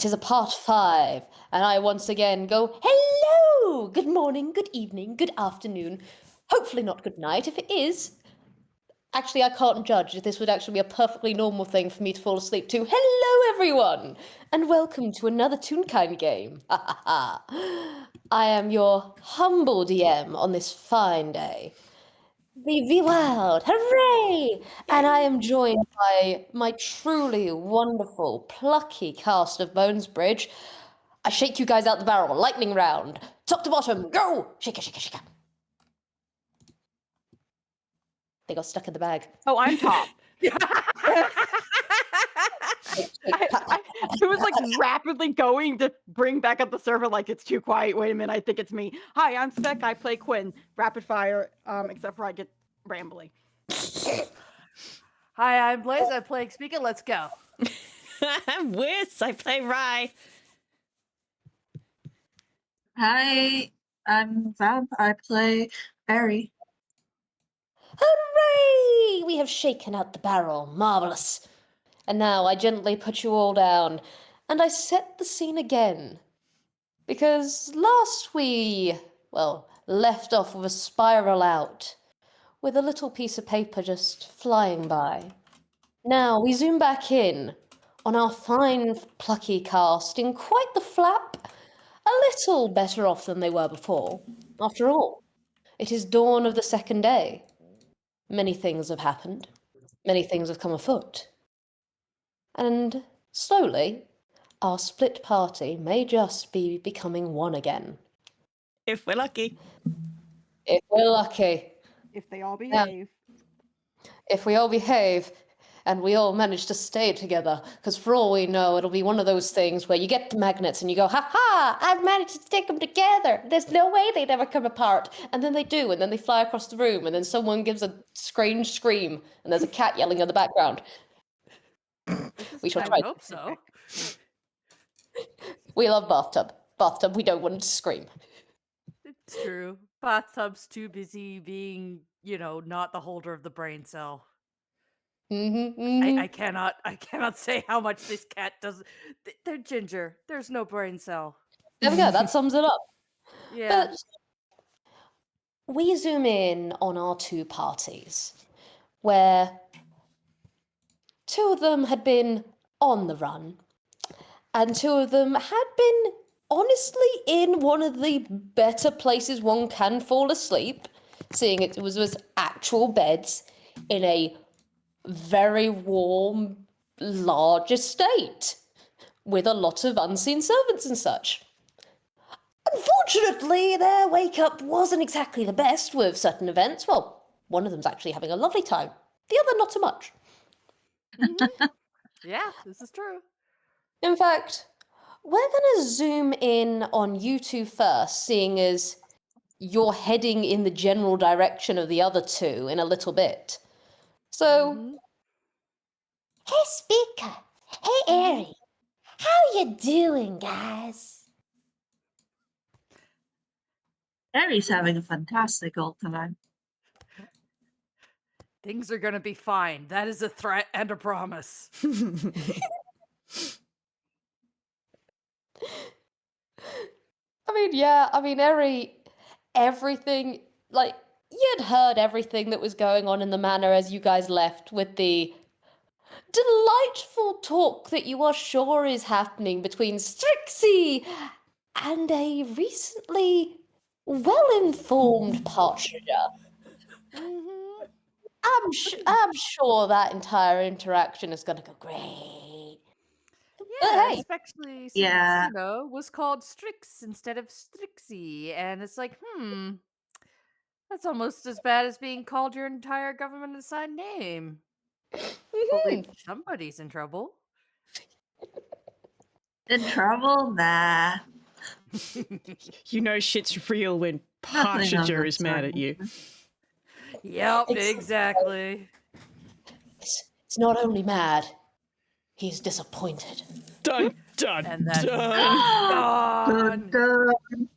'Tis a part 5, and I once again go, hello! Good morning, good evening, good afternoon. Hopefully not good night. If it is, actually I can't judge. This would actually be a perfectly normal thing for me to fall asleep to. Hello, everyone! And welcome to another Toonkind game. I am your humble DM on this fine day. The Wild, hooray! And I am joined by my truly wonderful, plucky cast of Bonesbridge. I shake you guys out the barrel, lightning round, top to bottom, go! Shake it, shake it, shake it. They got stuck in the bag. Oh, I'm top. It was like rapidly going to bring back up the server like it's too quiet. Wait a minute, I think it's me. Hi, I'm Spec. I play Quinn. Rapid fire, except for I get rambly. Hi, I'm Blaze. I play Speaker. Let's go. I'm Wiz. I play Rye. Hi, I'm Vab. I play Barry. Hooray! We have shaken out the barrel. Marvellous. And now I gently put you all down, and I set the scene again. Because last we, left off with a spiral out, with a little piece of paper just flying by. Now we zoom back in on our fine, plucky cast in quite the flap, a little better off than they were before. After all, it is dawn of the second day. Many things have happened. Many things have come afoot. And slowly, our split party may just be becoming one again. If we're lucky. If we're lucky. If they all behave. If we all behave, and we all manage to stay together, because for all we know, it'll be one of those things where you get the magnets and you go, ha-ha, I've managed to stick them together. There's no way they'd ever come apart. And then they do, and then they fly across the room, and then someone gives a strange scream, and there's a cat yelling in the background. We shall try. I hope so. We love bathtub. Bathtub, we don't want to scream. It's true. Bathtub's too busy being, not the holder of the brain cell. I cannot say how much this cat does. They're ginger. There's no brain cell. There we go. That sums it up. Yeah. But we zoom in on our two parties, where two of them had been on the run, and two of them had been honestly in one of the better places one can fall asleep, seeing it was actual beds in a very warm, large estate with a lot of unseen servants and such. Unfortunately, their wake-up wasn't exactly the best with certain events. Well, one of them's actually having a lovely time. The other, not so much. Yeah, this is true. In fact, we're going to zoom in on you two first, seeing as you're heading in the general direction of the other two in a little bit. So, Hey, Speaker. Hey, Airy. How you doing, guys? Barry's having a fantastic old time. Things are gonna be fine. That is a threat and a promise. everything, you'd heard everything that was going on in the manor as you guys left with the delightful talk that you are sure is happening between Strixie and a recently well-informed partridger. I'm sure that entire interaction is going to go great. Yeah, hey. especially since, Yeah. was called Strix instead of Strixie. And it's like, that's almost as bad as being called your entire government-assigned name. Somebody's in trouble. In trouble? Nah. You know shit's real when Nothing Partridger on is that mad side. at you. Yep, exactly. It's not only mad, he's disappointed. Dun, dun, And then dun. gone. Dun.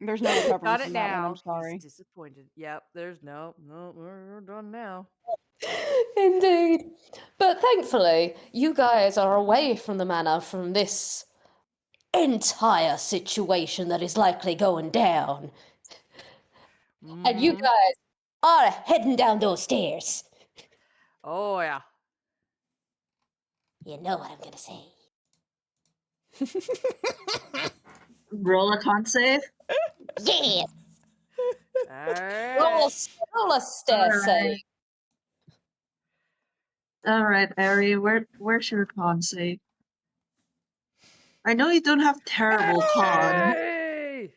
There's no recovering Got from it that one, now. I'm sorry. He's disappointed. Yep, there's no, we're done now. Indeed. But thankfully, you guys are away from the manor from this entire situation that is likely going down. And you Mhm. guys are heading down those stairs. Oh yeah. You know what I'm gonna say. Roll a con save. Yeah. All Roll a stair save. All right, Ari, where's your con save? I know you don't have terrible con. Hey!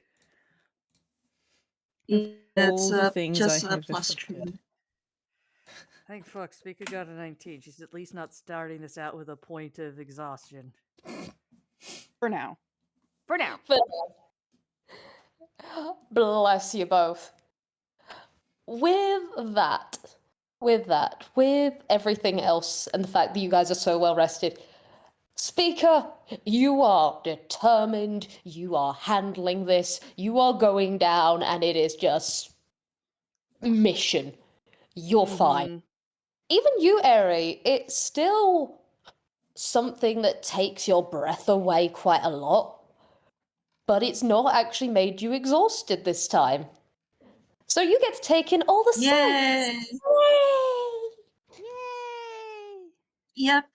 It's All the things I just a have plus affected. 2. Thank fuck, Speaker got a 19. She's at least not starting this out with a point of exhaustion. For now. For now. But bless you both. With with everything else, and the fact that you guys are so well rested, Speaker, you are determined, you are handling this, you are going down, and it is just mission. You're fine. Mhm. Even you, Eri, it's still something that takes your breath away quite a lot, but it's not actually made you exhausted this time. So you get to take in all the sights. Yay! Yay! Yay! Yep.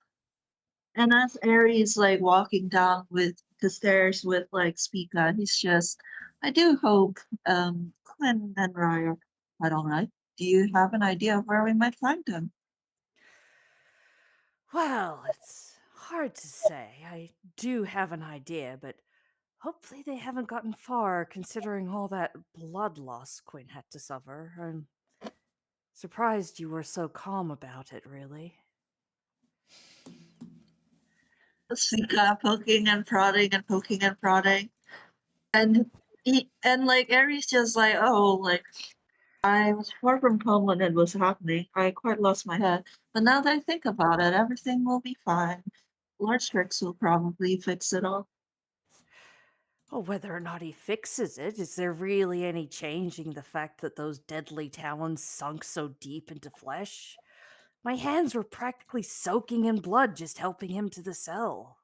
And as Aries like walking down with the stairs with like Speaka, he's just, I do hope Quinn and Roy are quite alright. Do you have an idea of where we might find them? Well, it's hard to say. I do have an idea, but hopefully they haven't gotten far considering all that blood loss Quinn had to suffer. I'm surprised you were so calm about it, really. Speaka poking and prodding and poking and prodding. And like Aries just like, oh, like I was far from home when it was happening. I quite lost my head. But now that I think about it, everything will be fine. Lord Strix will probably fix it all. Oh, whether or not he fixes it, is there really any changing the fact that those deadly talons sunk so deep into flesh? My hands were practically soaking in blood just helping him to the cell.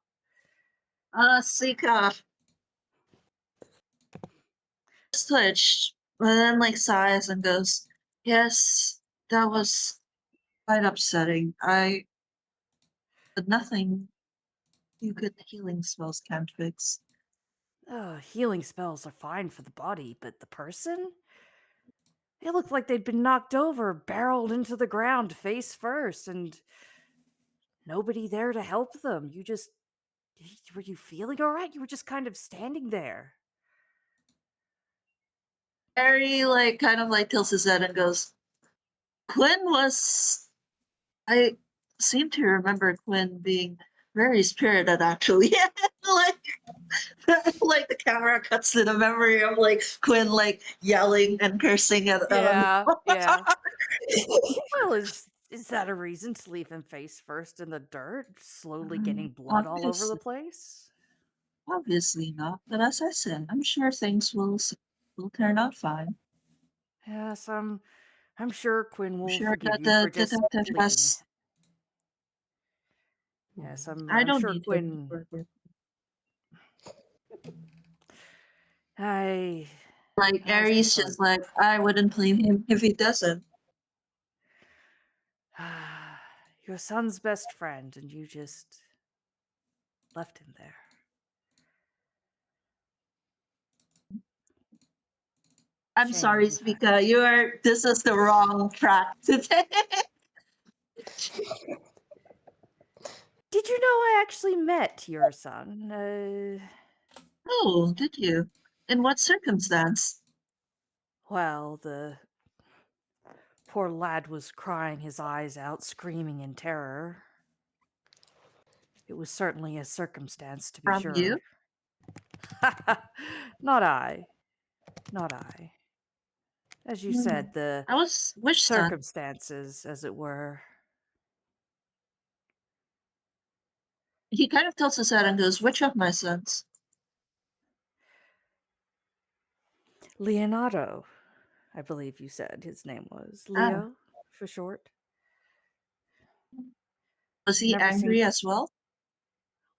Sika twitched, but then like sighs and goes, yes, that was quite upsetting. But nothing you good healing spells can't fix. Healing spells are fine for the body, but the person? They looked like they'd been knocked over, barreled into the ground face first, and nobody there to help them. Were you feeling all right? You were just kind of standing there. Harry like kind of like tilts his head and goes, Quinn was I seem to remember Quinn being very spirited actually. Like the camera cuts to the memory of like Quinn like yelling and cursing at Yeah. Well, is that a reason to leave him face first in the dirt, slowly getting blood all over the place? Obviously not, but as I said, I'm sure things will turn out fine. Yes, I'm sure Quinn I'm will sure forgive that you for the just detective leaving me. has. Yes, I I'm don't sure need to. Quinn. I Like I Aries suppose. just like I wouldn't blame him if he doesn't. Your son's best friend, and you just left him there. I'm Shame, sorry, in fact. Speaker. This is the wrong track today. Did you know I actually met your son? Oh, did you? In what circumstance? Well, the poor lad was crying his eyes out, screaming in terror. It was certainly a circumstance, to be From sure. you? Not I. Not I. As you said, the I was which son? circumstances, as it were. He kind of tilts his head and goes, which of my sons? Leonardo, I believe you said his name was. Ah, Leo, for short. Was he Never seen- angry as well?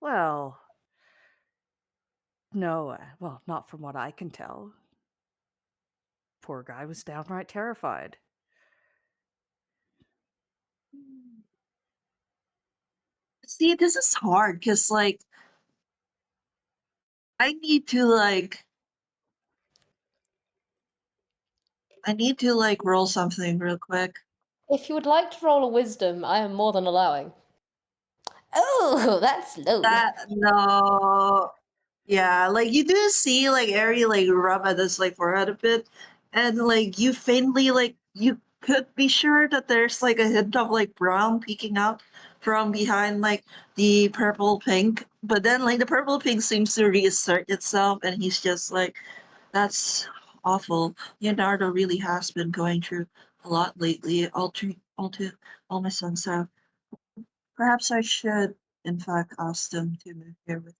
Well, no, well, not from what I can tell. Poor guy was downright terrified. See, this is hard because, like, I need to roll something real quick. If you would like to roll a wisdom, I am more than allowing. Oh, that's low. No, yeah, like you do see like Ari like rub at his like forehead a bit, and like you faintly like you could be sure that there's like a hint of like brown peeking out from behind like the purple pink, but then like the purple pink seems to reassert itself, and he's just like, "That's awful." Leonardo really has been going through a lot lately. All my sons have. Perhaps I should, in fact, ask them to move here with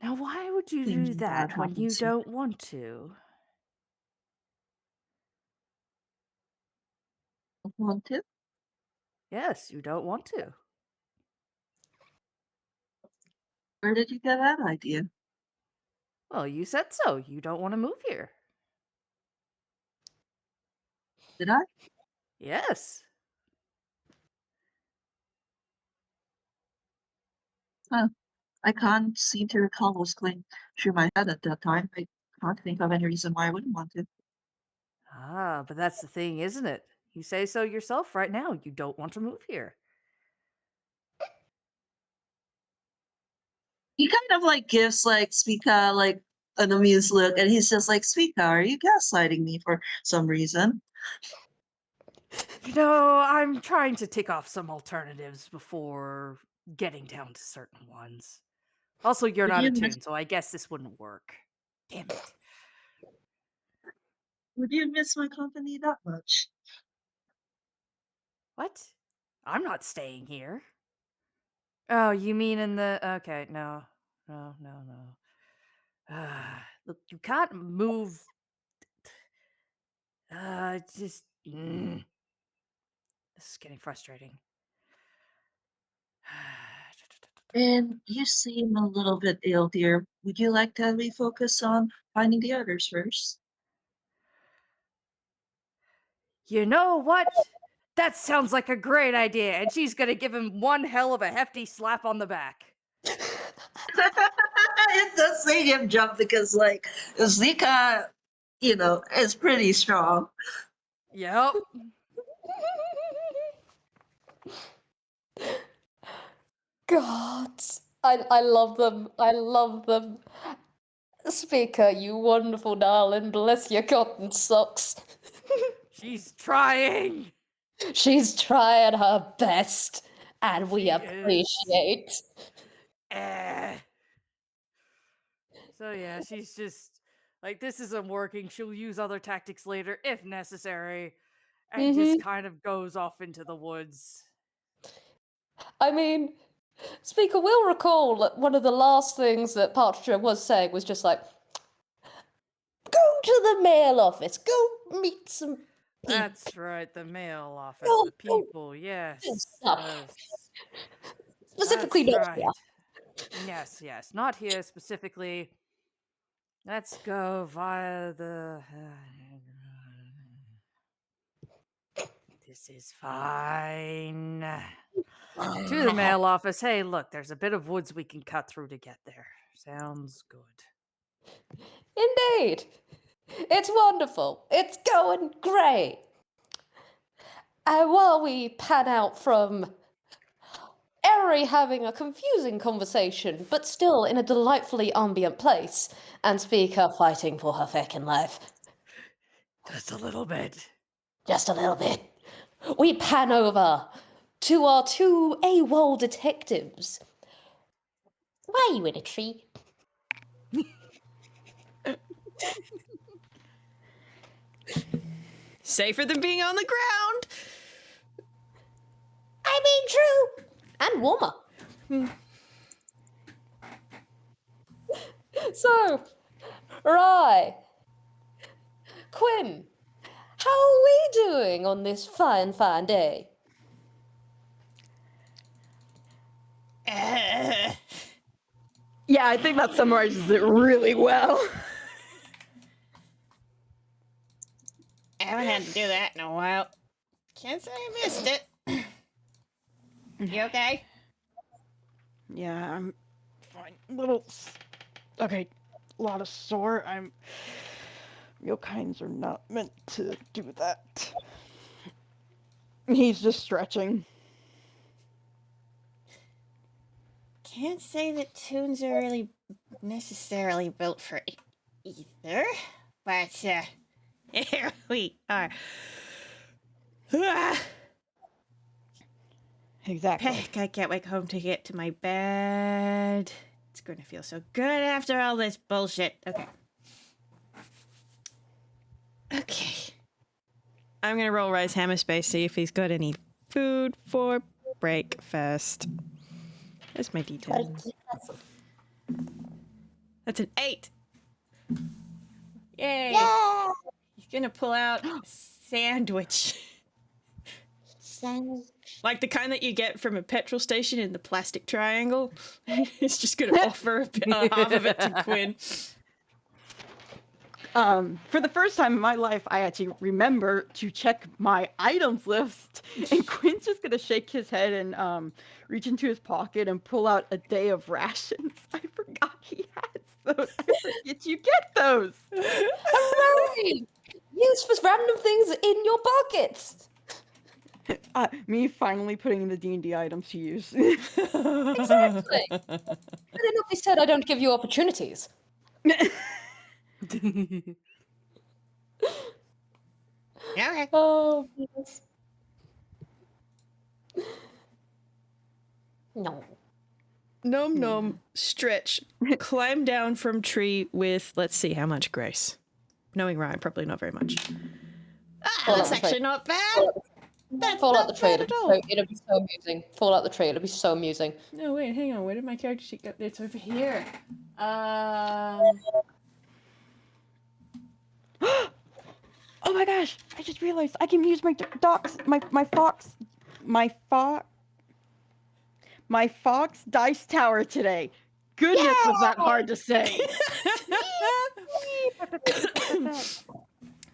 Now, why would you do things bad that when you happens here. don't want to? Want to? Yes, you don't want to. Where did you get that idea? Well, you said so. You don't want to move here. Did I? Yes. Huh. I can't seem to recall what was going through my head at that time. I can't think of any reason why I wouldn't want to. Ah, but that's the thing, isn't it? You say so yourself right now. You don't want to move here. He kind of like gives like Speaka like an amused look, and he's just like, Speaka, are you gaslighting me for some reason? You know, I'm trying to tick off some alternatives before getting down to certain ones. Also, you're Would not you attuned, miss so I guess this wouldn't work. Damn it. would you miss my company that much? What? I'm not staying here. Oh, you mean in the... Okay, no. No. Look, you can't move... just... This is getting frustrating. And you seem a little bit ill, dear. Would you like to refocus on finding the others first? You know what? That sounds like a great idea, and she's gonna give him one hell of a hefty slap on the back. It does make him jump because, like, Zika, is pretty strong. Yep. God, I love them. I love them. Speaker, you wonderful darling, bless your cotton socks. She's trying. She's trying her best, and we She is. appreciate. So yeah, she's just like, this isn't working. She'll use other tactics later if necessary, and just kind of goes off into the woods. I mean, Speaker will recall that one of the last things that Partridge was saying was just like, go to the mail office, go meet some people. That's right, the mail office, Go- the go people, yes. stuff. Yes. Specifically That's not right. Yes, not here specifically. Let's go via the... This is fine. To the mail office. Hey, look, there's a bit of woods we can cut through to get there. Sounds good. Indeed. It's wonderful. It's going great. And while we pan out from Eri having a confusing conversation, but still in a delightfully ambient place, and Speaker fighting for her feckin' life. Just a little bit. Just a little bit. We pan over to our two AWOL detectives. Why are you in a tree? Safer than being on the ground. I mean, true. And warmer. So, right. Quinn, how are we doing on this fine, fine day? Yeah, I think that summarizes it really well. I haven't had to do that in a while. Can't say I missed it. You okay? Yeah, I'm fine. Okay, a lot of sore. Real kinds are not meant to do that. He's just stretching. Can't say that tunes are really necessarily built for either, but here we are. Exactly. I can't wait home to get to my bed. It's going to feel so good after all this bullshit. Okay. I'm going to roll Rise Hammer Space, see if he's got any food for breakfast. There's my D10. That's an 8. Yay. Yeah! He's going to pull out a sandwich. Sandwich. Like the kind that you get from a petrol station in the plastic triangle. He's just going to offer half of it to Quinn. For the first time in my life, I actually remember to check my items list, and Quinn's just gonna shake his head and reach into his pocket and pull out a day of rations. I forgot he has those. I forget you get those. Hooray! Use for random things in your pockets. Me finally putting the D&D items to use. Exactly. But it not be said I don't give you opportunities. Okay. Oh, yes. No. Nom nom, stretch, climb down from tree with, let's see how much grace. Knowing Ryan, probably not very much. Fall That's out the actually tree. not bad. That's Fall out not the tree. bad at all. It'll be so amusing. Fall out the tree. It'll be so amusing. No, wait, hang on. Where did my character sheet go? It's over here. Oh my gosh! I just realized I can use my fox dice tower today. Goodness, was that hard to say?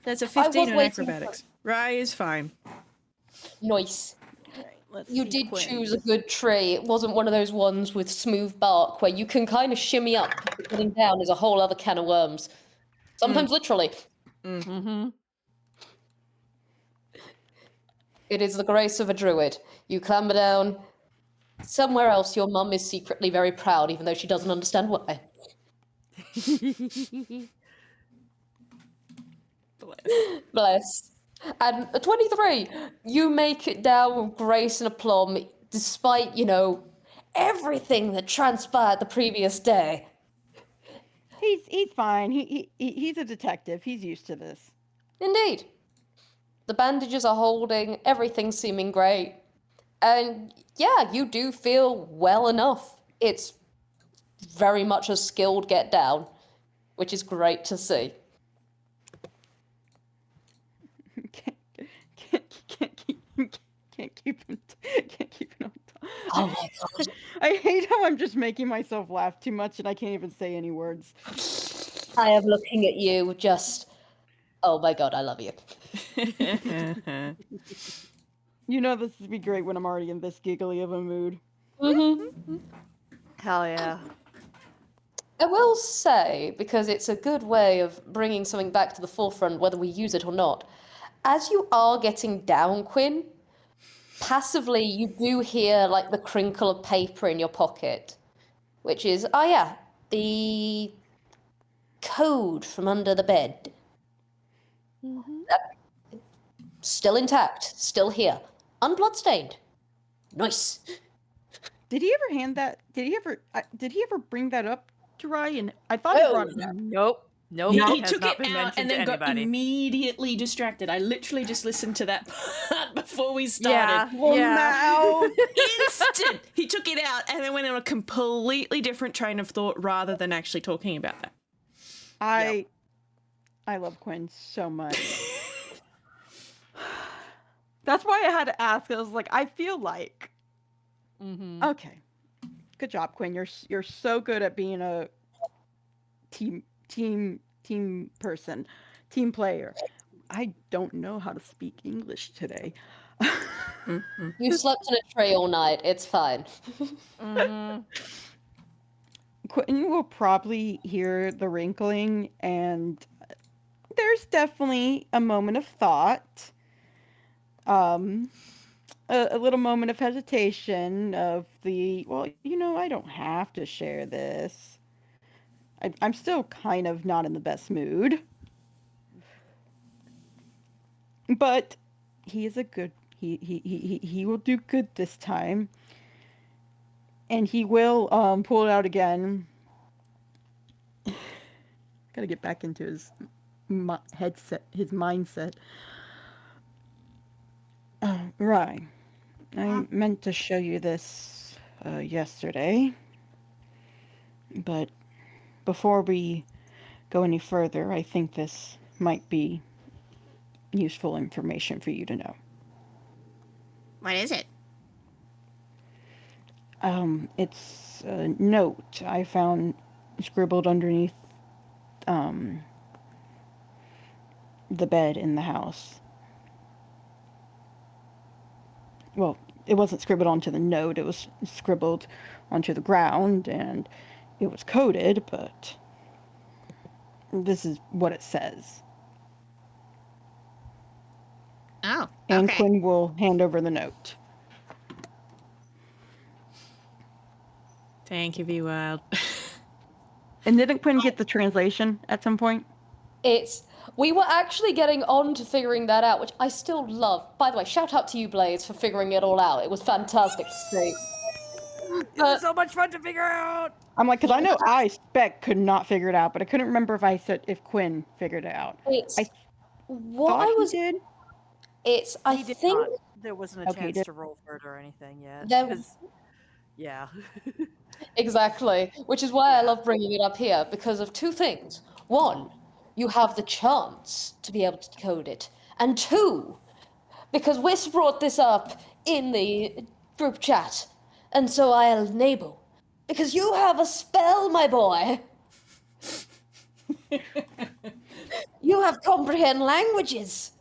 That's a I 15 was on waiting acrobatics. Rye is fine. Nice. Let's You see, did Quinn. choose a good tree. It wasn't one of those ones with smooth bark where you can kind of shimmy up, but getting down is a whole other can of worms. Sometimes literally. Mm-hmm. It is the grace of a druid. You clamber down. Somewhere else, your mum is secretly very proud, even though she doesn't understand why. Bless. And a 23, you make it down with grace and aplomb, despite, everything that transpired the previous day. He's fine. He's a detective. He's used to this. Indeed. The bandages are holding, everything's seeming great. And yeah, you do feel well enough. It's very much a skilled get down, which is great to see. Can't keep him on top. Oh my gosh. I hate how I'm just making myself laugh too much and I can't even say any words. I am looking at you just, oh my god, I love you. You know this would be great when I'm already in this giggly of a mood. Mm-hmm. Hell yeah. I will say, because it's a good way of bringing something back to the forefront, whether we use it or not, as you are getting down, Quinn, passively you do hear like the crinkle of paper in your pocket, which is, oh yeah, the code from under the bed. Still intact, still here, unbloodstained. Nice. Did he ever hand that? Did he ever bring that up to Ryan? I thought he brought it up. Nope. Nope. He It has took not it been out mentioned and to then got anybody. immediately distracted. I literally just listened to that part before we Yeah. started. Yeah. Instant! He took it out and then went on a completely different train of thought rather than actually talking about that. I love Quinn so much. That's why I had to ask. I was like, I feel like. Mm-hmm. Okay. Good job, Quinn. You're so good at being a team person, team player. I don't know how to speak English today. You slept in a tray all night. It's fine. Mm-hmm. Quentin will probably hear the wrinkling, and there's definitely a moment of thought. A little moment of hesitation of well, I don't have to share this. I'm still kind of not in the best mood. But he is a good he will do good this time. And he will pull it out again. Gotta get back into his his mindset. Right. I meant to show you this yesterday. But before we go any further, I think this might be useful information for you to know. What is it? It's a note I found scribbled underneath the bed in the house. Well, it wasn't scribbled onto the note, it was scribbled onto the ground, and it was coded, but this is what it says. Oh, And okay. Quinn will hand over the note. Thank you, V-Wild. And didn't Quinn get the translation at some point? We were actually getting on to figuring that out, which I still love. By the way, shout out to you, Blaze, for figuring it all out. It was fantastic to see. It was so much fun to figure out. I'm like, because I know Spec could not figure it out, but I couldn't remember if Quinn figured it out. It's what Thought I was. he did. I He did think not. There wasn't a Okay, chance did- to roll for it or anything yet. There- 'cause- yeah. exactly, which is why I love bringing it up here because of two things. One, you have the chance to be able to decode it, and two, because Whis brought this up in the group chat, and so I'll enable. Because you have a spell, my boy. You have comprehend languages.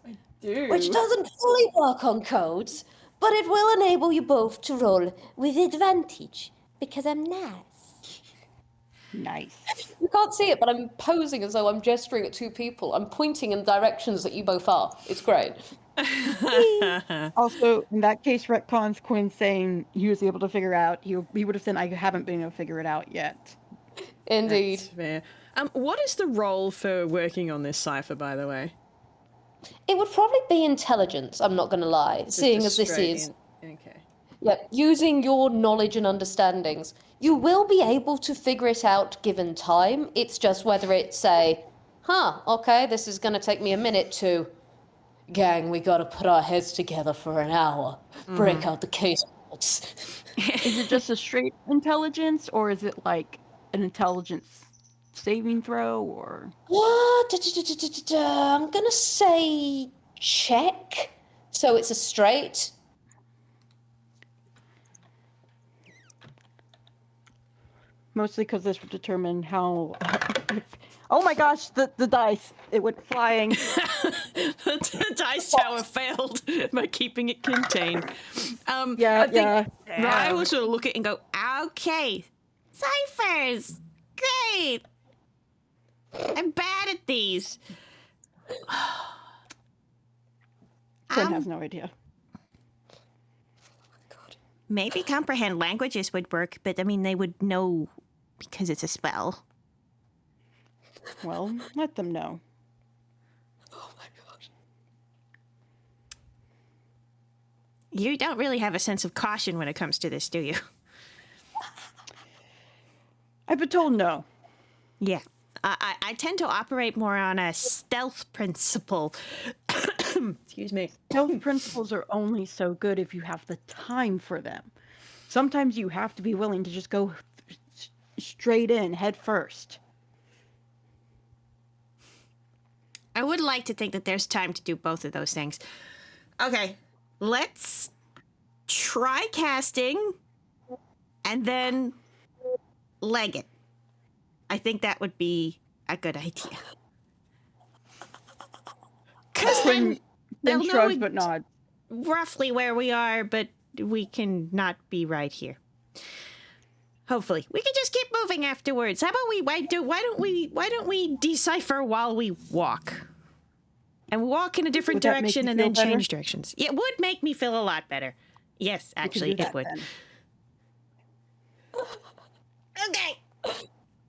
Which doesn't fully work on codes, but it will enable you both to roll with advantage, because I'm nice. Nice. You can't see it, but I'm posing as though I'm gesturing at two people. I'm pointing in directions that you both are. It's great. Also, in that case, retcons Quinn saying he was able to figure out. He would have said, "I haven't been able to figure it out yet." Indeed. That's fair. What is the role for working on this cipher, by the way? It would probably be intelligence, I'm not going to lie, seeing as this Straight is... okay. Yep, using your knowledge and understandings. You will be able to figure it out given time. It's just whether it's say, okay, this is going to take me a minute to... Gang, we gotta put our heads together for an hour. Break out the case boards. Is it just a straight intelligence, or is it like an intelligence saving throw, or? What? I'm gonna say check. So it's a straight. Mostly because this would determine how. Oh my gosh, the dice! It went flying. The dice tower failed by keeping it contained. Yeah. Ryan will sort of look at it and go, okay, ciphers, great. I'm bad at these. Quinn has no idea. Maybe comprehend languages would work, but I mean, they would know because it's a spell. Well, let them know. Oh my gosh. You don't really have a sense of caution when it comes to this, do you? I've been told no. Yeah. I tend to operate more on a stealth principle. Excuse me. Health principles are only so good if you have the time for them. Sometimes you have to be willing to just go straight in, head first. I would like to think that there's time to do both of those things. Okay, let's try casting, and then leg it. I think that would be a good idea. Because then they'll know shrugs but nods. roughly where we are, but we can not be right here. Hopefully, we can just keep moving afterwards. How about why don't we decipher while we walk, and walk in a different Would that make direction you and feel then better? change directions? It would make me feel a lot better. Yes, We can actually, do it that would. then. Okay.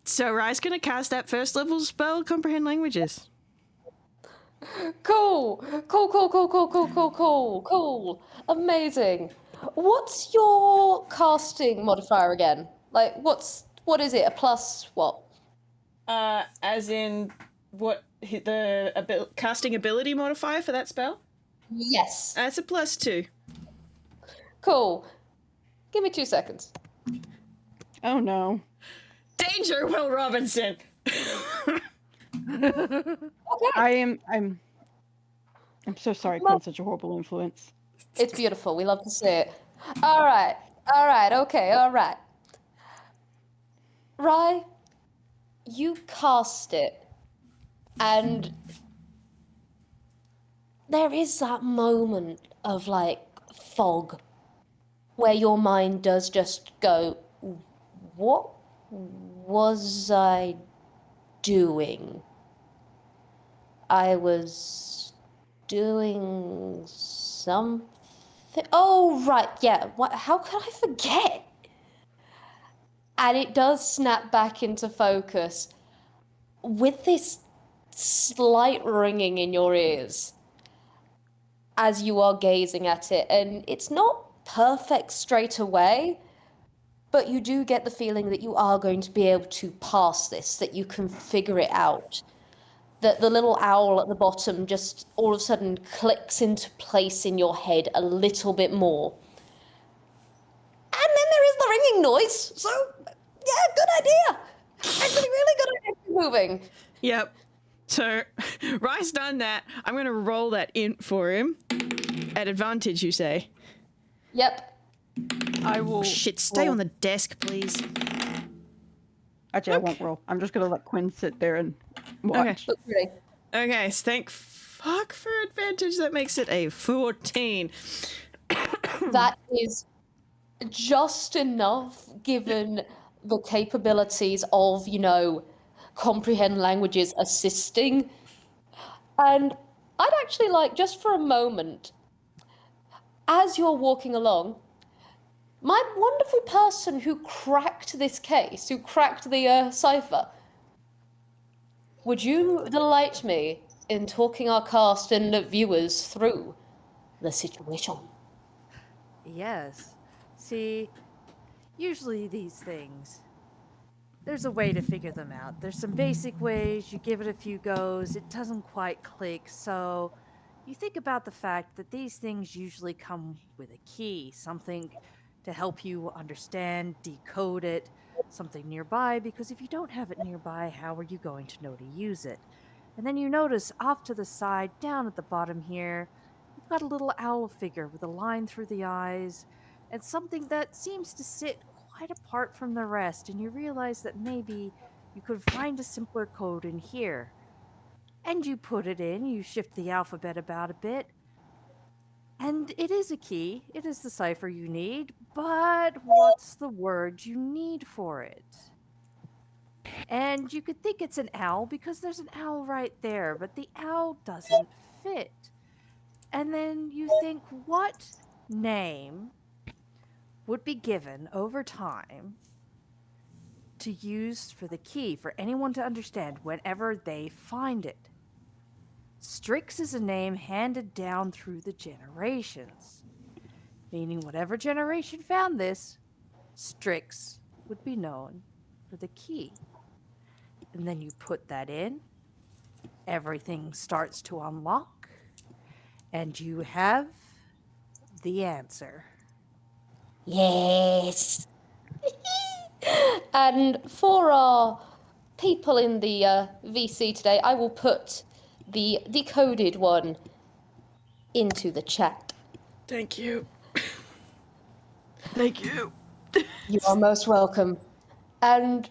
So Rye's gonna cast that first level spell, Comprehend Languages. Cool. Amazing. What's your casting modifier again? Like, what is it? A plus what? As in what the casting ability modifier for that spell? Yes. It's a +2. Cool. Give me 2 seconds. Oh no. Danger, Will Robinson. Okay. I'm so sorry, Quinn's such a horrible influence. It's beautiful. We love to see it. All right. Okay. All right. Rye, you cast it, and there is that moment of like fog where your mind does just go, what was I doing? I was doing something. Oh, right, yeah. What? How could I forget? And it does snap back into focus with this slight ringing in your ears as you are gazing at it. And it's not perfect straight away, but you do get the feeling that you are going to be able to pass this, that you can figure it out. That the little owl at the bottom just all of a sudden clicks into place in your head a little bit more. And then there is the ringing noise. So, yeah, good idea. Actually, really good idea for moving. Yep. So Rye's done that. I'm gonna roll that int for him. At advantage, you say? Yep. I will. Shit, stay on the desk, please. Actually, I won't roll. I'm just gonna let Quinn sit there and watch. Look pretty. Okay, so thank fuck for advantage. That makes it a 14. That is just enough given the capabilities of, comprehend languages assisting. And I'd actually like, just for a moment, as you're walking along, my wonderful person who cracked this case, who cracked the cipher, would you delight me in talking our cast and viewers through the situation? Yes. See, usually these things, there's a way to figure them out. There's some basic ways, you give it a few goes, it doesn't quite click, so you think about the fact that these things usually come with a key, something to help you understand, decode it, something nearby, because if you don't have it nearby, how are you going to know to use it? And then you notice off to the side, down at the bottom here, you've got a little owl figure with a line through the eyes, and something that seems to sit quite apart from the rest, and you realize that maybe you could find a simpler code in here. And you put it in, you shift the alphabet about a bit, and it is a key, it is the cipher you need, but what's the word you need for it? And you could think it's an owl because there's an owl right there, but the owl doesn't fit. And then you think, what name would be given over time to use for the key for anyone to understand whenever they find it? Strix is a name handed down through the generations, meaning whatever generation found this, Strix would be known for the key. And then you put that in, everything starts to unlock, and you have the answer. Yes. And for our people in the VC today, I will put the decoded one into the chat. Thank you. Thank you. You are most welcome. And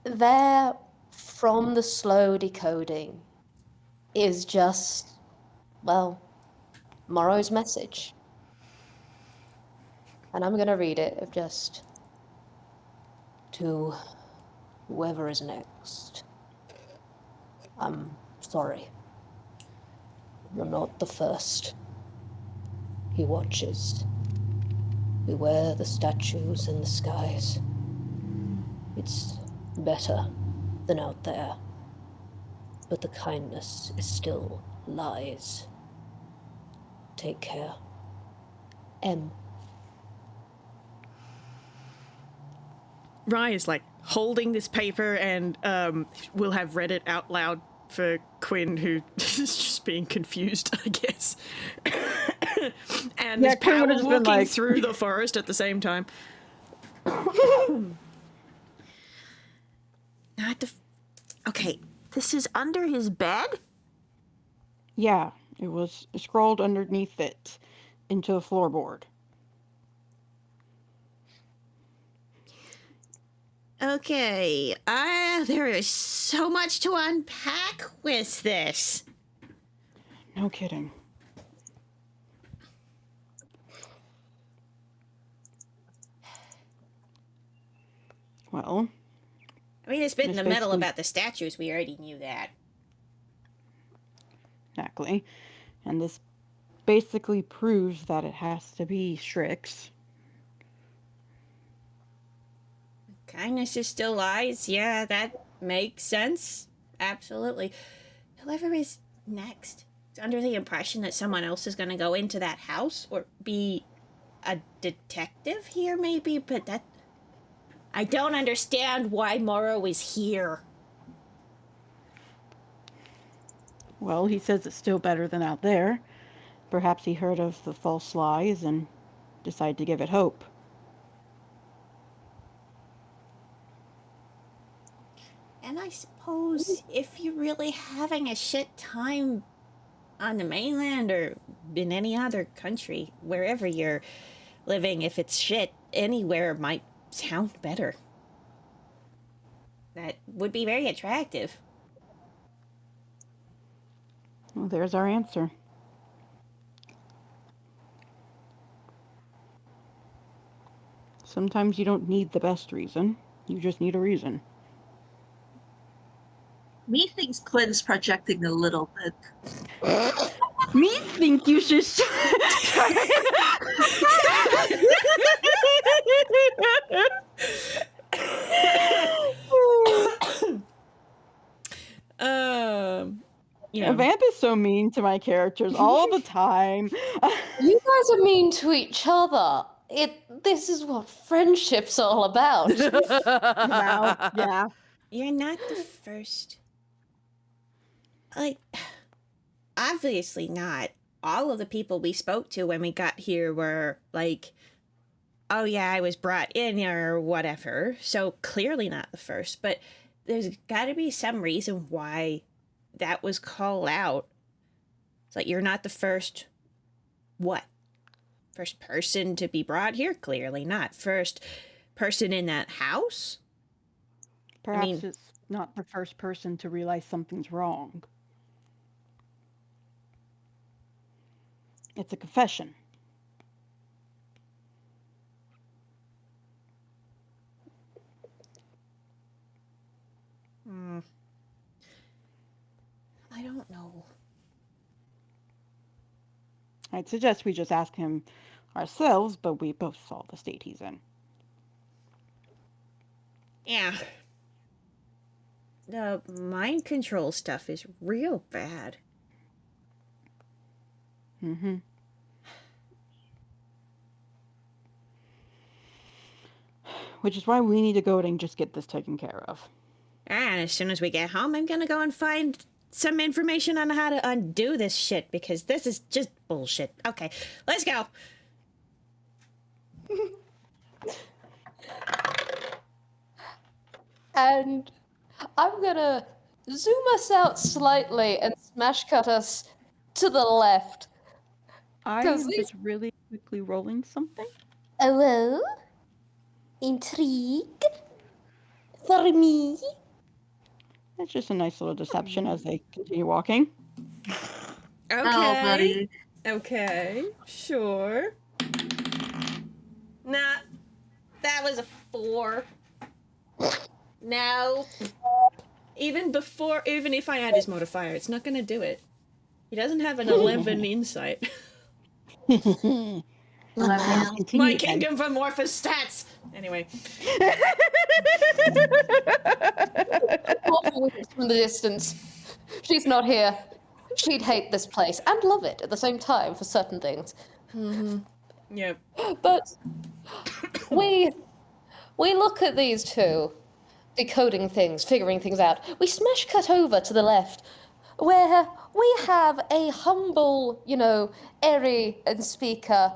there, from the slow decoding, is just, well, Morrow's message. And I'm gonna read it of just to whoever is next. I'm sorry. You're not the first. He watches. Beware the statues in the skies. It's better than out there. But the kindness is still lies. Take care. M. Rye is like holding this paper and will have read it out loud for Quinn, who is just being confused, I guess. And Yeah, is Quinn power would've just been walking like- through the forest at the same time. Not the. Okay, this is under his bed? Yeah, it was scrolled underneath it into the floorboard. Okay, there is so much to unpack with this. No kidding. Well, I mean, it's been in It's the middle basically- about the statues. We already knew that. exactly. And this basically proves that it has to be Strix. Kindness is still lies. Yeah, that makes sense. Absolutely. Whoever is next is under the impression that someone else is going to go into that house or be a detective here, maybe, but that. I don't understand why Morrow is here. Well, he says it's still better than out there. Perhaps he heard of the false lies and decided to give it hope. And I suppose if you're really having a shit time on the mainland or in any other country, wherever you're living, if it's shit, anywhere might sound better. That would be very attractive. Well, there's our answer. Sometimes you don't need the best reason. You just need a reason. Me thinks Quinn's projecting a little bit. Me think you should. Yeah. Vamp is so mean to my characters all the time. You guys are mean to each other. This is what friendship's all about. Wow, yeah. You're not the first. Like, obviously not. All of the people we spoke to when we got here were like, oh yeah, I was brought in or whatever. So clearly not the first, but there's got to be some reason why that was called out. It's like, you're not the first, what? First person to be brought here? Clearly not. First person in that house? Perhaps mean- it's not the first person to realize something's wrong. It's a confession. I don't know. I'd suggest we just ask him ourselves, but we both saw the state he's in. Yeah. The mind control stuff is real bad. Mm-hmm. Which is why we need to go and just get this taken care of. And as soon as we get home, I'm gonna go and find some information on how to undo this shit, because this is just bullshit. Okay, let's go. And I'm gonna zoom us out slightly and smash cut us to the left. I 'Cause am these- just really quickly rolling something. Hello? Intrigue? for me? It's just a nice little deception as they continue walking. Oh, Okay. buddy. Okay. Sure. Nah. That was a 4. No. Even if I add his modifier, it's not gonna do it. He doesn't have an 11 insight. Lamel. Continue My then. kingdom of amorphous stats! Anyway. From the distance. She's not here. She'd hate this place and love it at the same time for certain things. Yep. But we look at these two, decoding things, figuring things out. We smash cut over to the left, where we have a humble, Airy and Speaker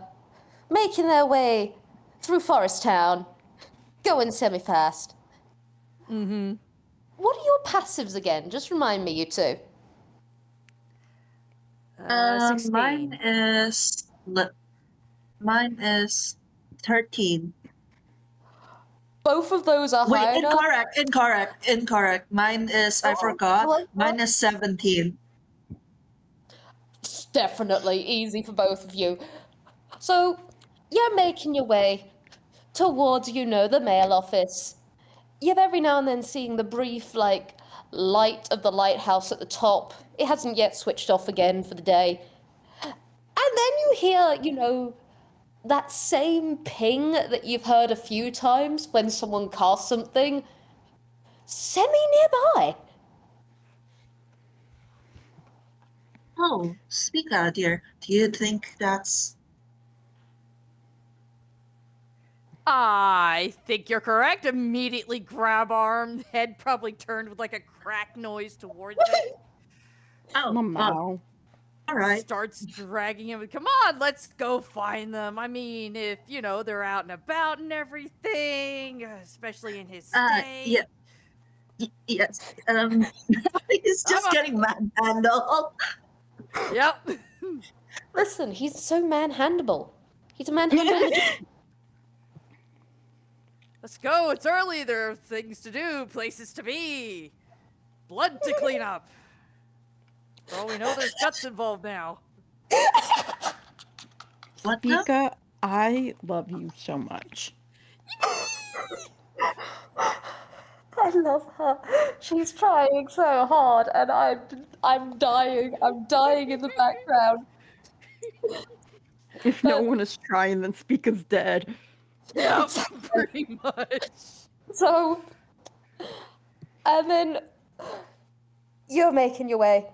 making their way through Forest Town, going semi-fast. Mm-hmm. What are your passives again? Just remind me, you two. 16. Mine is 13. Both of those are Wait, high enough. incorrect. Mine is, I forgot. what? Mine is 17. It's definitely easy for both of you. So, you're making your way towards, the mail office. You're every now and then seeing the brief, light of the lighthouse at the top. It hasn't yet switched off again for the day. And then you hear, that same ping that you've heard a few times when someone casts something semi-nearby. Oh, Speaker, dear. Do you think that's... I think you're correct. Immediately grab arm, head probably turned with like a crack noise towards it. Oh, Wow. all right. Starts dragging him. Come on, let's go find them. I mean, if they're out and about and everything, especially in his state. Yeah. Yes. He's just getting manhandled. Yep. Listen, he's so manhandleable. He's a manhandle magician. Let's go. It's early. There are things to do, places to be, blood to clean up. For all we know, there's guts involved now. What the? Pika, I love you so much. I love her. She's trying so hard, and I'm dying. I'm dying in the background. If no one is trying, then Speaker's dead. Yep, pretty much. So, and then you're making your way.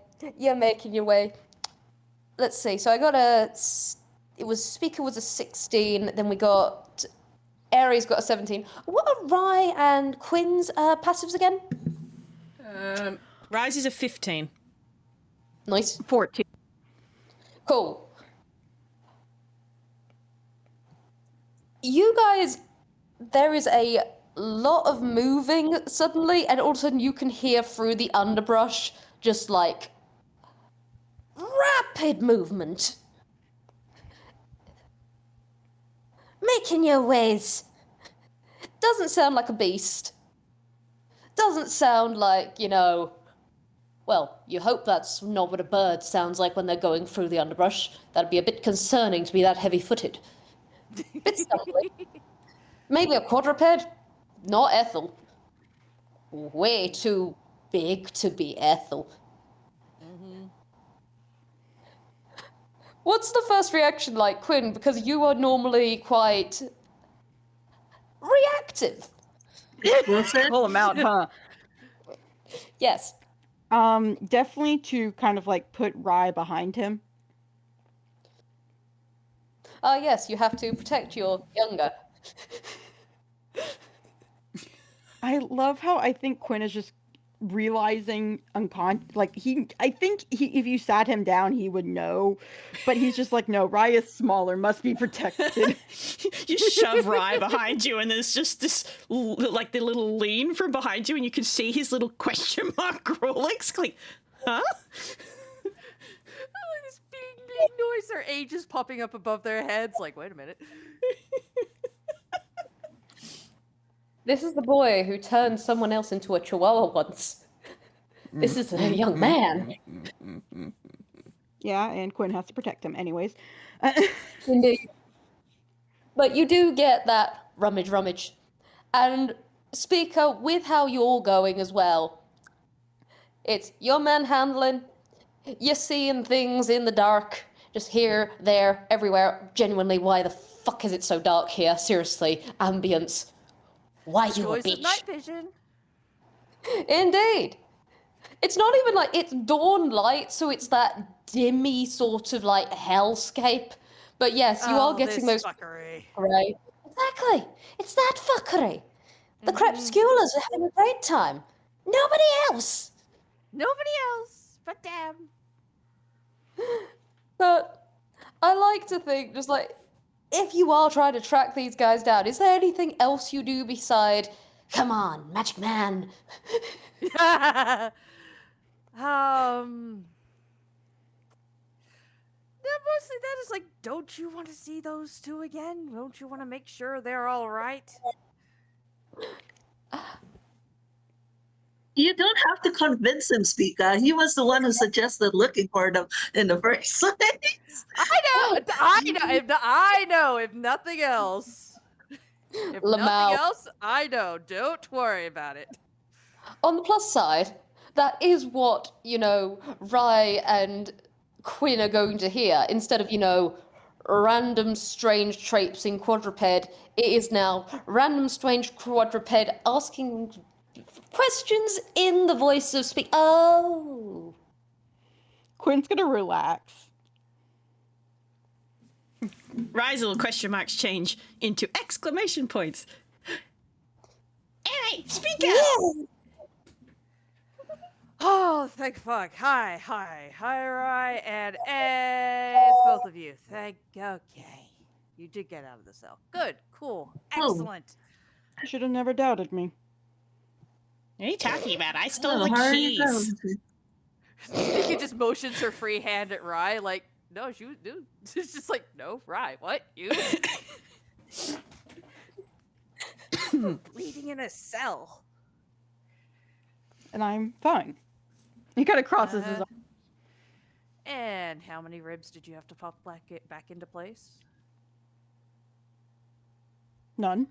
Let's see. So I got Speaker was a 16. Then we got Aries got a 17. What are Rye and Quinn's passives again? Rise is a 15. Nice. 14. Cool. You guys, there is a lot of moving suddenly, and all of a sudden you can hear through the underbrush just like rapid movement. Making your ways. Doesn't sound like a beast. Doesn't sound like, well, you hope that's not what a bird sounds like when they're going through the underbrush. That'd be a bit concerning to be that heavy-footed. Bit stumbly. Maybe a quadruped? Not Ethel. Way too big to be Ethel. Mm-hmm. What's the first reaction like, Quinn? Because you are normally quite reactive. Pull him out, huh? Yes. Definitely to kind of like put Rye behind him. Yes, you have to protect your younger. I love how I think Quinn is just realizing I think if you sat him down he would know, but he's just like, no, Rye is smaller, must be protected. You shove Rye behind you, and there's just this like the little lean from behind you, and you can see his little question mark rolling. Like, huh? This beep noise, their age is popping up above their heads. Like, wait a minute. This is the boy who turned someone else into a chihuahua once. This is a young man. Yeah, and Quinn has to protect him. Anyways. Indeed. But you do get that rummage. And Speaker, with how you're going as well, it's you're manhandling, you're seeing things in the dark, just here, there, everywhere. Genuinely, why the fuck is it so dark here? Seriously, ambience. Why you a Joys of night bitch? vision. Indeed. It's not even like it's dawn light, so it's that dimmy sort of like hellscape. But yes, you are getting this those fuckery. right. Exactly. It's that fuckery. The crepusculars are having a great time. Nobody else. Nobody else, but damn. But I like to think, just like, if you are trying to track these guys down, is there anything else you do beside, come on, magic man? Yeah, mostly that is like, don't you want to see those two again? Don't you want to make sure they're all right? You don't have to convince him, Speaker. He was the one who suggested looking for them in the first place. I know. If nothing else, Lamau. I know. Don't worry about it. On the plus side, that is what, Rye and Quinn are going to hear. Instead of, random strange traipsing quadruped, it is now random strange quadruped asking questions in the voice of speak. Oh. Quinn's gonna relax. Rye's little question marks change into exclamation points. Anyway, speak out! Oh, thank fuck. Hi, Rye, and it's both of you. Okay. You did get out of the cell. Good, cool, excellent. You should have never doubted me. What are you talking about? I stole Oh, the how are you keys. going? He just motions her free hand at Rye, like, no, she dude. It's just like, no, Rye, what? You? Bleeding in a cell. And I'm fine. He kind of crosses his arms. And how many ribs did you have to pop back into place? None.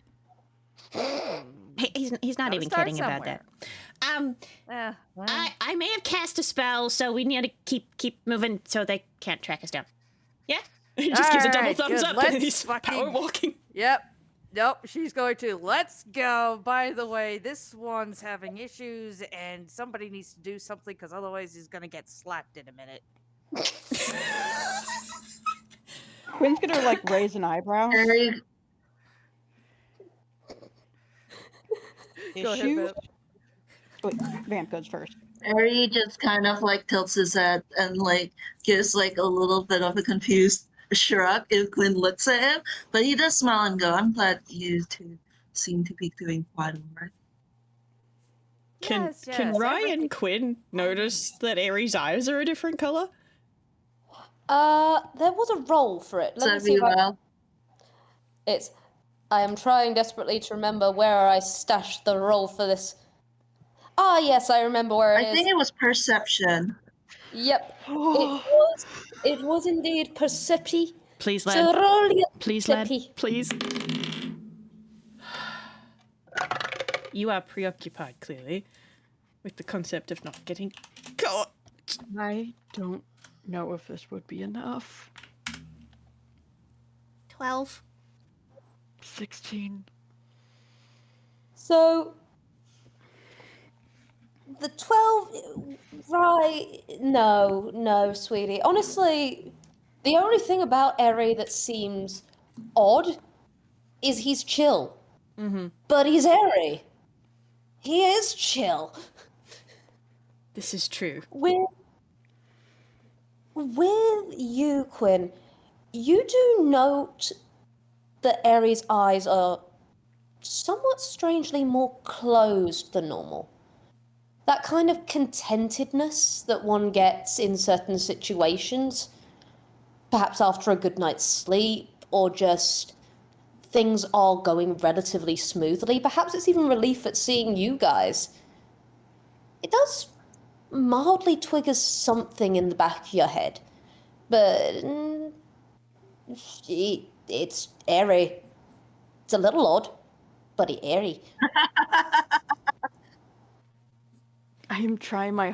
Hey, he's not Gotta even start kidding about that. Well. I may have cast a spell, so we need to keep moving so they can't track us down. Yeah? He just gives a double Alright, thumbs good. up and Let's he's fucking- power walking. Yep. Nope, she's going to. Let's go. By the way, this one's having issues, and somebody needs to do something, because otherwise he's going to get slapped in a minute. Quinn's gonna like raise an eyebrow. Harry, Go ahead, Issue? Vamp. Wait, Vamp goes first. Harry just kind of like tilts his head and like gives like a little bit of a confused shrug if Quinn looks at him, but he does smile and go, "I'm glad you two seem to be doing quite alright." Can Yes, Rye everything- and Quinn notice that Aries' eyes are a different color? There was a roll for it. Let me see if I... It's... I am trying desperately to remember where I stashed the roll for this. Ah, yes, I remember where it I is. think it was perception. Yep. It was indeed percepti. Please, So lad. roll your Please, lad. percepti. Please. You are preoccupied, clearly, with the concept of not getting caught. I don't know if this would be enough. 12. 16. So the 12, right? No, sweetie. Honestly, the only thing about Eri that seems odd is he's chill. Mm-hmm. But he's Eri. He is chill. This is true. With you, Quinn, you do note that Eri's eyes are somewhat strangely more closed than normal. That kind of contentedness that one gets in certain situations, perhaps after a good night's sleep, or just things are going relatively smoothly. Perhaps it's even relief at seeing you guys. It does mildly trigger something in the back of your head, but it's airy. It's a little odd, but airy. I am trying my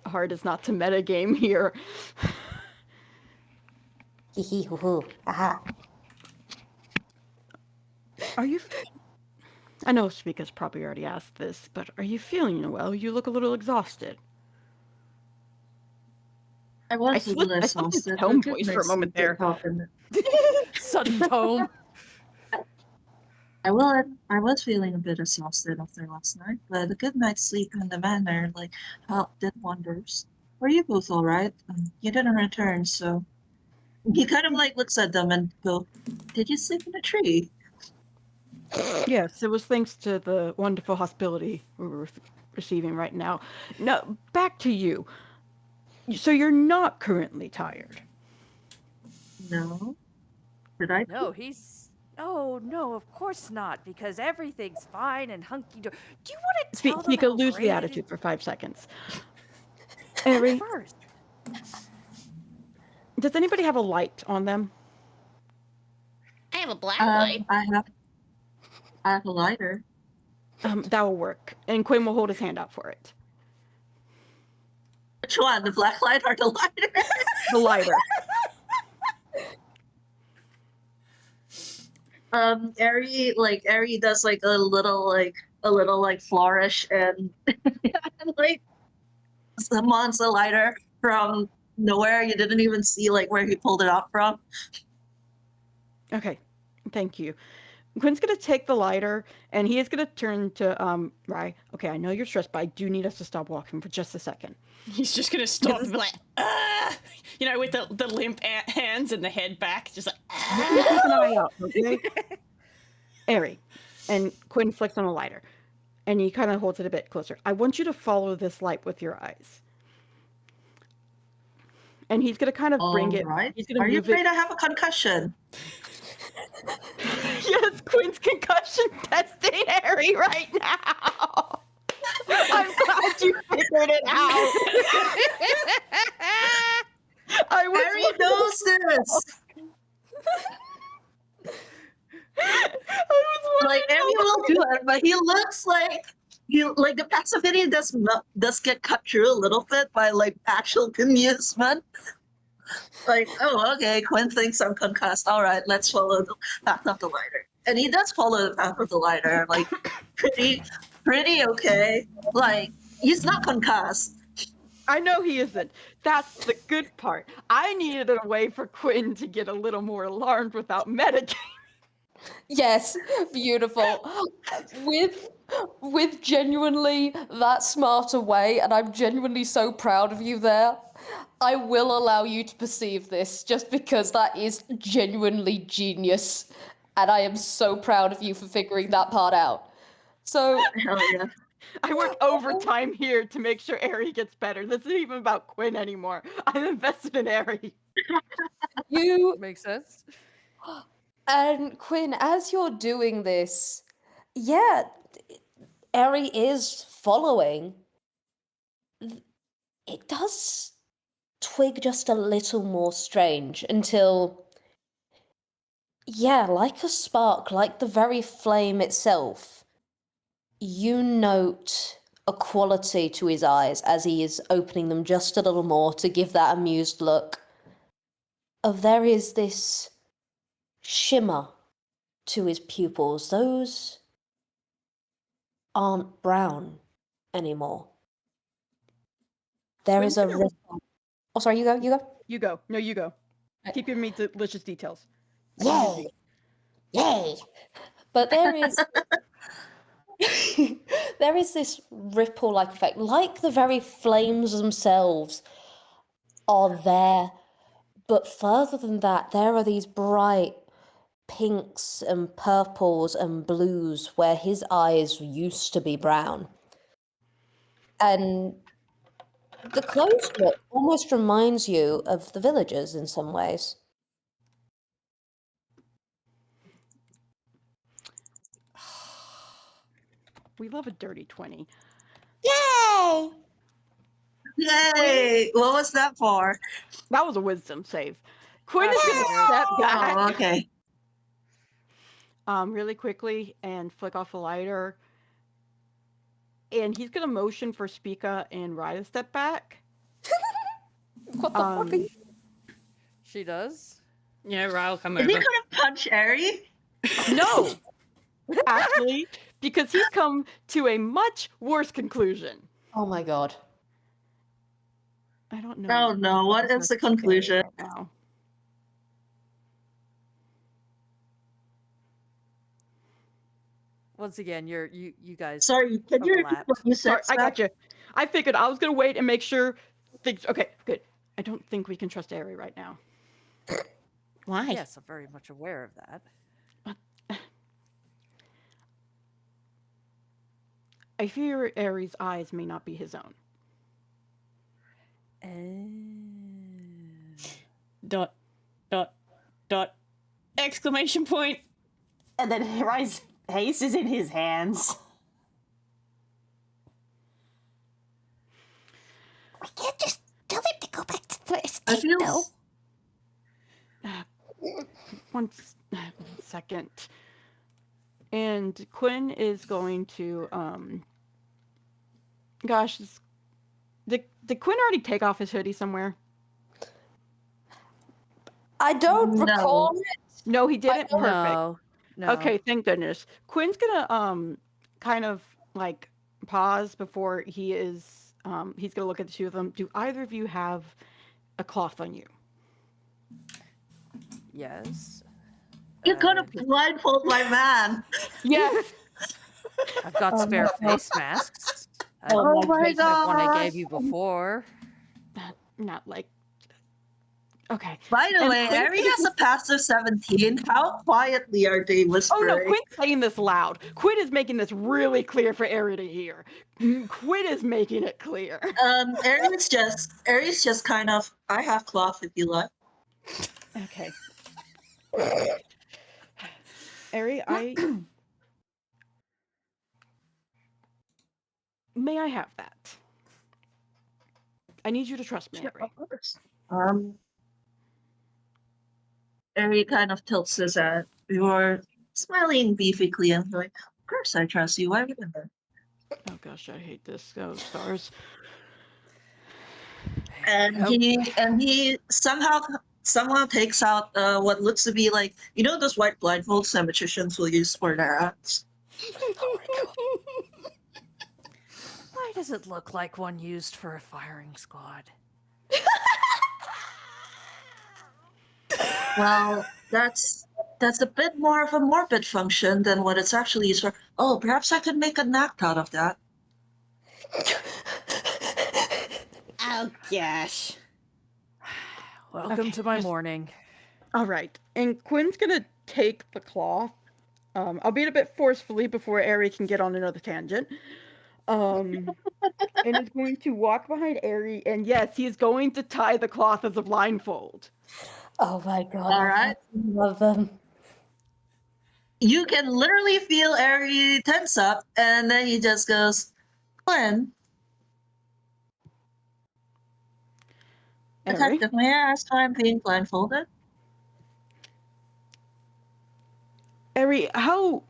hardest not to metagame here. Hee hee hoo hoo. Aha. Are you? I know Speaker's probably already asked this, but are you feeling well? You look a little exhausted. I was a little I slipped into exhausted. tone But good voice for a night moment sleep did there. help in Sudden tome. I was feeling a bit exhausted after last night, but a good night's sleep in the manor did wonders. Were you both all right? You didn't return, so he kind of looks at them and go, "Did you sleep in a tree?" Yes, it was thanks to the wonderful hospitality we're receiving right now. Now, back to you. So you're not currently tired? No. Did I? No, he's. Oh, no, of course not, because everything's fine and hunky dory. Do you want to tell them Speaker, how lose the great it attitude is for 5 seconds. Ari, first? does anybody have a light on them? I have a black light. I have a lighter. That will work. And Quinn will hold his hand out for it. Which one? The black light or the lighter? The lighter. Ari does a little flourish and summons a lighter from nowhere. You didn't even see where he pulled it up from. Okay, thank you. Quinn's gonna take the lighter and he is gonna turn to Rye. Okay, I know you're stressed, but I do need us to stop walking for just a second. He's just gonna stop and be like, ah! You know, with the limp hands and the head back, just like, You ah! keep an eye out, okay? Ari, and Quinn flicks on a lighter, and he kind of holds it a bit closer. I want you to follow this light with your eyes. And he's gonna kind of bring it. Right. He's gonna Are you move it. afraid I have a concussion? Yes, Quinn's concussion testing Harry right now. I'm glad you figured it out. I was Harry knows this. Harry will do it, but he looks like the passivity does get cut through a little bit by actual amusement. Oh, okay, Quinn thinks I'm concussed. All right, let's follow the path of the lighter. And he does follow the path of the lighter, pretty okay. He's not concussed. I know he isn't. That's the good part. I needed a way for Quinn to get a little more alarmed without medicating. Yes, beautiful. With genuinely that smart a way, and I'm genuinely so proud of you there. I will allow you to perceive this just because that is genuinely genius. And I am so proud of you for figuring that part out. So, Hell yeah. I work overtime here to make sure Ari gets better. This isn't even about Quinn anymore. I'm invested in Ari. you Makes sense. and Quinn, as you're doing this, yeah, Eri is following. It does twig just a little more strange until, yeah, like a spark, like the very flame itself, you note a quality to his eyes as he is opening them just a little more to give that amused look. There is this shimmer to his pupils. Those aren't brown anymore. There is a ripple. Oh, sorry, you go. You go. No, you go. Keep giving me delicious details. Yay! Yay! But there is there is this ripple-like effect, like the very flames themselves are there. But further than that, there are these bright pinks and purples and blues where his eyes used to be brown. And the close look almost reminds you of the villagers in some ways. We love a dirty 20. Yay! Yay! What was that for? That was a wisdom save. Quinn That's is going to weird. step Oh, back okay. really quickly and flick off the lighter. And he's going to motion for Spica and Rye to step back. What the fuck are you? She does. Yeah, I'll come Is he over. gonna punch Ari? No! Actually, because he's come to a much worse conclusion. Oh my god. I don't know. Oh no, what is the conclusion? Right now. Once again, you guys. Sorry, can you repeat overlapped. what you said? Sorry, I got Zach? you. I figured I was going to wait and make sure things. Okay, good. I don't think we can trust Ari right now. Why? Yes, I'm very much aware of that. I fear Ari's eyes may not be his own. Dot, dot, dot, exclamation point. And then Rye's face is in his hands. We can't just tell him to go back to the I estate, feel though. One second. And Quinn is going to gosh, did Quinn already take off his hoodie somewhere? I don't No. recall it. No, he didn't. Perfect. No. Okay, thank goodness. Quinn's gonna kind of like pause before he is he's gonna look at the two of them. Do either of you have a cloth on you? Yes. You're gonna blindfold my man. Yes. I've got spare face masks. Oh my The one I god. gave you before. Not like. Okay. By the And way, Quinn- Ari has a passive 17. How quietly are they Oh whispering? no, Quinn's saying this loud. Quinn is making this really clear for Ari to hear. Quinn is making it clear. Ari's just kind of, I have cloth if you like. Okay. Ari, may I have that? I need you to trust me, Ari. Of course. Ari kind of tilts his head. You're smiling beefily and like, of course I trust you. Why wouldn't I? Oh gosh, I hate this. Oh, stars. And he somehow takes out what looks to be like, you know, those white blindfolds that magicians will use for their acts. Why does it look like one used for a firing squad? Well, that's a bit more of a morbid function than what it's actually used for. Oh, perhaps I could make a knack out of that. Oh, gosh. Welcome Okay, to my just- morning. All right, and Quinn's gonna take the cloth, albeit a bit forcefully before Ari can get on another tangent. And is going to walk behind Ari, and yes, he is going to tie the cloth as a blindfold. Oh my god. All I right. fucking love them. You can literally feel Ari tense up, and then he just goes, Glenn, Ari, detective, may I ask how I'm being blindfolded? Ari, how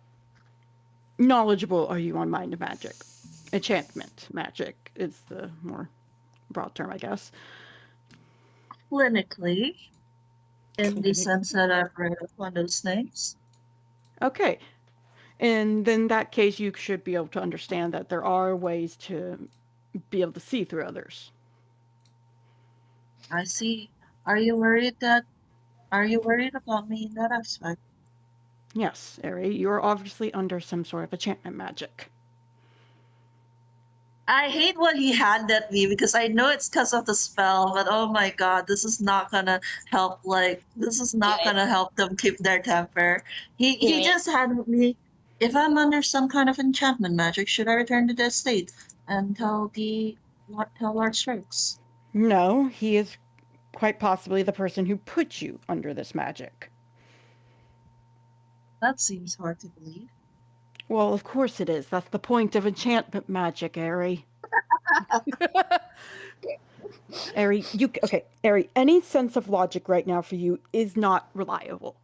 knowledgeable are you on mind magic? Enchantment magic is the more broad term, I guess. Clinically, in the Clinic- sense that I've read upon those names. Okay. And in that case, you should be able to understand that there are ways to be able to see through others. I see. Are you worried about me in that aspect? Yes, Ari, you are obviously under some sort of enchantment magic. I hate what he handed me because I know it's because of the spell, but oh my god, this is not gonna help. This is not gonna help them keep their temper. He just handed me. If I'm under some kind of enchantment magic, should I return to the estate and tell Lord Strix? No, he is quite possibly the person who put you under this magic. That seems hard to believe. Well, of course it is. That's the point of enchantment magic, Ari. Ari, Ari, any sense of logic right now for you is not reliable.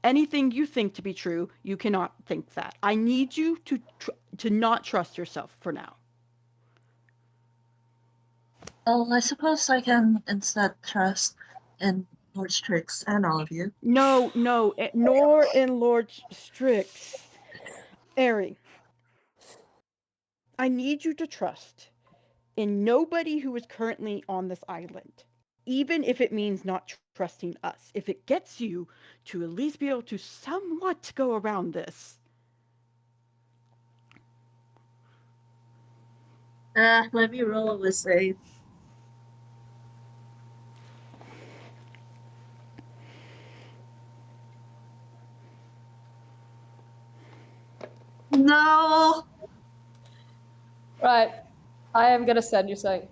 Anything you think to be true, you cannot think that. I need you to not trust yourself for now. Well, I suppose I can instead trust in Lord Strix and all of you. No, nor in Lord Strix. Ari, I need you to trust in nobody who is currently on this island, even if it means not trusting us. If it gets you to at least be able to somewhat go around this. Let me roll with save. No! Right. I am gonna send you something.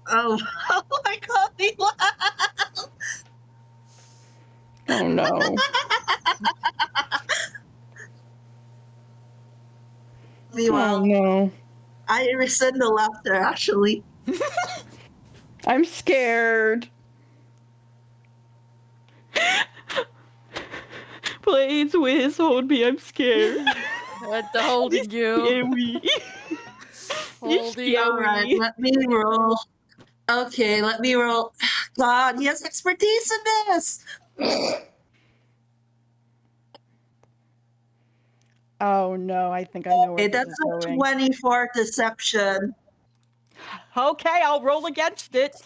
Oh, oh my god, meanwhile. Oh no. Meanwhile, no. I rescind the laughter, actually. I'm scared. Please, Wiz, hold me. I'm scared. What the holding you? Scary. Holding. Alright, let me roll. Okay, let me roll. God, he has expertise in this! Oh no, I think I know where Okay, this that's is a going. 24 deception. Okay, I'll roll against it.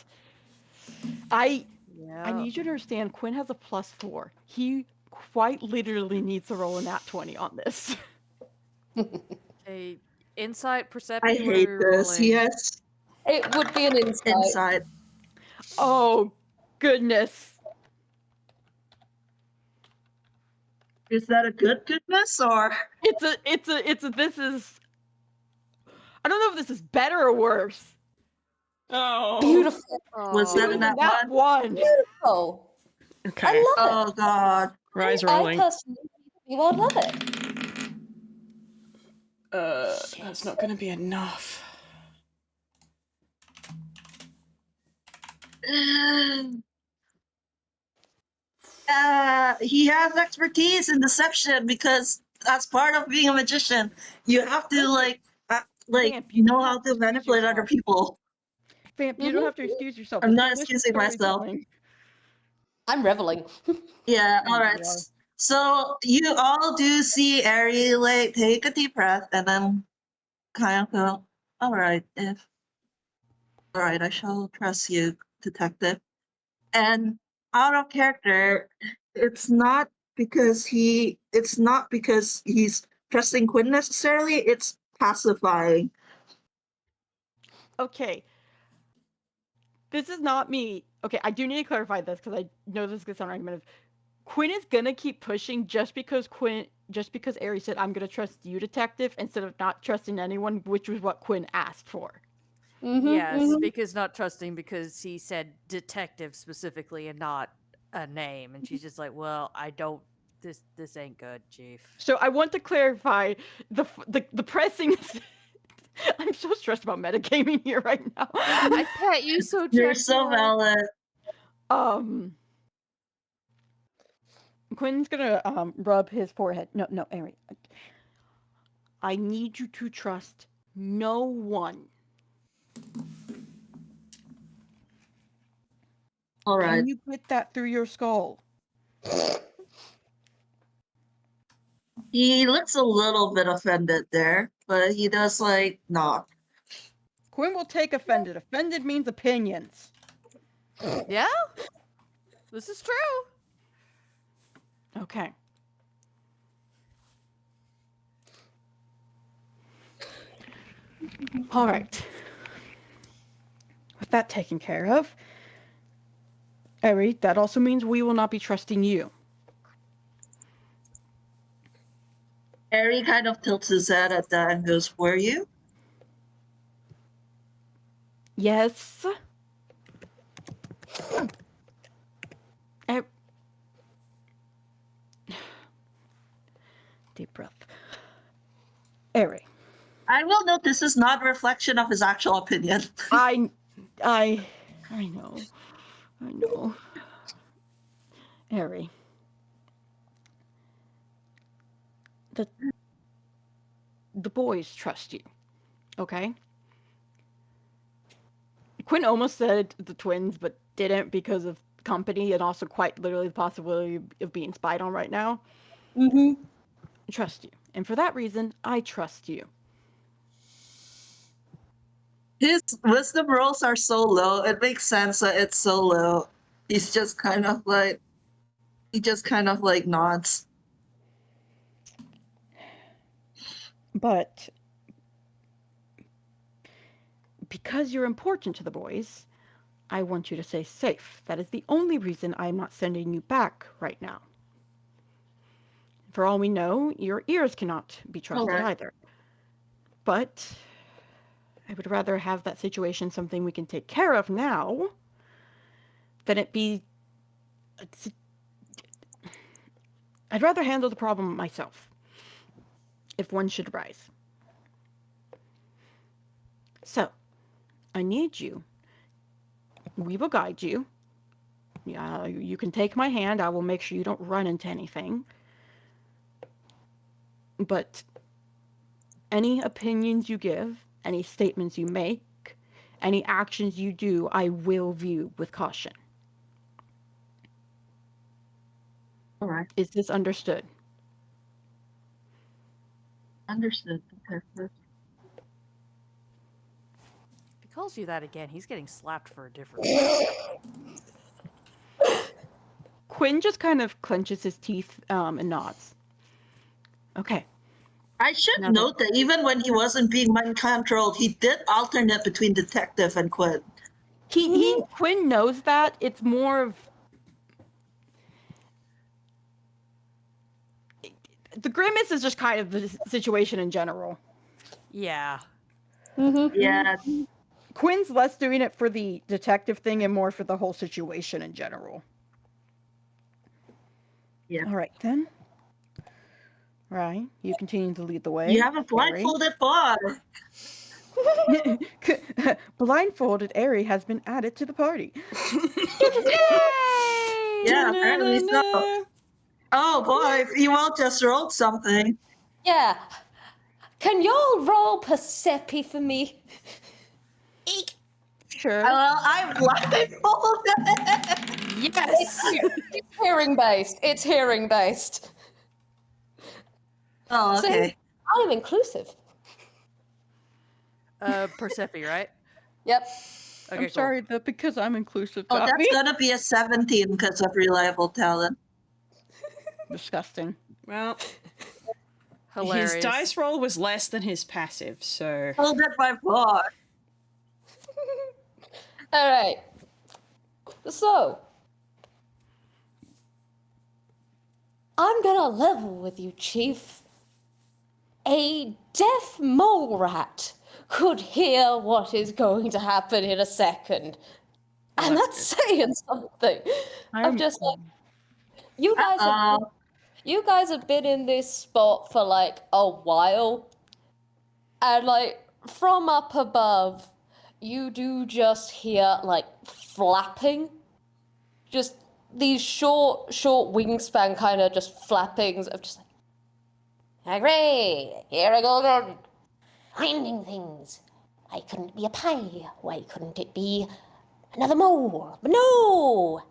I Yeah. need you to understand, Quinn has a +4. He quite literally needs to roll a nat 20 on this. A insight, I perception. What hate are we this. rolling? Yes, It would be an insight. inside. Oh, goodness. Is that a goodness or? It's a, this is, I don't know if this is better or worse. Oh. Beautiful. Was It that was a a nat nat one? 1. Oh, Okay. I love Oh it. god. Rise I rolling. personally would love it. That's not going to be enough. He has expertise in deception because that's part of being a magician. You have to Vamp, you know don't how have to excuse manipulate other yourself. people. Vamp, you don't have to excuse yourself. I'm It's not delicious excusing myself. storytelling. I'm reveling. Yeah, Oh, alright. you are. So you all do see Ari like take a deep breath and then kind of go, alright, I shall trust you, detective. And out of character, it's not because he's trusting Quinn necessarily, it's pacifying. Okay. This is not me. Okay, I do need to clarify this because I know this is gonna sound argumentative. Quinn is gonna keep pushing just because Ari said I'm gonna trust you, detective, instead of not trusting anyone, which was what Quinn asked for. Yes, because not trusting because he said detective specifically and not a name, and she's just like, well, I don't. This ain't good, Chief. So I want to clarify the pressing. I'm so stressed about metagaming here right now. I pet you so You're so gentle. valid. Quinn's gonna rub his forehead. No, Ari. I need you to trust no one. Alright. Can you get that through your skull? He looks a little bit offended there, but he does not. Quinn will take offended. Offended means opinions. Yeah, this is true. Okay. All right. With that taken care of, Ari, that also means we will not be trusting you. Ari kind of tilts his head at that and goes, were you? Yes. Deep breath. Airy. I will note this is not a reflection of his actual opinion. I know. I know. Airy. The boys trust you, okay? Quinn almost said the twins, but didn't because of company and also quite literally the possibility of being spied on right now. Mm-hmm. Trust you. And for that reason, I trust you. His wisdom rolls are so low. It makes sense that it's so low. He just kind of like nods. But because you're important to the boys, I want you to stay safe. That is the only reason I'm not sending you back right now. For all we know, your ears cannot be trusted either. But I would rather have that situation something we can take care of now than it be... I'd rather handle the problem myself, if one should arise. So, I need you. We will guide you. You can take my hand. I will make sure you don't run into anything. But any opinions you give, any statements you make, any actions you do, I will view with caution. All right. Is this understood? Understood. Okay. If he calls you that again, he's getting slapped for a different reason. Quinn just kind of clenches his teeth and nods. Okay. I should Now note that even when he wasn't being mind controlled, he did alternate between detective and Quinn. Quinn knows that. It's more of... The grimace is just kind of the situation in general. Yeah. Mm-hmm. Yeah. Quinn's less doing it for the detective thing and more for the whole situation in general. Yeah. All right, then. Right, you continue to lead the way. You have a blindfolded boy. Blindfolded Airy has been added to the party. Yeah, apparently so. Oh boy, you all just rolled something. Yeah. Can y'all roll Persepi for me? Sure. Well, I'm blindfolded. Yes. It's hearing based. It's hearing based. Oh, okay. See, I'm inclusive. Persepi, right? Yep. Okay, I'm cool. sorry, that because I'm inclusive. Oh, got that's me. gonna be a 17 because of reliable talent. Disgusting. Well, Hilarious. his dice roll was less than his passive, so... Hold it by 4. All right. So, I'm gonna level with you, Chief. A deaf mole rat could hear what is going to happen in a second. And that's saying something. I'm just like, you guys have been in this spot for like a while. And like from up above, you do just hear like flapping. Just these short wingspan kind of just flappings of just like, hooray, here I go again. Finding things. Why couldn't it be a pie? Why couldn't it be another mole? But no!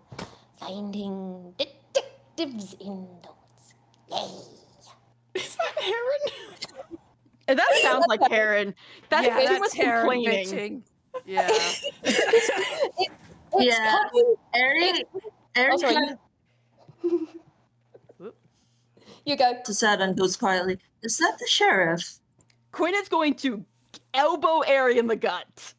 Finding detectives in those. Yay! Is that Heron? And that sounds like Heron. That's yeah, too that's much Heron complaining. bitching. Yeah. It's Yeah. coming. Eric sorry. kind You go. of sad and goes quietly. Is that the sheriff? Quinn is going to elbow Airy in the gut.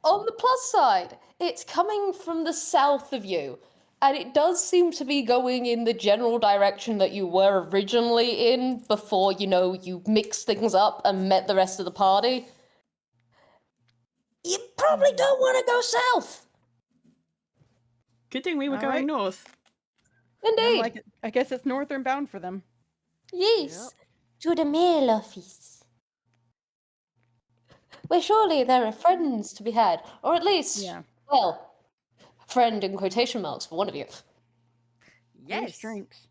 On the plus side, it's coming from the south of you, and it does seem to be going in the general direction that you were originally in before, you mixed things up and met the rest of the party. You probably don't want to go south. Good thing we were All going right. north. Indeed. I guess it's northern bound for them. Yes. To the mail office. Well, surely there are friends to be had. Or at least, Yeah. well, friend in quotation marks for one of you. Here's Yes. drinks.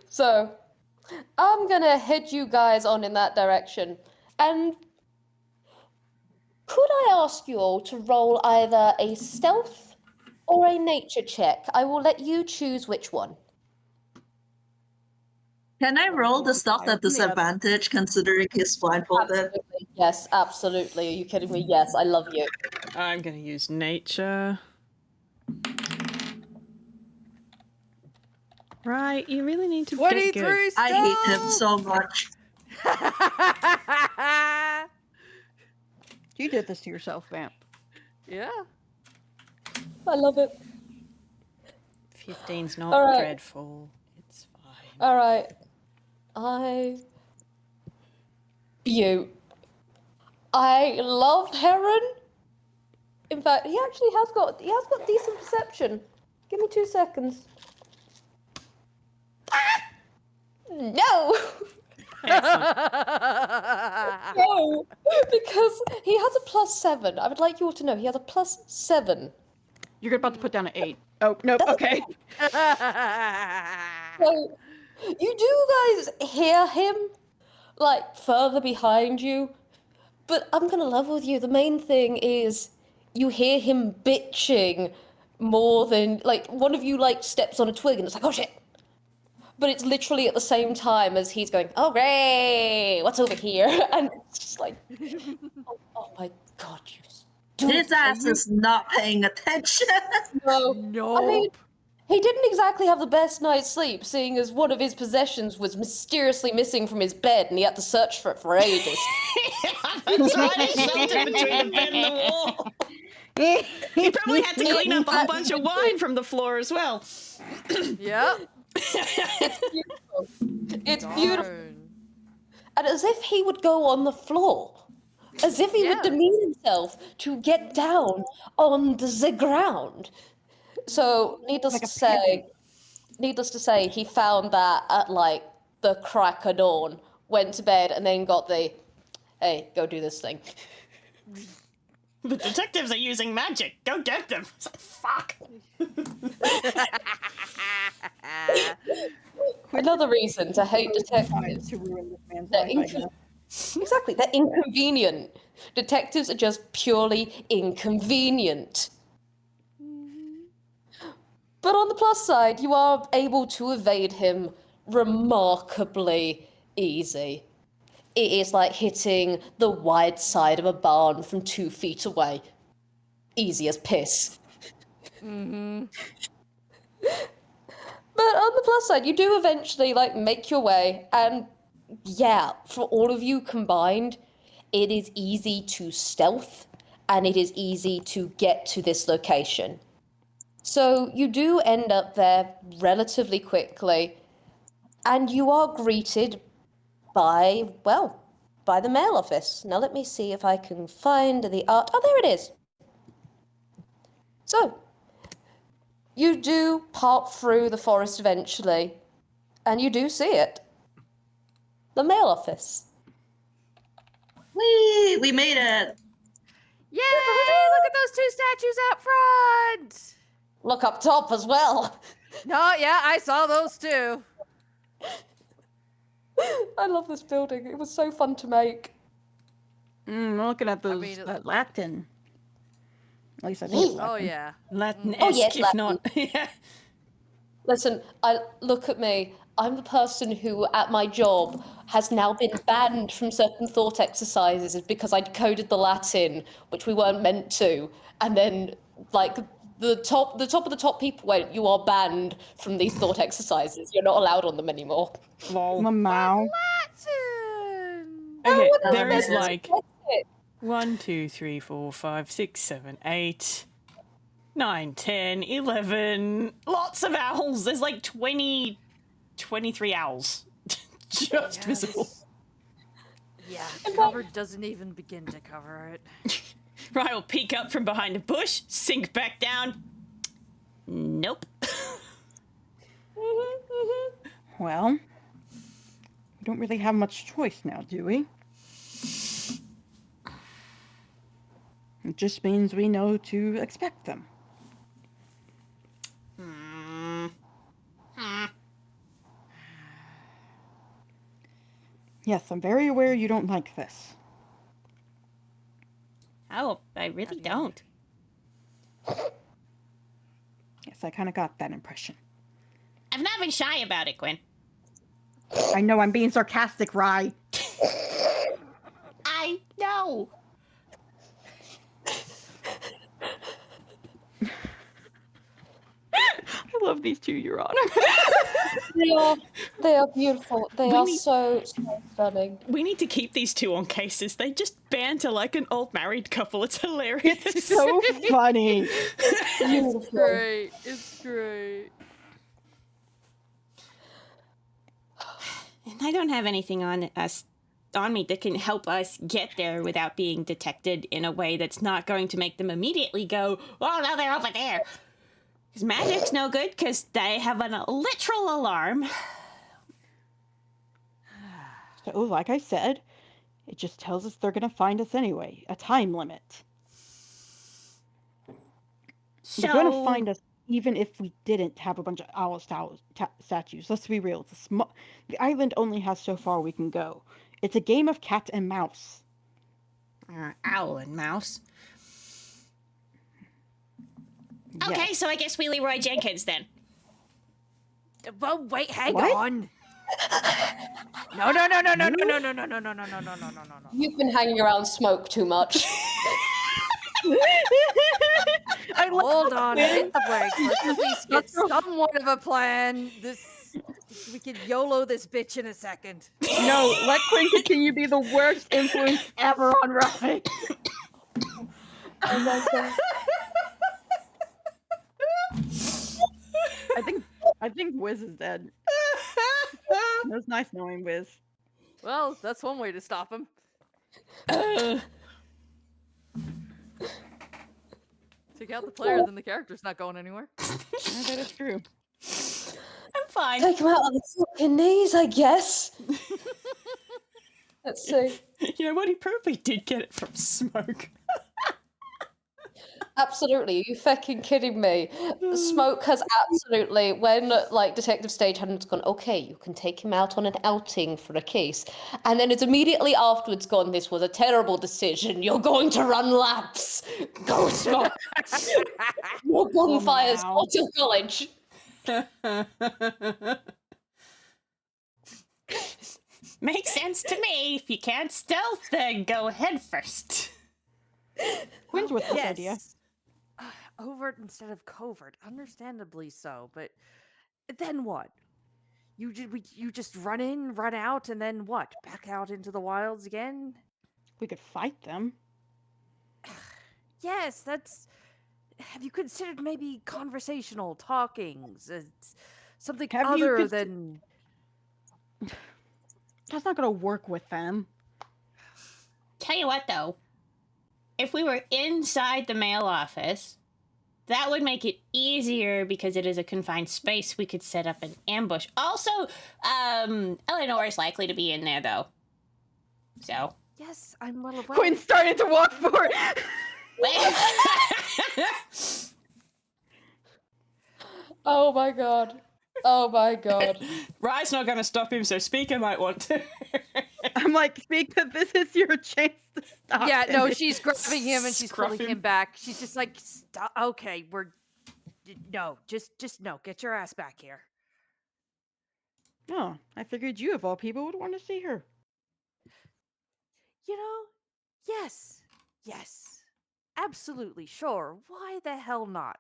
So, I'm gonna head you guys on in that direction. And could I ask you all to roll either a stealth or a nature check? I will let you choose which one. Can I roll the stuff Higher at than the other. disadvantage considering he's blindfolded? Absolutely. Yes, absolutely. Are you kidding me? Yes, I love you. I'm going to use nature. Right, you really need to get good. 23 I hate him so much. You did this to yourself, Vamp. Yeah. I love it. 15's not All right. dreadful. It's fine. All right. I love Heron. In fact, he actually has got decent perception. Give me 2 seconds. No. No, because he has a +7. I would like you all to know he has a +7. You're about to put down an 8. Oh, nope, okay. So, you do guys hear him, like, further behind you, but I'm gonna level with you. The main thing is you hear him bitching more than, like, one of you, like, steps on a twig and it's like, oh shit. But it's literally at the same time as he's going, oh, Ray, what's over here? And it's just like, oh my god, you stupid. His ass is not paying attention. No. Nope. I mean, he didn't exactly have the best night's sleep, seeing as one of his possessions was mysteriously missing from his bed and he had to search for it for ages. That's right, it's sheltered between the bed and the wall. He probably had to clean up a whole bunch of wine from the floor as well. Yep. It's beautiful. Darn. And as if he would go on the floor. As if he would Yeah. demean himself to get down on the ground. So, needless to say, he found that at, like, the crack of dawn, went to bed, and then got the, hey, go do this thing. The detectives are using magic. Go get them. It's like, fuck. Another reason to hate detectives. To ruin this man's They're life, I guess. Exactly, they're inconvenient. Detectives are just purely inconvenient. But on the plus side, you are able to evade him remarkably easy. It is like hitting the wide side of a barn from 2 feet away. Easy as piss. Mm-hmm. But on the plus side, you do eventually, like, make your way, and yeah, for all of you combined, it is easy to stealth, and it is easy to get to this location. So you do end up there relatively quickly, and you are greeted by the mail office. Now let me see if I can find the art. Oh, there it is. So, you do part through the forest eventually, and you do see it. The mail office. We made it. Yay! Look at those 2 statues out front. Look up top as well. No, yeah, I saw those too. I love this building. It was so fun to make. I'm looking at those mean, that Latin. At least I think it's Oh Latin. yeah. Latin-esque, Oh, yes, if Latin. not. Yeah. Listen, look at me. I'm the person who, at my job, has now been banned from certain thought exercises because I decoded the Latin, which we weren't meant to. And then, like, the top of the top people went, "You are banned from these thought exercises. You're not allowed on them anymore." Lol. Mamau. Latin. Okay, what there is is it? like 1, 2, 3, 4, 5, 6, 7, 8, 9, 10, 11. Lots of owls. There's like 23 owls just visible. Yeah, cover doesn't even begin to cover it. Ryan will peek up from behind a bush, sink back down. Nope. Well, we don't really have much choice now, do we? It just means we know to expect them. Yes, I'm very aware you don't like this. Oh, I really don't. Yes, I kind of got that impression. I've not been shy about it, Gwen. I know I'm being sarcastic, Rye. I know. I love these two, Your Honor. They are beautiful. They are so stunning. We need to keep these two on cases. They just banter like an old married couple. It's hilarious. It's so funny. It's great. It's great. And I don't have anything on me that can help us get there without being detected in a way that's not going to make them immediately go, oh, no, they're over there. Because magic's no good because they have a literal alarm. So, like I said, it just tells us they're going to find us anyway. A time limit. So, They're going to find us even if we didn't have a bunch of owl statues. Let's be real. The island only has so far we can go. It's a game of cat and mouse. Owl and mouse. Yes. Okay, so I guess we Leroy Jenkins then. Well, wait, hang What? on. No. You've been hanging around Smoke too much. Hold on, hit the brakes. Let's at least get somewhat of a plan. We can YOLO this bitch in a second. No, let Quinn continue to be the worst influence ever on Rye. Oh my God. I think Wiz is dead. It was nice knowing Wiz. Well, that's one way to stop him. Take out the player, then the character's not going anywhere. Yeah, that is true. I'm fine. Take him out on the fucking knees, I guess. Let's see. You know what? He probably did get it from Smoke. Absolutely, are you fucking kidding me? Smoke has absolutely, when like Detective Stagehand's gone, okay, you can take him out on an outing for a case, and then it's immediately afterwards gone, this was a terrible decision, you're going to run laps. Go, Smoke. Your gunfire's wow. out of college. Makes sense to me. If you can't stealth, then go head first. Quinn's with this idea. Overt instead of covert, understandably so. But then what? You just run in, run out, and then what? Back out into the wilds again? We could fight them. Yes, that's. Have you considered maybe conversational talkings? Something Have you other than. That's not going to work with them. Tell you what, though. If we were inside the mail office, that would make it easier because it is a confined space. We could set up an ambush. Also, Eleanor is likely to be in there, though. So. Yes, I'm well aware. Quinn's starting to walk forward. Oh my God. Oh my God. Rye's not going to stop him, so Speaker might want to. I'm like, Speaker, this is your chance to stop. Yeah, no, him. she's grabbing him and she's Scruff pulling him. him back. She's just like, stop. Okay, no, just no, get your ass back here. Oh, I figured you, of all people, would want to see her. You know, yes, absolutely, sure. Why the hell not?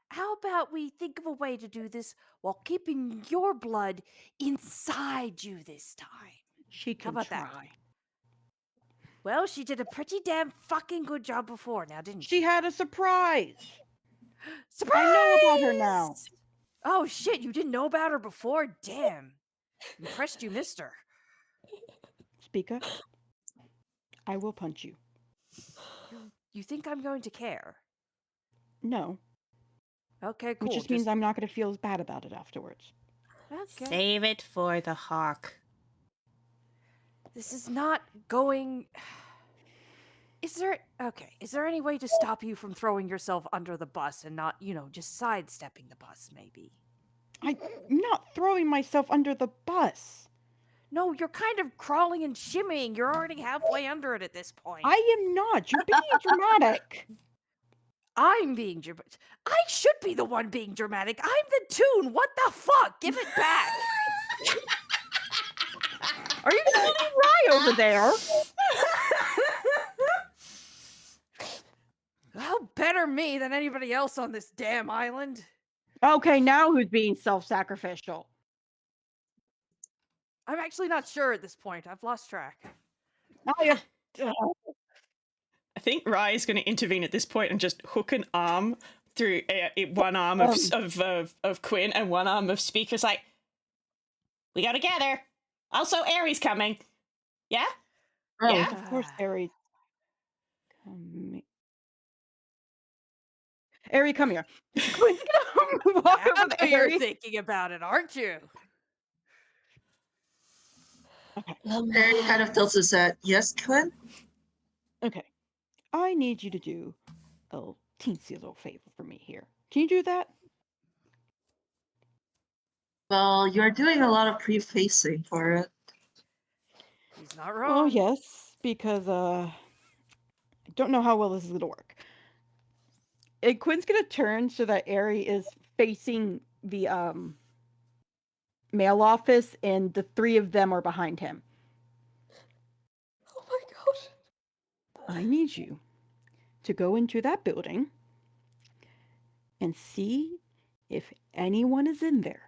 How about we think of a way to do this while keeping your blood inside you this time? She How can about try. that? Well, she did a pretty damn fucking good job before now, didn't she? She had a surprise. Surprise! I know about her now. Oh shit, you didn't know about her before? Damn. Impressed you missed her. Speaker, I will punch you. You think I'm going to care? No. Okay, cool. Which just means I'm not going to feel as bad about it afterwards. Okay. Save it for the hawk. This is not going. Is there any way to stop you from throwing yourself under the bus and not, just sidestepping the bus, maybe? I'm not throwing myself under the bus. No, you're kind of crawling and shimmying. You're already halfway under it at this point. I am not. You're being dramatic. I'm being dramatic. I should be the one being dramatic. I'm the Toon. What the fuck? Give it back. Are you shooting Rye over there? Well, better me than anybody else on this damn island. Okay, now who's being self-sacrificial? I'm actually not sure at this point. I've lost track. I think Rye is going to intervene at this point and just hook an arm through one arm of Quinn and one arm of Speaker's like, we go together. Also, Aries coming. Yeah? Oh. Yeah? Of course, Aries. Aries, come here. Quinn's gonna walk Now over that to you're Aries. thinking about it, aren't you? Okay. Harry kind of tilts his head. Yes, Quinn? Okay. I need you to do a teensy little favor for me here. Can you do that? Well, you're doing a lot of prefacing for it. He's not wrong. Oh, yes, because I don't know how well this is going to work. And Quinn's going to turn so that Aerie is facing the mail office, and the three of them are behind him. Oh my god. I need you to go into that building and see if anyone is in there.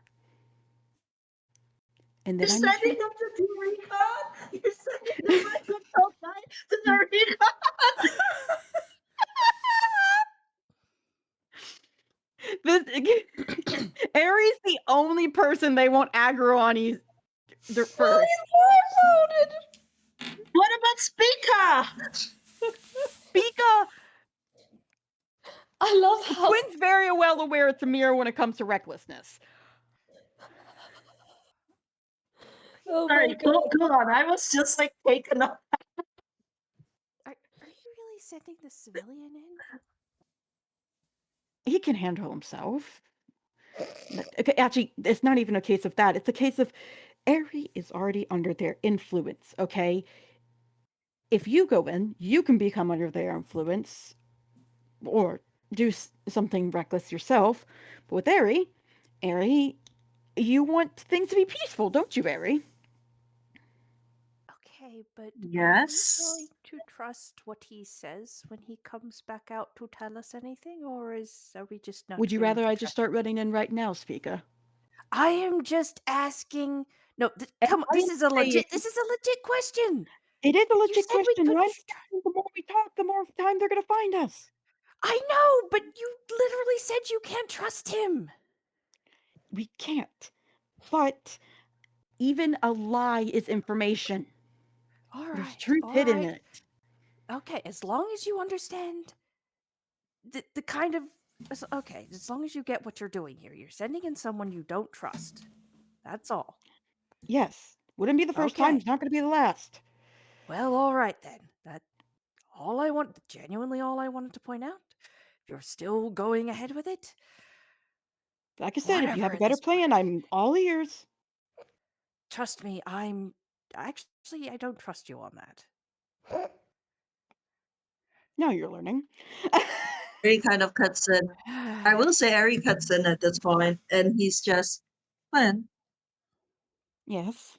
And then You're I need sending you... them to do recon? You're sending them to do recon? Aries the only person they won't aggro on first. What about Speaker? Pika! I love how Quinn's very well aware it's a mirror when it comes to recklessness. oh Sorry, my god. go on. I was just like taken off. Are you really sending the civilian in? He can handle himself. Okay, actually, it's not even a case of that. It's a case of Aerie is already under their influence, okay? If you go in, you can become under their influence or do something reckless yourself. But with Aerie, you want things to be peaceful, don't you, Aerie? Okay, but Yes. are we going to trust what he says when he comes back out to tell us anything, or are we just not? Would you going rather to I just trust start running in right now, Speaker? I am just asking. No, come on. I This am is a legit. saying- This is a legit question. It is a You legit said we question. couldn't I'm saying the more we talk, the more time they're going to find us. I know, but you literally said you can't trust him. We can't. But even a lie is information. All right. There's truth all hidden right. in it. Okay, as long as you understand the kind of okay, as long as you get what you're doing here, you're sending in someone you don't trust. That's all. Yes. Wouldn't be the first time. Okay. It's not going to be the last. Well, all right then. That's all I want. Genuinely, all I wanted to point out. If you're still going ahead with it, Like I said, if you have whatever a at better this plan, point. I'm all ears. Trust me, I don't trust you on that. Now you're learning. Harry kind of cuts in. I will say Harry cuts in at this point, and he's just, Quinn, Yes.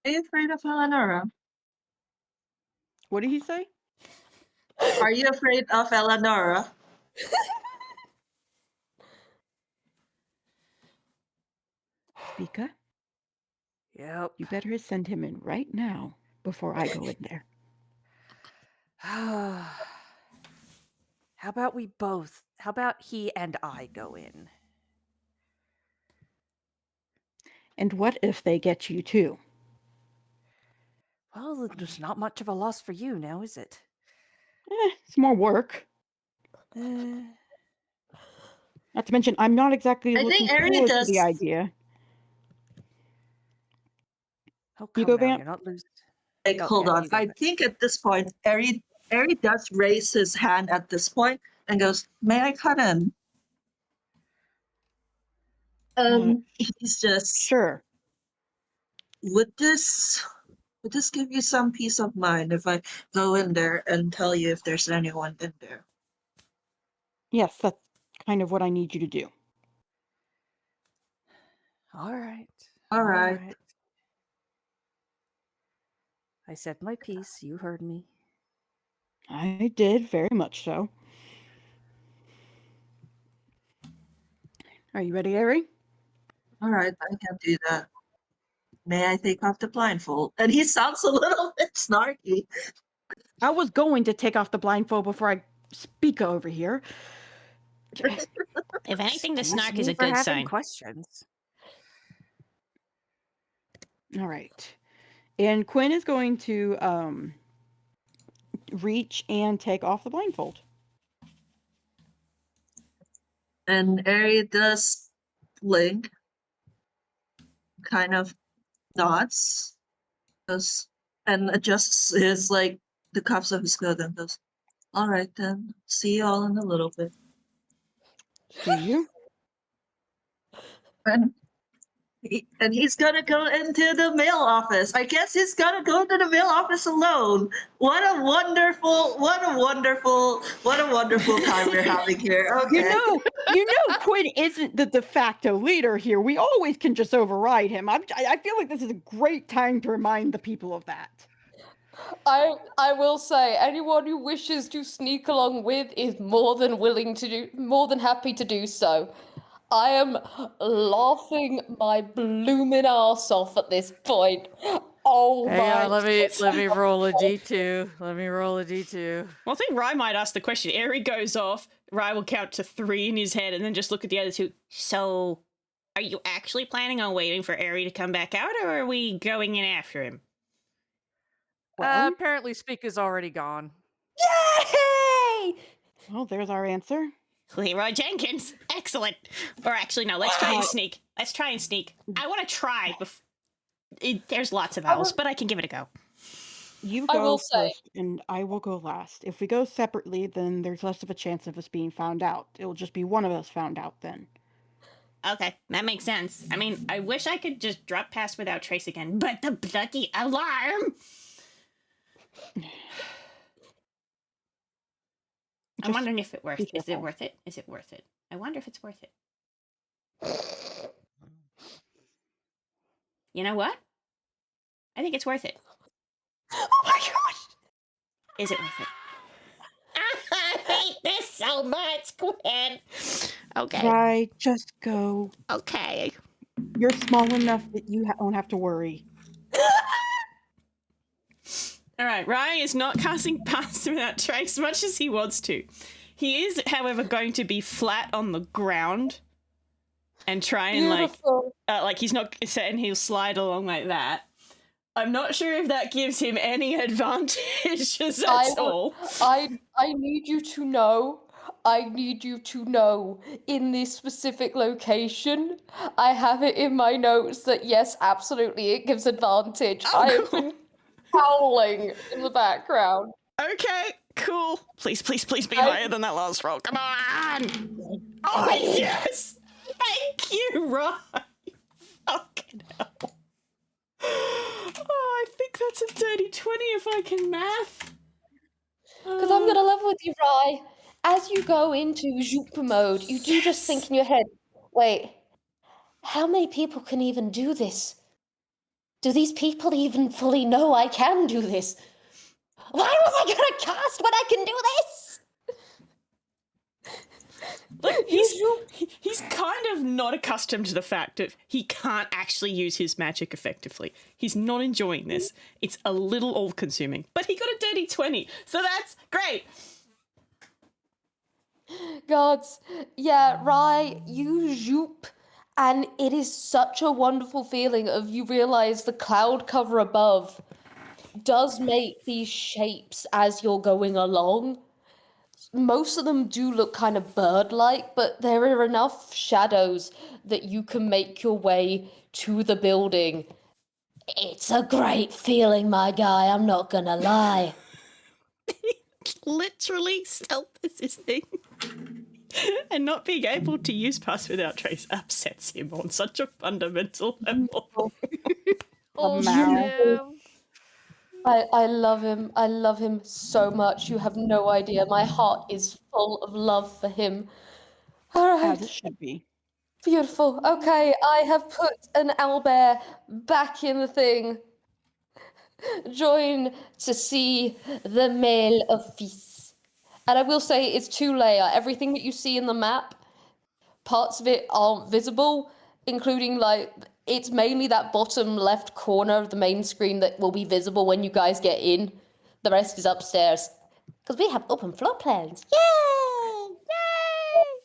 are you afraid of Eleonora? What did he say? Are you afraid of Eleonora? Pika, Yep. you better send him in right now before I go in there. How about we both? How about he and I go in? And what if they get you too? Well, there's not much of a loss for you now, is it? It's more work. Eh, Not to mention, I'm not exactly I looking think Ari forward to the does. idea. oh, You come go, now, Vamp? you're not losing. Like, Oh, hold yeah, on. you go. I think at this point, Ari does raise his hand at this point and goes, "May I cut in?" He's just, Sure. would this give you some peace of mind if I go in there and tell you if there's anyone in there? Yes, that's kind of what I need you to do. All right. All right. I said my piece. You heard me. I did, very much so. Are you ready, Ari? All right, I can do that. May I take off the blindfold? And he sounds a little bit snarky. I was going to take off the blindfold before I speak over here. If anything, the Excuse snark me is a for good having sign. questions. All right. And Quinn is going to reach and take off the blindfold. And Ari does blink, kind of nods, and adjusts his, like, the cuffs of his coat and goes, "All right then, see you all in a little bit." See you? And he's gonna go into the mail office. I guess he's gonna go to the mail office alone. What a wonderful time we're having here. Okay. You know, Quinn isn't the de facto leader here. We always can just override him. I feel like this is a great time to remind the people of that. I will say, anyone who wishes to sneak along with is more than happy to do so. I am laughing my blooming arse off at this point. Oh Hang my! on, let me roll a d2. Let me roll a d2. Well, I think Rye might ask the question. Ari goes off. Rye will count to 3 in his head and then just look at the other two. So, are you actually planning on waiting for Ari to come back out, or are we going in after him? Well, Apparently, Speak is already gone. Yay! well, there's our answer. Leroy Jenkins. Excellent. Or actually, no, let's try and sneak. Let's try and sneak. I want to try. There's lots of owls, but I can give it a go. You I go will say- first, and I will go last. If we go separately, then there's less of a chance of us being found out. It'll just be one of us found out then. Okay, that makes sense. I mean, I wish I could just drop past without trace again, but the bloody alarm! I'm wondering if it worth. Is it worth it? Is it worth it? I wonder if it's worth it. You know what? I think it's worth it. Oh my gosh! Is it worth it? I hate this so much, Gwen. Okay. Right, just go. Okay. You're small enough that you don't have to worry. All right, Ryan is not casting past without trace much as he wants to. He is, however, going to be flat on the ground and try and like he's not and he'll slide along like that. I'm not sure if that gives him any advantages at all. I need you to know. I need you to know in this specific location. I have it in my notes that yes, absolutely, it gives advantage. Oh, I have cool. been howling in the background. Okay, cool. Please be higher than that last roll. Come on! Oh, yes! Thank you, Ryan! Fucking hell. Oh, I think that's a dirty 20 if I can math. Because I'm gonna level with you, Rye. As you go into Zoop mode, you do just think in your head, wait, how many people can even do this? Do these people even fully know I can do this? Why was I gonna cast when I can do this? Like, he's kind of not accustomed to the fact that he can't actually use his magic effectively. He's not enjoying this. It's a little all-consuming. But he got a dirty 20, so that's great. Gods, yeah, Rye, you zoop, and it is such a wonderful feeling of you realize the cloud cover above does make these shapes as you're going along. Most of them do look kind of bird-like, but there are enough shadows that you can make your way to the building. It's a great feeling, my guy, I'm not gonna lie. Literally, stealth is his thing. And not being able to use Pass Without Trace upsets him on such a fundamental level. Oh, Mal. Jim. I love him. I love him so much. You have no idea. My heart is full of love for him. All As it right. should be. Beautiful. Okay, I have put an owlbear back in the thing. Join to see the male office. And I will say it's 2-layer. Everything that you see in the map, parts of it aren't visible, including like it's mainly that bottom left corner of the main screen that will be visible when you guys get in. The rest is upstairs. Because we have open floor plans.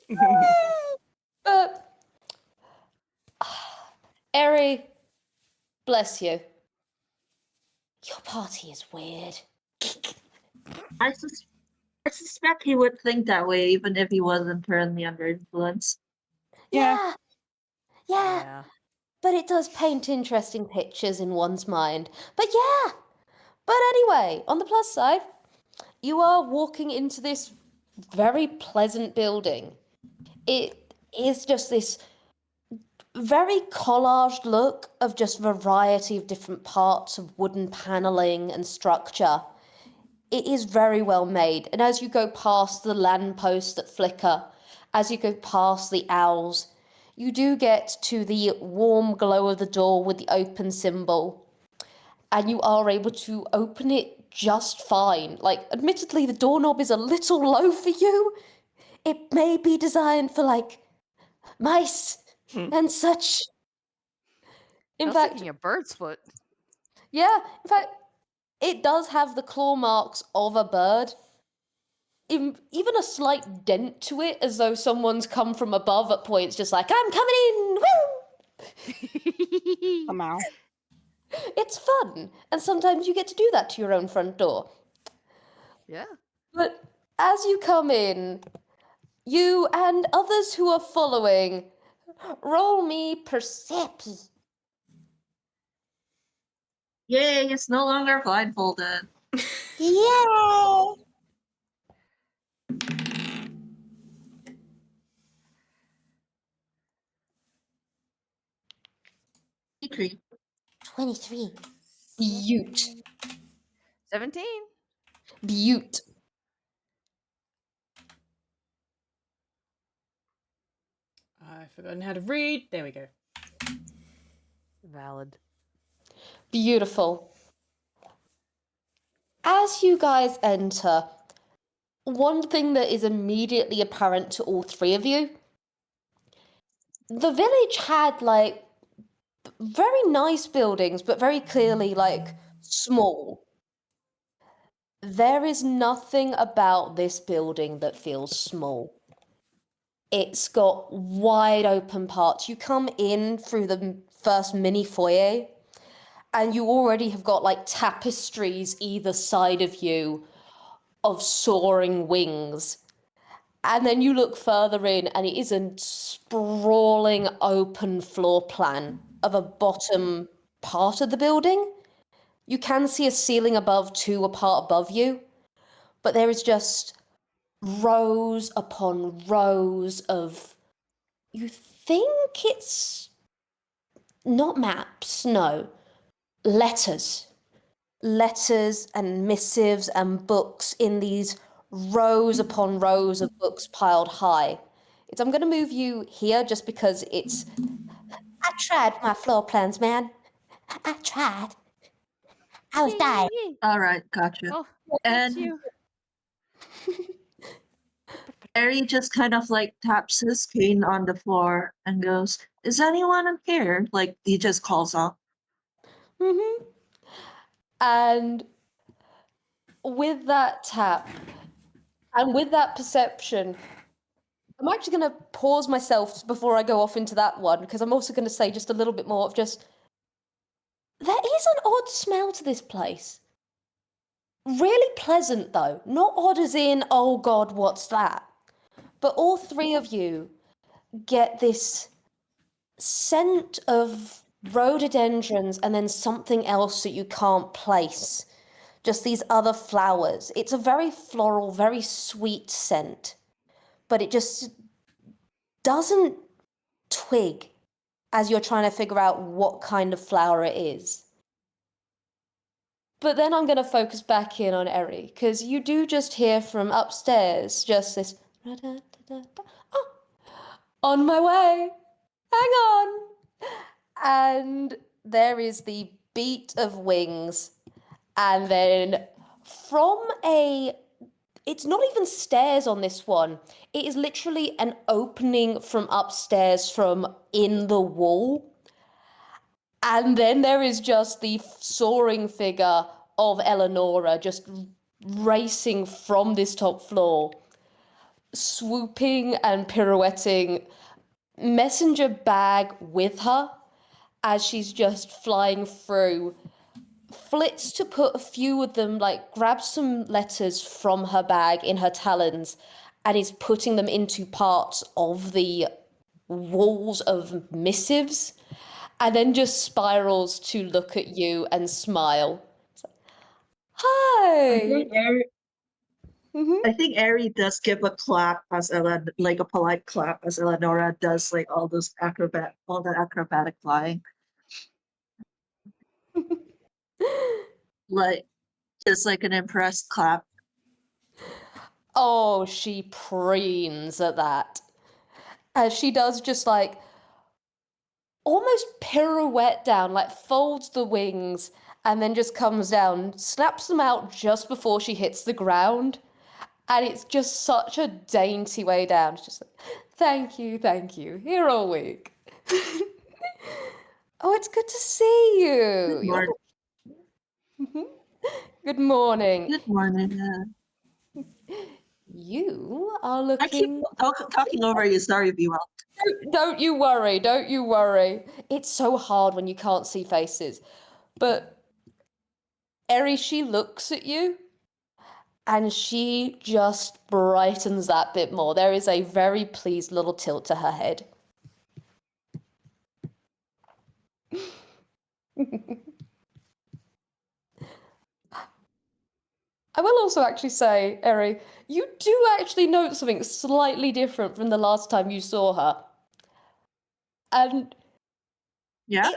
Yay! But Eri, bless you. Your party is weird. I suspect he would think that way even if he wasn't currently under influence. Yeah. Yeah. But it does paint interesting pictures in one's mind. But yeah. But anyway, on the plus side, you are walking into this very pleasant building. It is just this very collaged look of just variety of different parts of wooden paneling and structure. It is very well made, and as you go past the lampposts that flicker, as you go past the owls, you do get to the warm glow of the door with the open symbol, and you are able to open it just fine. Like, admittedly, the doorknob is a little low for you. It may be designed for, like, mice and such. I In was fact, thinking a bird's foot. yeah, in fact, it does have the claw marks of a bird. Even a slight dent to it, as though someone's come from above at points, just like, I'm coming in! Woo! Somehow. It's fun, and sometimes you get to do that to your own front door. Yeah. But as you come in, you and others who are following, roll me perception. Yay, it's no longer blindfolded. Yeah! 23. 23. Beaut. 17. Beaut. I've forgotten how to read. There we go. Valid. Beautiful. As you guys enter, one thing that is immediately apparent to all three of you, the village had, like, very nice buildings, but very clearly, like, small. There is nothing about this building that feels small. It's got wide open parts. You come in through the first mini foyer, and you already have got, like, tapestries either side of you of soaring wings. And then you look further in, and it is a sprawling open floor plan of a bottom part of the building. You can see a ceiling above too, a part above you, but there is just rows upon rows of, you think it's not maps, no, letters and missives and books in these rows upon rows of books piled high. I'm going to move you here just because I tried my floor plans, man. I tried. I was dying. Alright, gotcha. Oh, And you. Harry just kind of like taps his cane on the floor and goes, "Is anyone in here?" Like he just calls out. Mm-hmm. And with that tap and with that perception, I'm actually going to pause myself before I go off into that one, because I'm also going to say just a little bit more of just, there is an odd smell to this place. Really pleasant, though. Not odd as in, oh god, what's that? But all three of you get this scent of rhododendrons and then something else that you can't place. Just these other flowers. It's a very floral, very sweet scent, but it just doesn't twig as you're trying to figure out what kind of flower it is. But then I'm going to focus back in on Eri, because you do just hear from upstairs just this, oh, on my way, hang on. And there is the beat of wings, and then from it's not even stairs on this one. It is literally an opening from upstairs from in the wall. And then there is just the soaring figure of Eleonora just racing from this top floor, swooping and pirouetting, messenger bag with her as she's just flying through, flits to put a few of them, like grabs some letters from her bag in her talons and is putting them into parts of the walls of missives, and then just spirals to look at you and smile. It's like, hi. I think Ari does give a clap as like a polite clap as Eleonora does like all the acrobatic flying. Like just like an impressed clap. Oh, she preens at that. As she does just like almost pirouette down, like folds the wings and then just comes down, snaps them out just before she hits the ground. And it's just such a dainty way down. It's just like, thank you, here all week. Oh, it's good to see you. Good morning. Good morning. Good morning. You are I keep looking... talking over you. Sorry, Bewell. Don't you worry, don't you worry. It's so hard when you can't see faces. But Eri, she looks at you and she just brightens that bit more. There is a very pleased little tilt to her head. I will also actually say, Eri, you do actually note something slightly different from the last time you saw her. And Yeah.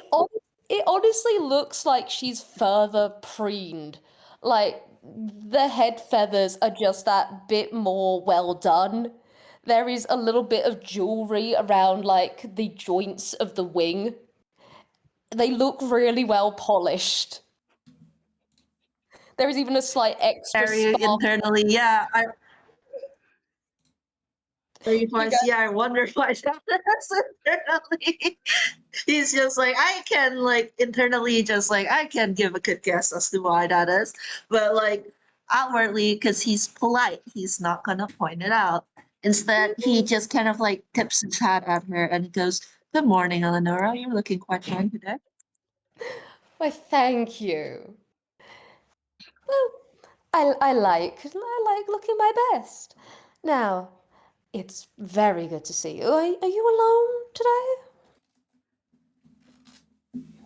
it honestly looks like she's further preened. Like, the head feathers are just that bit more well done. There is a little bit of jewelry around, like, the joints of the wing. They look really well polished. There is even a slight extra Ari sparkle. internally, yeah. I wonder why that's internally. He's just like, I can like internally just like I can give a good guess as to why that is. But like outwardly, because he's polite, he's not gonna point it out. Instead, he just kind of like tips his hat at her and he goes, "Good morning, Eleonora. You're looking quite fine today." Why, thank you. Well, I like looking my best. Now, it's very good to see you. Are you alone today?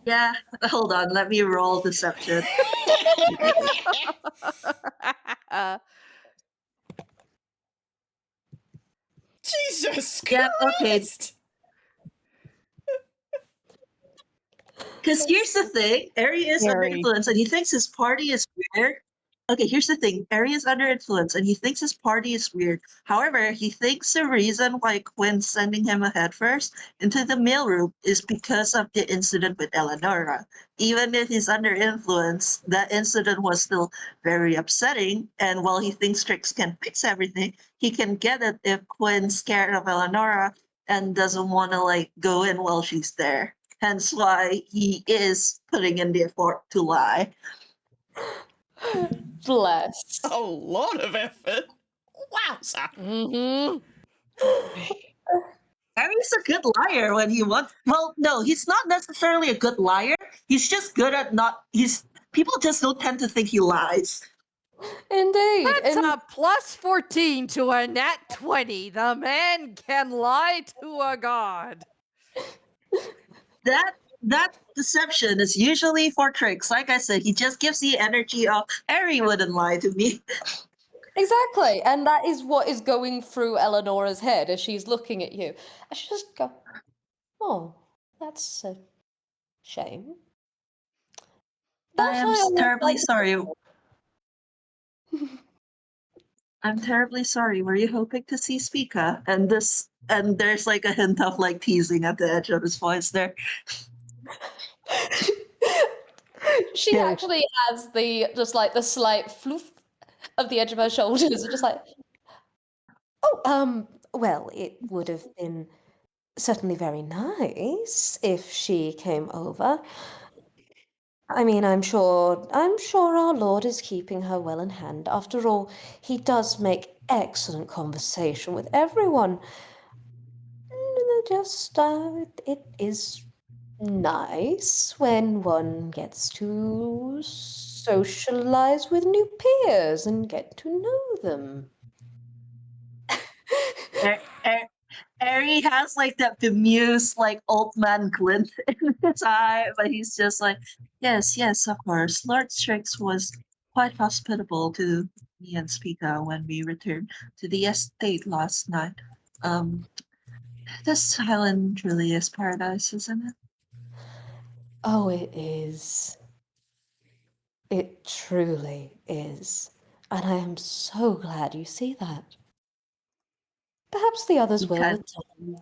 Yeah, hold on, let me roll deception. Jesus Yeah, okay. Christ! Because here's the thing, Ari is under Scary. influence and he thinks his party is weird. Okay, here's the thing. Ari is under influence and he thinks his party is weird. However, he thinks the reason why Quinn's sending him ahead first into the mailroom is because of the incident with Eleonora. Even if he's under influence, that incident was still very upsetting. And while he thinks Trix can fix everything, he can get it if Quinn's scared of Eleonora and doesn't want to like go in while she's there. Hence why he is putting in the effort to lie. Bless. A lot of effort. Wowza. Mm-hmm. Harry's a good liar when he wants. Well, no, he's not necessarily a good liar. He's just good at not. People just don't tend to think he lies. Indeed. That's a plus 14 to a nat 20. The man can lie to a god. That deception is usually for tricks. Like I said, he just gives the energy of Harry wouldn't lie to me. Exactly, and that is what is going through Eleonora's head as she's looking at you. And she just go, "Oh, that's a shame." I am always terribly like- sorry. I'm terribly sorry. Were you hoping to see Spica? And there's like a hint of like teasing at the edge of his voice there. She Yeah. actually has the slight floof of the edge of her shoulders, just like, "Oh, well, it would have been certainly very nice if she came over. I mean, I'm sure our Lord is keeping her well in hand. After all, he does make excellent conversation with everyone. It is nice when one gets to socialize with new peers and get to know them." Harry has like that bemused, like old man glint in his eye, but he's just like, yes, yes, of course. Lord Strix was quite hospitable to me and Spica when we returned to the estate last night. Um, this island really is paradise, isn't it? Oh, it is. It truly is. And I am so glad you see that. Perhaps the others He will kind, with time.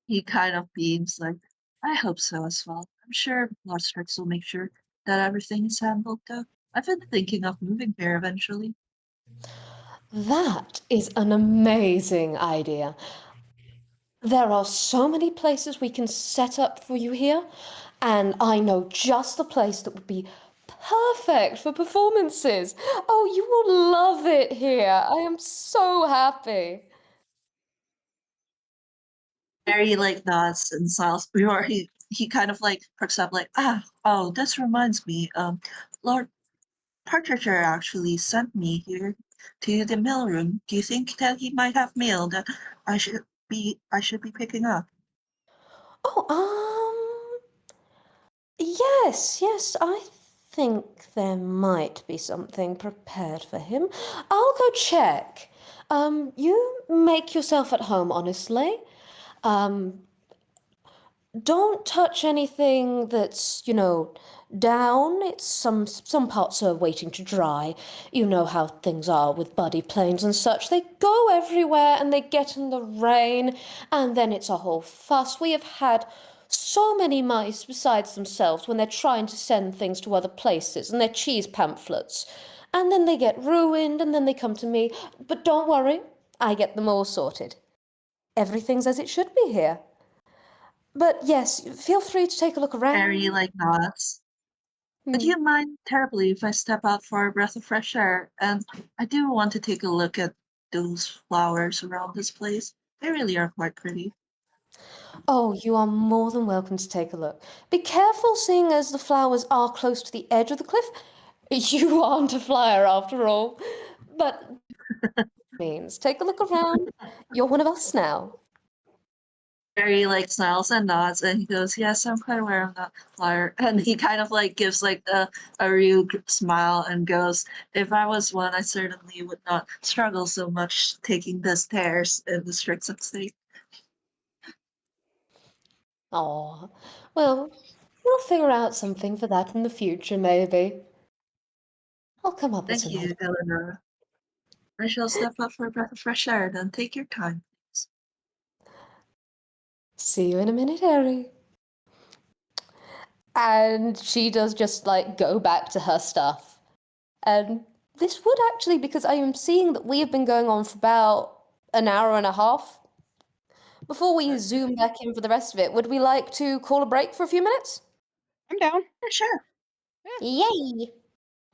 he kind of beams like, I hope so as well. I'm sure Lord Strix will make sure that everything is handled though. I've been thinking of moving there eventually. That is an amazing idea. There are so many places we can set up for you here, and I know just the place that would be perfect for performances. Oh, you will love it here. I am so happy. Harry like nods and smiles before he kind of like perks up like, oh, this reminds me, Lord Partridger actually sent me here to the mailroom. Do you think that he might have mail that I should be picking up? Oh, yes, I think there might be something prepared for him. I'll go check. You make yourself at home, honestly. Um, don't touch anything that's, down. It's some parts are waiting to dry. You know how things are with buddy planes and such. They go everywhere and they get in the rain, and then it's a whole fuss. We have had so many mice besides themselves when they're trying to send things to other places and their cheese pamphlets. And then they get ruined and then they come to me. But don't worry, I get them all sorted. Everything's as it should be here. But yes, feel free to take a look Harry around. like nods. Would Hmm. you mind terribly if I step out for a breath of fresh air? And I do want to take a look at those flowers around this place. They really are quite pretty. Oh, you are more than welcome to take a look. Be careful, seeing as the flowers are close to the edge of the cliff. You aren't a flyer after all. But means take a look around. You're one of us now. Harry like smiles and nods and he goes, yes, I'm quite aware of that flyer. And he kind of like gives like a real smile and goes, if I was one, I certainly would not struggle so much taking the stairs in the Strix estate. Oh, well, we'll figure out something for that in the future, maybe. I'll come up with Thank some you, ideas. Eleanor. I shall step up for a breath of fresh air, then take your time, please. See you in a minute, Harry. And she does just like go back to her stuff. And this would actually, because I am seeing that we have been going on for about an hour and a half. Before we zoom back in for the rest of it, would we like to call a break for a few minutes? I'm down. Yeah, sure. Yay!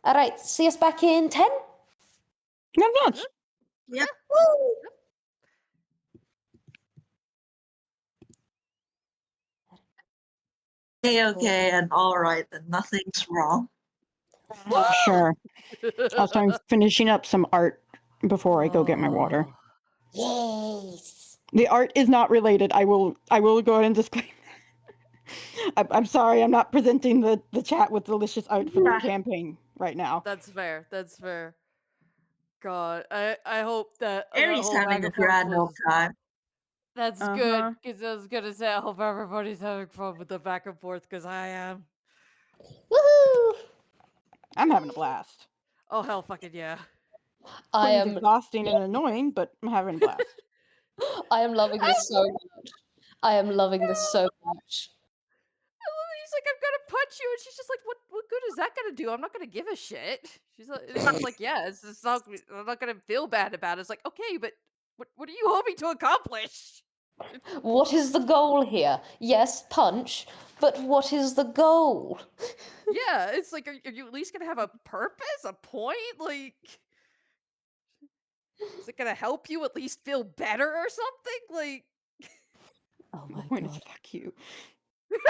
All right, see us back in 10. I'm done. Yep. Woo! Okay, and all right, then nothing's wrong. Sure. I'll start finishing up some art before I go get my water. Yes. The art is not related. I will go ahead and disclaim. I'm sorry, I'm not presenting the chat with delicious art for the campaign right now. That's fair. That's fair. God, I hope that Aries whole back having a and forth grand old was. time. That's good, because I was gonna say I hope everybody's having fun with the back and forth, because I am. Woohoo! I'm having a blast. Oh hell, fucking yeah! I Quinn's am exhausting and annoying, but I'm having a blast. I am loving this so much. I am loving this so much. He's like, I'm gonna punch you, and she's just like, what good is that gonna do? I'm not gonna give a shit. She's like, and he's like, yeah, it's not, I'm not gonna feel bad about it. It's like, okay, but what are you hoping to accomplish? What is the goal here? Yes, punch, but what is the goal? Yeah, it's like, are you at least gonna have a purpose, a point? Like, is it gonna help you at least feel better or something? Like, Oh The my point is god. fuck you. it's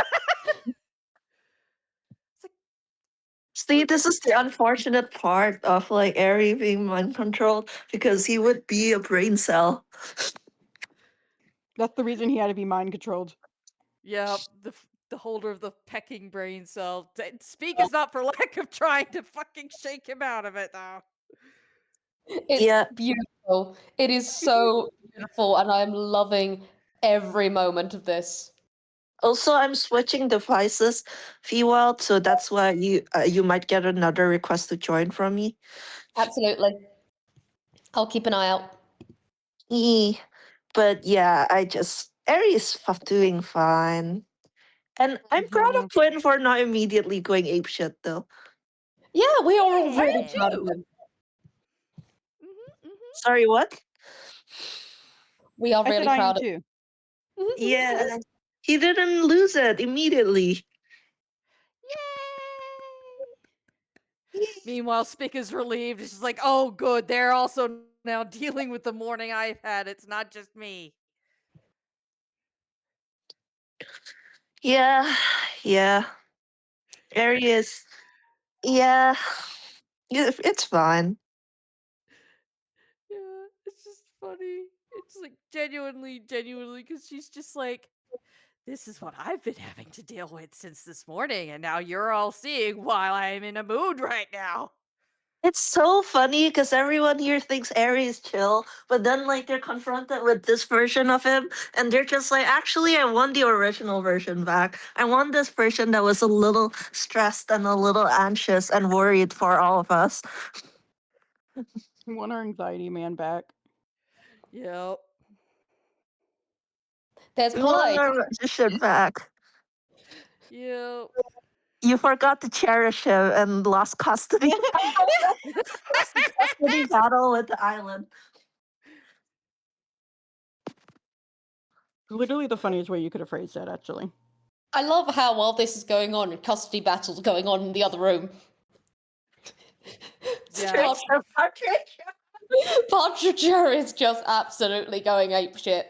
like, See, this is the unfortunate part of like Ari being mind controlled because he would be a brain cell. That's the reason he had to be mind controlled. yeah, the holder of the pecking brain cell. Speak is not for lack of trying to fucking shake him out of it, though. It's Yeah. beautiful. It is so beautiful, and I'm loving every moment of this. Also, I'm switching devices, Fewald, so that's why you might get another request to join from me. Absolutely. I'll keep an eye out. But yeah, Ari is doing fine. And I'm proud of Quinn for not immediately going apeshit though. Yeah, we are all I really am proud of too. him. Sorry, what? We are I said really I am proud of too. Yeah. He didn't lose it immediately. Yay! Meanwhile, Spick is relieved. She's like, oh, good. They're also now dealing with the morning I've had. It's not just me. Yeah, yeah. Ari is yeah. It's fine. Yeah, it's just funny. It's like genuinely, because she's just like, this is what I've been having to deal with since this morning, and now you're all seeing why I'm in a mood right now. It's so funny because everyone here thinks Ari is chill, but then like they're confronted with this version of him, and they're just like, actually, I want the original version back. I want this version that was a little stressed and a little anxious and worried for all of us. We want our anxiety man back. Yep. There's We want Pie. our magician back. Yep. You forgot to cherish him and lost custody. Lost the custody battle with the island. Literally the funniest way you could have phrased that, actually. I love how while this is going on, custody battles going on in the other room. Yeah. Partridge is just absolutely going apeshit.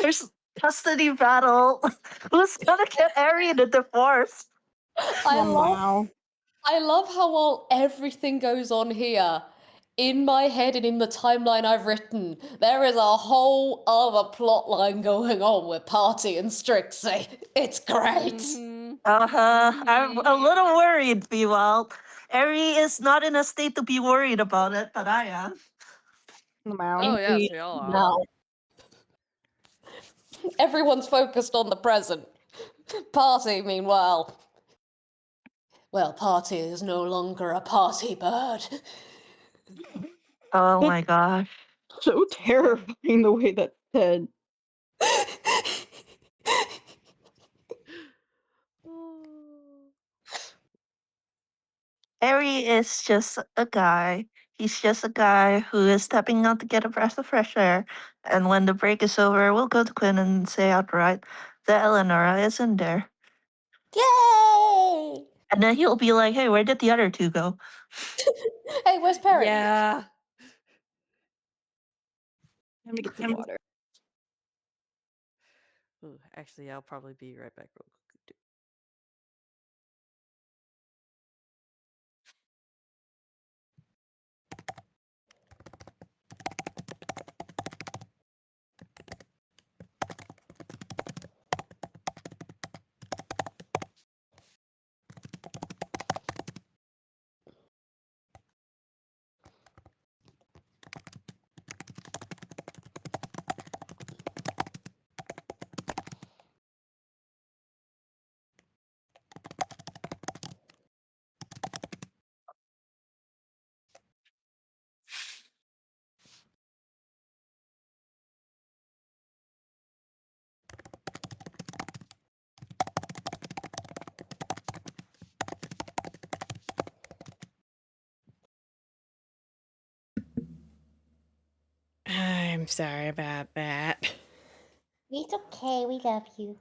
There's custody battle. Who's gonna get Ari in a divorce? I love how while everything goes on here, in my head and in the timeline I've written, there is a whole other plot line going on with Party and Strixie. It's great. Mhm. I'm a little worried, Bewald. Ari is not in a state to be worried about it, but I am. Oh, yes, we all are. Now, everyone's focused on the present. Party, meanwhile, well, Party is no longer a party bird. Oh my gosh. So terrifying the way that's said. Ari is just a guy. He's just a guy who is stepping out to get a breath of fresh air. And when the break is over, we'll go to Quinn and say outright that Eleonora isn't there. Yay! And then he'll be like, hey, where did the other two go? Hey, where's Perry? Yeah. Let me get some water. Ooh, actually, I'll probably be right back real quick. I'm sorry about that. It's okay, we love you.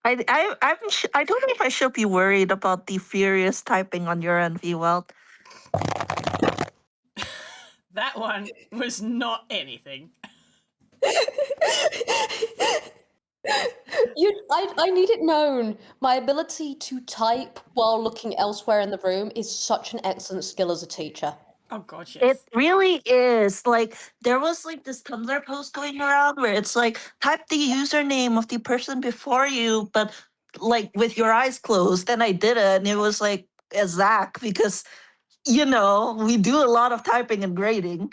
I don't know if I should be worried about the furious typing on your end, Vwelt. That one was not anything. I need it known. My ability to type while looking elsewhere in the room is such an excellent skill as a teacher. Oh god, yes. It really is. Like, there was like this Tumblr post going around where it's like, type the username of the person before you, but like with your eyes closed. And I did it, and it was like a Zach because, we do a lot of typing and grading.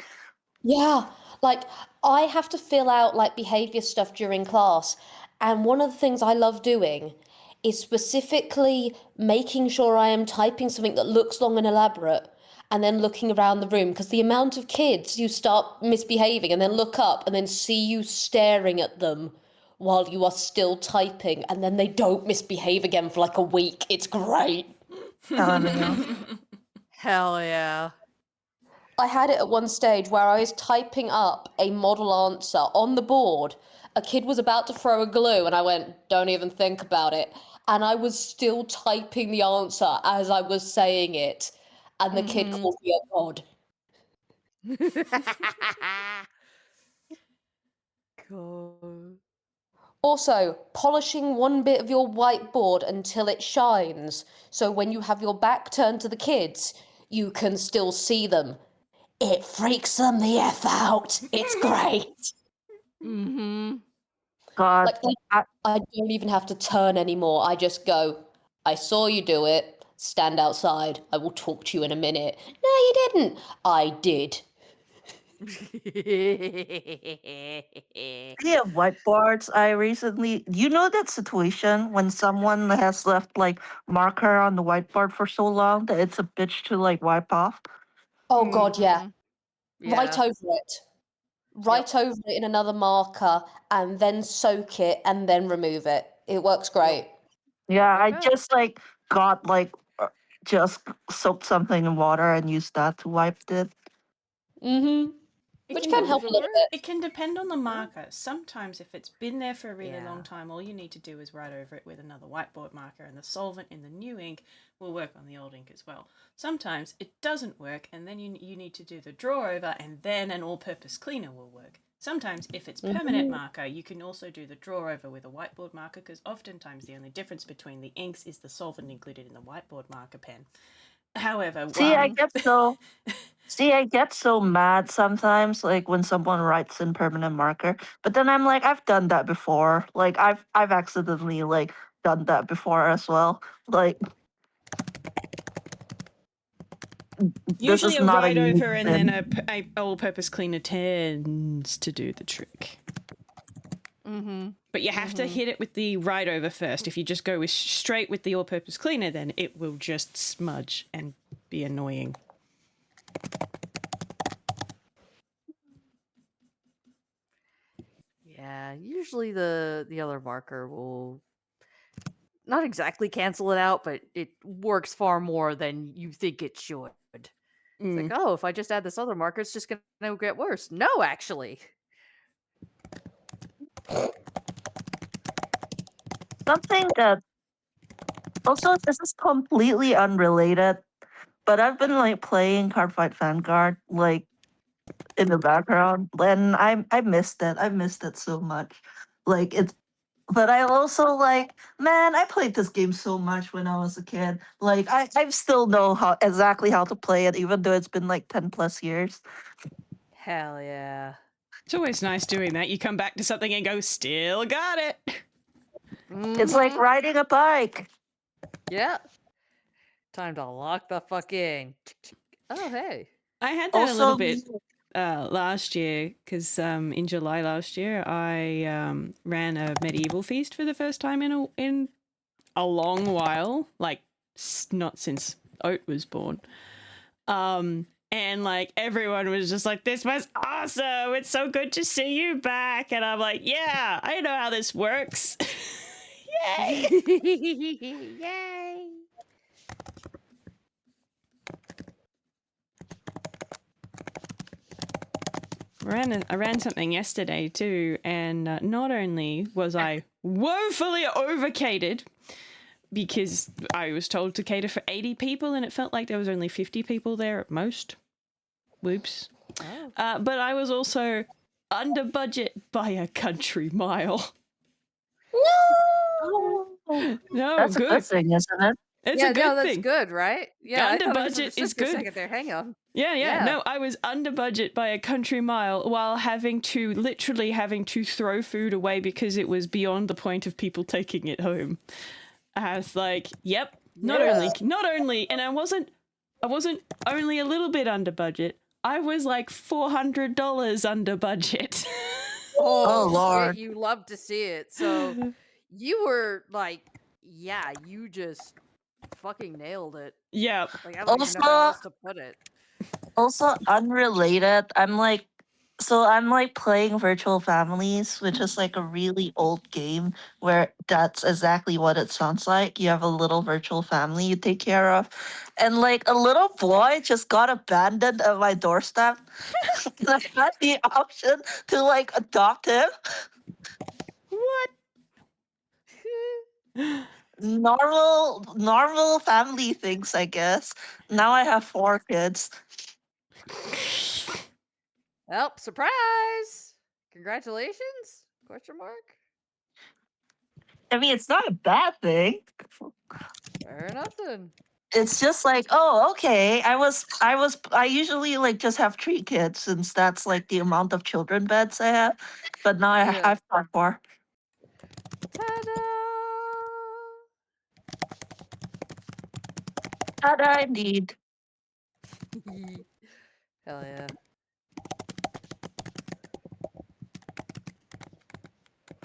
Yeah, like I have to fill out like behavior stuff during class, and one of the things I love doing is specifically making sure I am typing something that looks long and elaborate and then looking around the room because the amount of kids who start misbehaving and then look up and then see you staring at them while you are still typing and then they don't misbehave again for like a week. It's great. Hell yeah. I had it at one stage where I was typing up a model answer on the board. A kid was about to throw a glue, and I went, "Don't even think about it." And I was still typing the answer as I was saying it. And the kid called me a god. Cool. Also, polishing one bit of your whiteboard until it shines. So when you have your back turned to the kids, you can still see them. It freaks them the F out. It's great. Mm-hmm. God, Like, I don't even have to turn anymore. I just go, I saw you do it. Stand outside. I will talk to you in a minute. No, you didn't. I did. yeah, whiteboards. I recently, that situation when someone has left like marker on the whiteboard for so long that it's a bitch to like wipe off. Oh, God, yeah. Write Yeah. over it. Write over it in another marker and then soak it and then remove it. It works great. Yeah, I Okay. just like got like just soaked something in water and used that to wipe it. Mm-hmm. It Which can can dep- help a little bit. It can depend on the marker. Sometimes, if it's been there for a really long Yeah. time, all you need to do is write over it with another whiteboard marker, and the solvent in the new ink will work on the old ink as well. Sometimes it doesn't work, and then you need to do the draw over, and then an all purpose cleaner will work. Sometimes, if it's permanent marker, you can also do the draw over with a whiteboard marker, because oftentimes the only difference between the inks is the solvent included in the whiteboard marker pen. However, I get so mad sometimes, like when someone writes in permanent marker. But then I'm like, I've done that before. Like I've accidentally like done that before as well. Like this usually is a not a write unique over and then thing. a all-purpose cleaner tends to do the trick. Mm-hmm. But you have to hit it with the write over first. If you just go straight with the all-purpose cleaner, then it will just smudge and be annoying. Yeah, Yeah, usually the other marker will not exactly cancel it out, but it works far more than you think it should. It's like, oh, if I just add this other marker, it's just gonna get worse. No, actually. Something that also, this is completely unrelated, but I've been like playing Cardfight Vanguard like in the background, and I missed it. I missed it so much. Like it's, but I also like, man, I played this game so much when I was a kid. Like I still know how exactly how to play it, even though it's been like 10+ years. Hell yeah. It's always nice doing that. You come back to something and go, still got it. It's like Mhm. riding a bike. Yeah. Time to lock the fuck in. Oh, hey. I had that a little Also, bit last year because in July last year I ran a medieval feast for the first time in a long while, like not since Oat was born. And like everyone was just like, "This was awesome! It's so good to see you back." And I'm like, "Yeah, I know how this works." Yay! Yay. I ran something yesterday too, and not only was I woefully overcatered because I was told to cater for 80 people and it felt like there was only 50 people there at most. Whoops. Oh. But I was also under budget by a country mile. No, that's a good. good thing, isn't it? It's Yeah, a good no, that's thing. good, right? Yeah, I Under thought budget I is misunderstood for good. a second there. Hang on. Yeah. Yeah. No, I was under budget by a country mile while literally having to throw food away because it was beyond the point of people taking it home. I was like, yep, not only, and I wasn't only a little bit under budget. I was like $400 under budget. Oh, Shit, Lord. you love to see it. So you were like, yeah, you just fucking nailed it. Yeah. Like, I don't even know how Also, else to put it. also unrelated, I'm like playing Virtual Families, which is like a really old game where that's exactly what it sounds like. You have a little virtual family you take care of. And like a little boy just got abandoned at my doorstep. And I had the option to like adopt him. What? Normal family things, I guess. Now I have 4 kids. Well, surprise! Congratulations? Question mark. I mean, it's not a bad thing. Fair enough then. It's just like, oh, okay. I usually like just have 3 kids since that's like the amount of children beds I have. But now I Yeah. have 4. Ta-da! Ta-da, indeed. Hell yeah.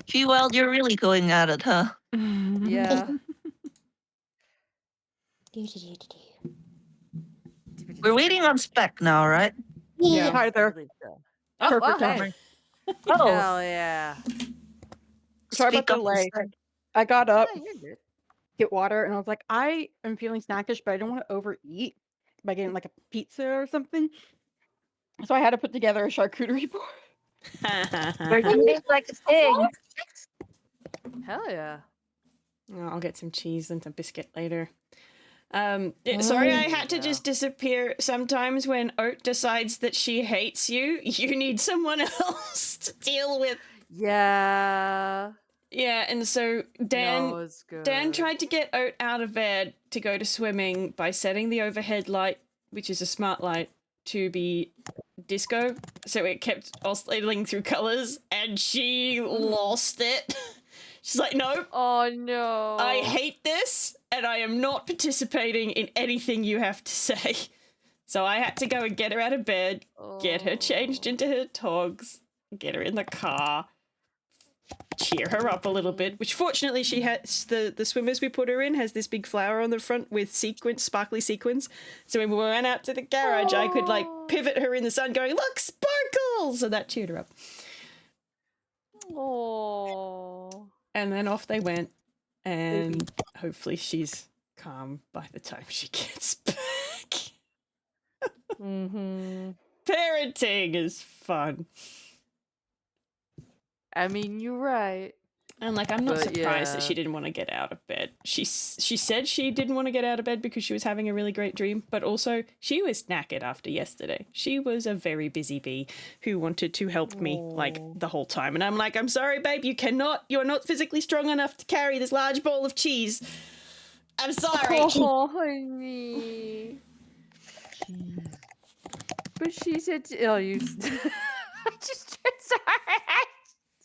Gee, well, you're really going at it, huh? Yeah. We're waiting on spec now, right? Yeah. Hi I there. believe so. Perfect well, hey. timing. Oh, Hell yeah. Sorry about speak the up delay. instead. I got up, Yeah, you're good. get water, and I was like, I am feeling snackish, but I don't want to overeat by getting like a pizza or something. So I had to put together a charcuterie board. We're eating like a thing. Hell yeah. Oh, I'll get some cheese and a biscuit later. Sorry I had to just disappear. Sometimes when Oat decides that she hates you, you need someone else to deal with. Yeah. Yeah, and so Dan No, it's good. Dan tried to get Oat out of bed to go to swimming by setting the overhead light, which is a smart light, to be disco, so it kept oscillating through colors, and she lost it. She's like, no, Oh no. I hate this, and I am not participating in anything you have to say. So I had to go and get her out of bed, get her changed into her togs, get her in the car, cheer her up a little bit, which fortunately she has, the swimmers we put her in has this big flower on the front with sparkly sequins. So when we went out to the garage, I could like pivot her in the sun going, look, sparkles! So that cheered her up. Oh. And then off they went, and hopefully she's calm by the time she gets back. Mm-hmm. Parenting is fun. I mean, you're right. And like, I'm not But surprised that yeah. she didn't want to get out of bed. She said she didn't want to get out of bed because she was having a really great dream, but also she was knackered after yesterday. She was a very busy bee who wanted to help me like Oh. the whole time. And I'm like, I'm sorry, babe, you're not physically strong enough to carry this large bowl of cheese. I'm sorry. Oh, honey. But she said, "Oh, you." I just sorry.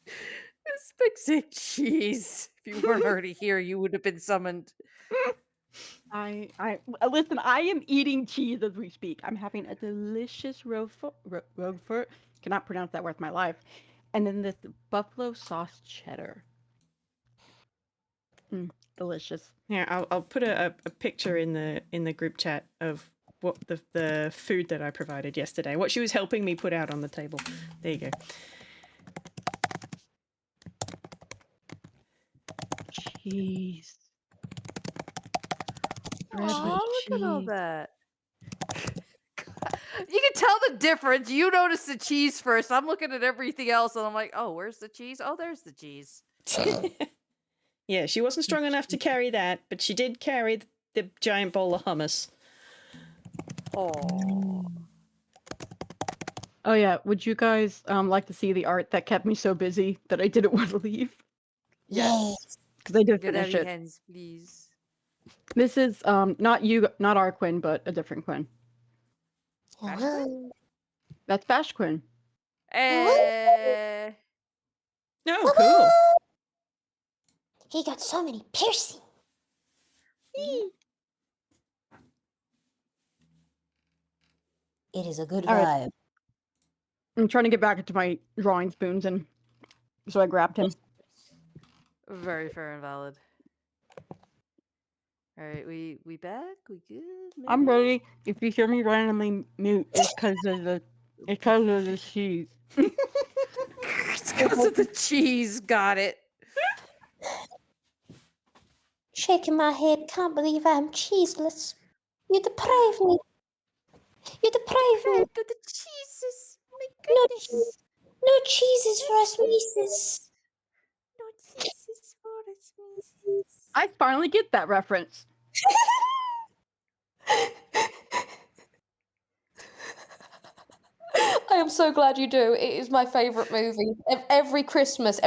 This big sick cheese. If you weren't already here, you would have been summoned. Listen, I am eating cheese as we speak. I'm having a delicious Roquefort. Cannot pronounce that worth my life. And then this buffalo sauce cheddar. Delicious. Yeah, I'll put a picture in the group chat of what the food that I provided yesterday, what she was helping me put out on the table. There you go. Cheese. Bread with Oh, look at all cheese. that. You can tell the difference. You notice the cheese first. I'm looking at everything else, and I'm like, "Oh, where's the cheese? Oh, there's the cheese." Yeah, she wasn't strong enough to carry that, but she did carry the giant bowl of hummus. Oh. Oh yeah, would you guys like to see the art that kept me so busy that I didn't want to leave? Yes. Because I did Good finish heavy it. hands, please. This is not our Quinn, but a different Quinn. Hello. That's Bash Quinn. Eh. Oh, cool. He got so many piercings. It is a good All vibe. right. I'm trying to get back into my drawing spoons, and so I grabbed him. Very fair and valid. All right, we back? We good? I'm maybe? ready. If you hear me randomly mute, it's because of the cheese. It's because of the cheese. Got it. Shaking my head, can't believe I'm cheeseless. You deprave me. You deprave me. To the cheeses. My No goodness. cheese. No cheeses for us Reese's. No cheeses for us, Mrs. I finally get that reference. I am so glad you do. It is my favourite movie. Every Christmas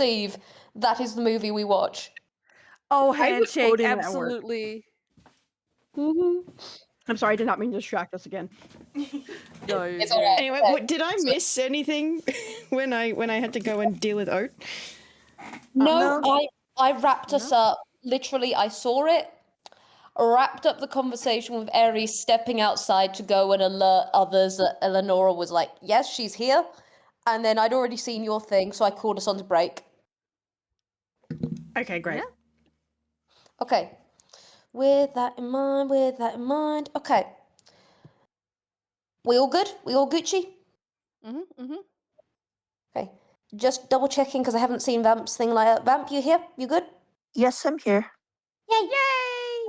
Eve, that is the movie we watch. Oh, I was handshake. quoting that word. Absolutely. I'm sorry, I did not mean to distract us again. No, It's alright. Anyway, did I miss anything when I had to go and deal with Oat? No, I wrapped us up. Literally, I saw it, wrapped up the conversation with Aries stepping outside to go and alert others that Eleonora was like, yes, she's here. And then I'd already seen your thing, so I called us on to break. Okay, great. Yeah. Okay. With that in mind. Okay. We all good? We all Gucci? Okay. Just double checking because I haven't seen Vamp's thing like that. Vamp, you here? You good? Yes, I'm here. Yay!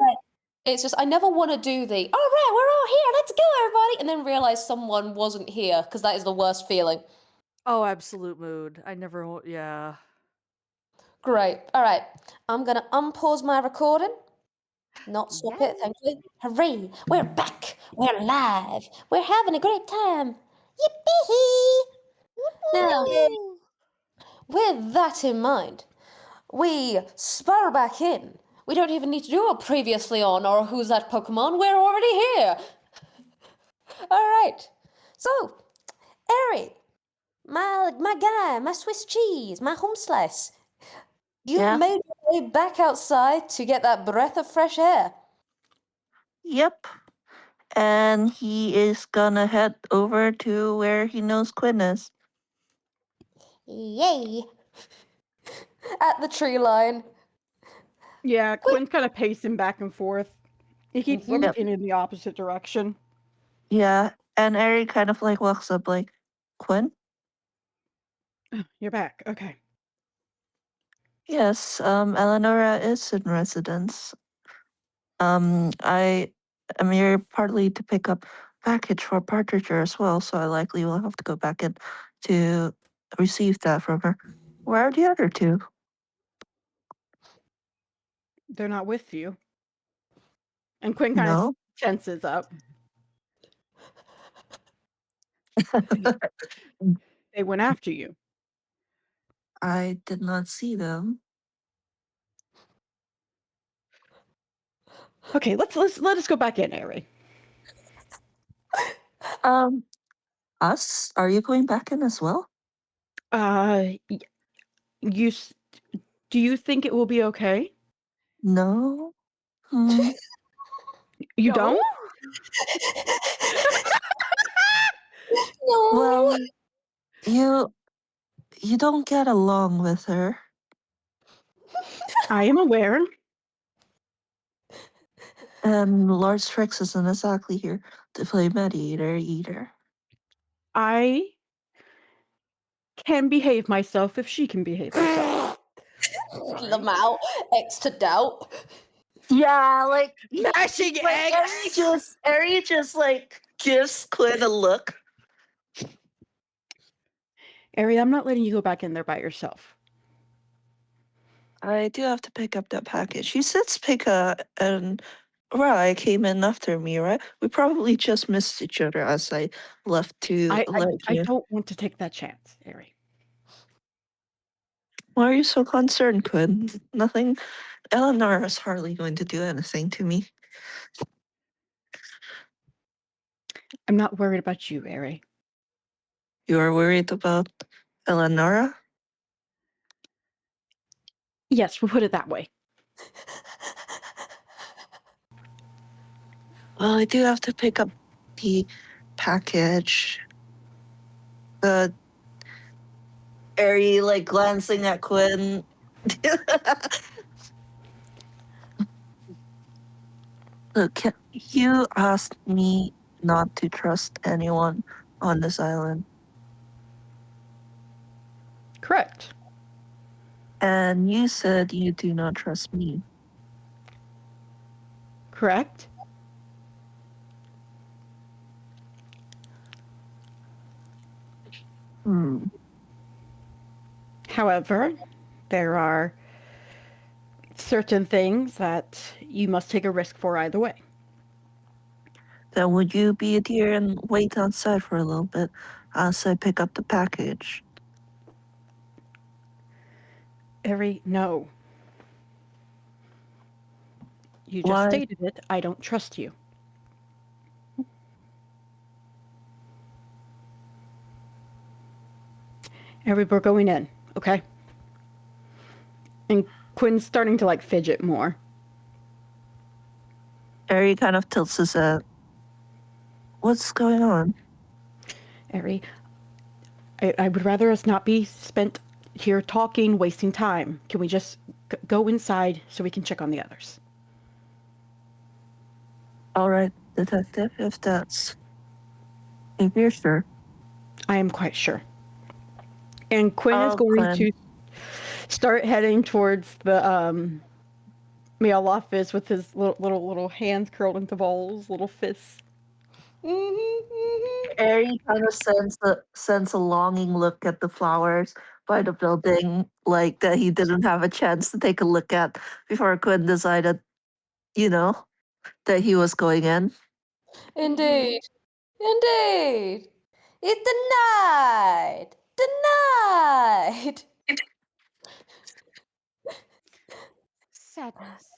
Right. It's just I never want to do the all right, we're all here, let's go, everybody, and then realize someone wasn't here because that is the worst feeling. Oh, absolute mood. I never. Yeah. Great. All right. I'm gonna unpause my recording. Not stop it, thank you. Hooray! We're back. We're live. We're having a great time. Yippee! Now, with that in mind, we spur back in. We don't even need to do a previously on or who's that Pokemon. We're already here. All right. So, Eric, my guy, my Swiss cheese, my home slice. You've made your way back outside to get that breath of fresh air. Yep. And he is gonna head over to where he knows Quinn is. Yay! At the tree line. Yeah, Quinn's kind of pacing back and forth. He keeps looking in the opposite direction. Yeah, and Ari kind of like walks up like, Quinn? You're back. Okay. Yes, Eleonora is in residence. I am here partly to pick up package for Partridger as well, so I likely will have to go back in to receive that from her. Where are the other two? They're not with you. And Quinn kind of No. tenses up. They went after you. I did not see them. Okay, let us go back in, Ari. Us? Are you going back in as well? You do you think it will be okay? No. You No? don't? No. Well, you don't get along with her. I am aware. And Lord Strix isn't exactly here to play mediator either. I can behave myself if she can behave herself. Lamau, X to doubt. Yeah, like Mashing eggs! Ari just like gives Quinn a look. Ari, I'm not letting you go back in there by yourself. I do have to pick up that package. You said Pika and Rai came in after me, right? We probably just missed each other as I left to I don't want to take that chance, Ari. Why are you so concerned, Quinn? Nothing. Eleanor is hardly going to do anything to me. I'm not worried about you, Ari. You are worried about Eleonora? Yes, we'll put it that way. Well, I do have to pick up the package. Ari, like, glancing at Quinn. Look, you asked me not to trust anyone on this island. Correct. And you said you do not trust me. Correct. However, there are certain things that you must take a risk for either way. Then would you be a dear and wait outside for a little bit as I pick up the package? Ari, no. You just Why? stated it. I don't trust you. Ari, we're going in, okay? And Quinn's starting to like fidget more. Ari kind of tilts his head. What's going on? Ari, I would rather us not be spent here talking, wasting time. Can we just go inside so we can check on the others? All right, detective, if you're sure. I am quite sure. And Quinn is going to start heading towards the mail office with his little hands curled into balls, little fists. Ari kind of sends a longing look at the flowers by the building, like that he didn't have a chance to take a look at before Quinn decided, that he was going in. Indeed. Indeed. It's denied. Denied. Sadness.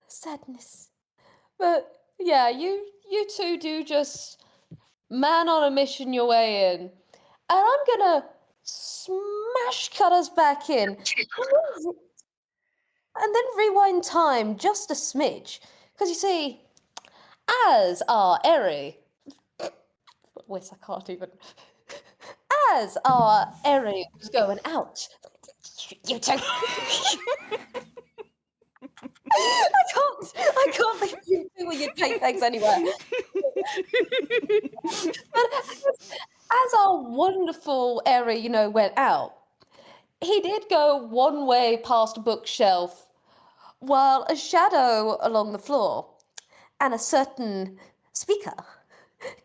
Sadness. But yeah, you two do just man on a mission your way in. And I'm gonna smash cut us back in. And then rewind time just a smidge. Because you see, as our Eri. Wait, I can't even. As our Eri was going out. You two. I can't leave you two with your take things anywhere. But as our wonderful Eri, went out, he did go one way past a bookshelf, while a shadow along the floor and a certain speaker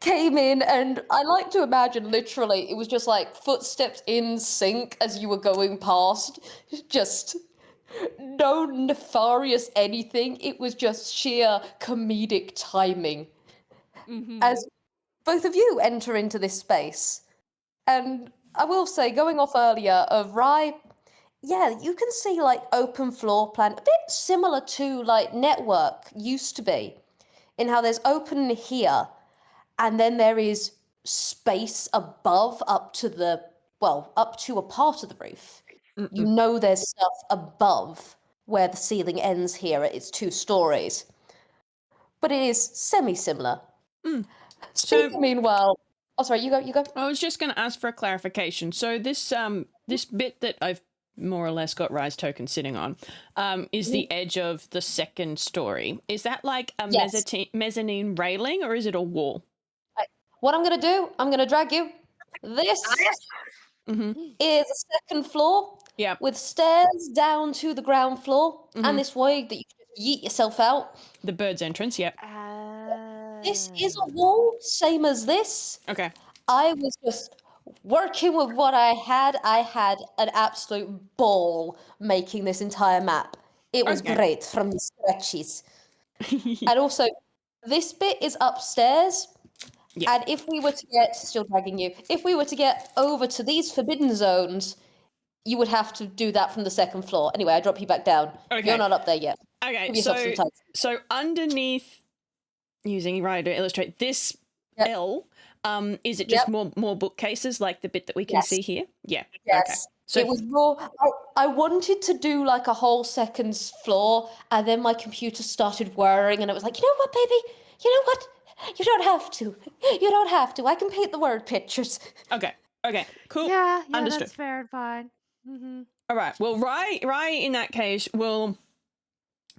came in, and I like to imagine literally it was just like footsteps in sync as you were going past, just no nefarious anything. It was just sheer comedic timing as both of you enter into this space. And I will say, going off earlier of Rye, yeah, you can see like open floor plan, a bit similar to like Network used to be, in how there's open here, and then there is space above up to a part of the roof. You know there's stuff above where the ceiling ends here at its 2 stories. But it is semi-similar. Speaker, meanwhile... Oh, sorry, you go. I was just going to ask for a clarification. So this this bit that I've more or less got Rise Token sitting on is the edge of the 2nd story. Is that like a Yes. mezzanine railing, or is it a wall? What I'm going to do, I'm going to drag you. This is a 2nd floor Yeah. with stairs down to the ground floor, and this way that you can just yeet yourself out. The bird's entrance, yeah. This is a wall, same as this. Okay. I was just working with what I had. I had an absolute ball making this entire map. It was Okay. great from the stretches. And also, this bit is upstairs. Yeah. And if we were to get, still dragging you, if we were to get over to these forbidden zones, you would have to do that from the 2nd floor. Anyway, I drop you back down. Okay. You're not up there yet. Okay, Give yourself some time. so underneath, using Rye to illustrate this Yep. L, is it just Yep. more bookcases like the bit that we can Yes. see here? Yeah. Yes. Okay. So It was raw. I wanted to do like a whole 2nd floor, and then my computer started whirring, and it was like, you know what, baby? You know what? You don't have to. You don't have to. I can paint the word pictures. okay, cool. Yeah, Understood. that's fair and fine. All right. Well, Rye in that case will,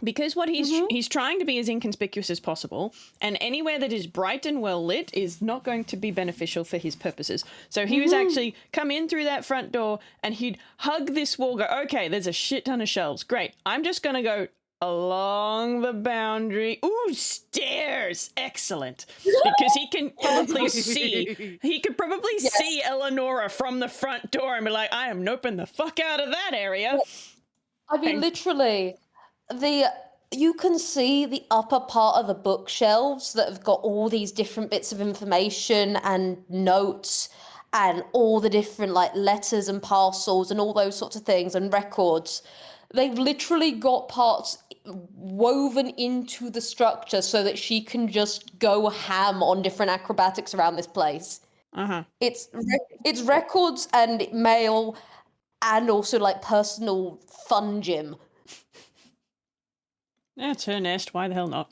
because what he's trying to be as inconspicuous as possible, and anywhere that is bright and well lit is not going to be beneficial for his purposes. So he was actually come in through that front door, and he'd hug this wall. Go, okay, there's a shit ton of shelves. Great. I'm just gonna go along the boundary. Ooh, stairs. Excellent. Because he can probably see. He could probably see Eleonora from the front door and be like, I am noping the fuck out of that area. I mean, literally, you can see the upper part of the bookshelves that have got all these different bits of information and notes and all the different like letters and parcels and all those sorts of things and records. They've literally got parts woven into the structure so that she can just go ham on different acrobatics around this place. It's records and mail and also like personal fun gym. That's her nest. Why the hell not?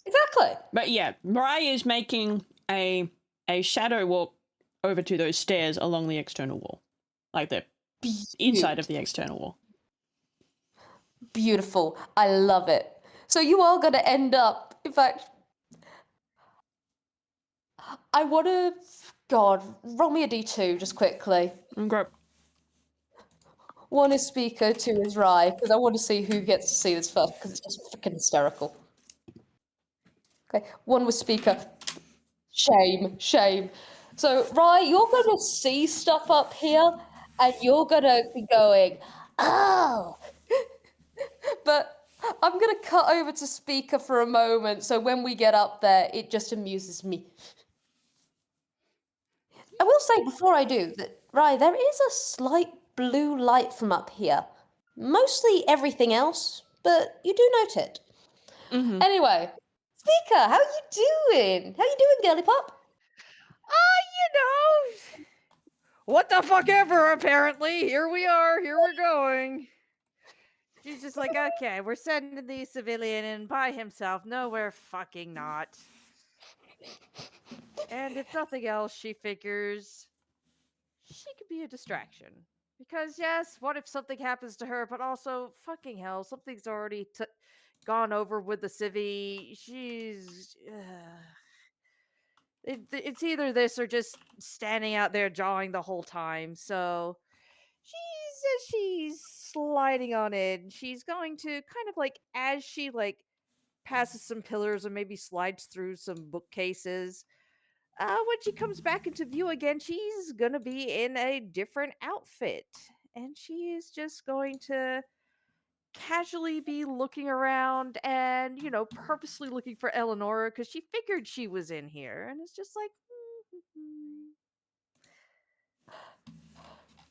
Exactly. But yeah, Mariah is making a shadow walk over to those stairs along the external wall. Like the inside of the external wall. Beautiful. I love it. So you are going to end up, in fact, I want to, God, roll me a d2 just quickly. Okay. 1 is speaker, 2 is Rye, because I want to see who gets to see this first, because it's just freaking hysterical. Okay, 1 was speaker. Shame. So, Rye, you're going to see stuff up here, and you're going to be going, oh! But I'm going to cut over to speaker for a moment, so when we get up there, it just amuses me. I will say before I do that, Rye, there is a slight blue light from up here. Mostly everything else, but you do note it. Anyway, speaker, how you doing? How you doing, girly pop? You know, what the fuck ever, apparently. Here we are, here we're going. She's just like, okay, we're sending the civilian in by himself. No, we're fucking not. And if nothing else, she figures she could be a distraction. Because yes, what if something happens to her, but also, fucking hell, something's already gone over with the civvy. She's... It's either this or just standing out there jawing the whole time. So she's as she's sliding on it, she's going to kind of like, as she like passes some pillars and maybe slides through some bookcases, when she comes back into view again, she's gonna be in a different outfit. And she is just going to casually be looking around and, purposely looking for Eleonora because she figured she was in here. And it's just like,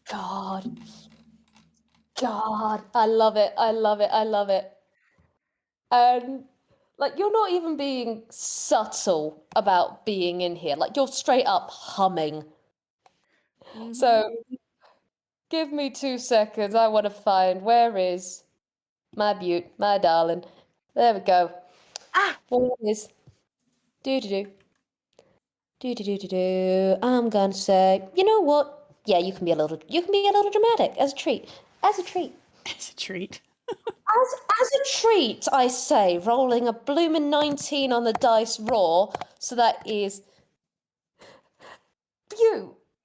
God. God. I love it. I love it. I love it. And like you're not even being subtle about being in here. Like you're straight up humming. So give me 2 seconds. I want to find where is my beaut, my darling. There we go. Where is do do do do do do do do. I'm gonna say, you know what? Yeah, you can be a little dramatic as a treat. As a treat. It's a treat. As a treat, I say, rolling a bloomin' 19 on the dice raw, so that is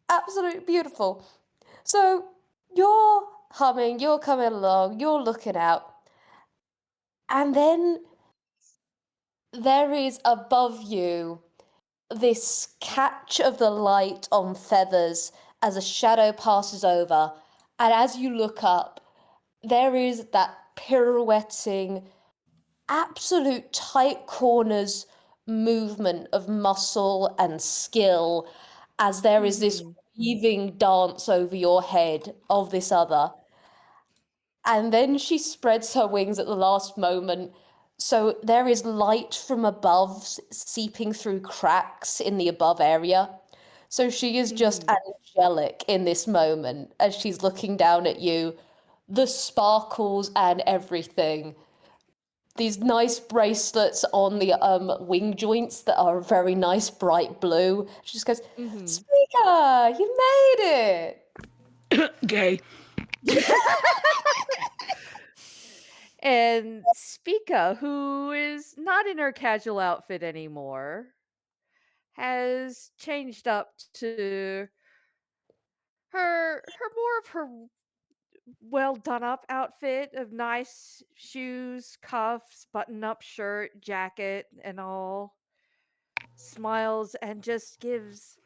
absolutely beautiful. So you're humming, you're coming along, you're looking out, and then there is above you this catch of the light on feathers as a shadow passes over, and as you look up, there is that pirouetting, absolute tight corners movement of muscle and skill as there is this weaving dance over your head of this other. And then she spreads her wings at the last moment. So there is light from above seeping through cracks in the above area. So she is just angelic in this moment as she's looking down at you. The sparkles and everything. These nice bracelets on the wing joints that are very nice bright blue. She just goes, Speaker, you made it. Gay. And Spica, who is not in her casual outfit anymore, has changed up to her more of her well done up outfit of nice shoes, cuffs, button up shirt, jacket, and all. Smiles and just gives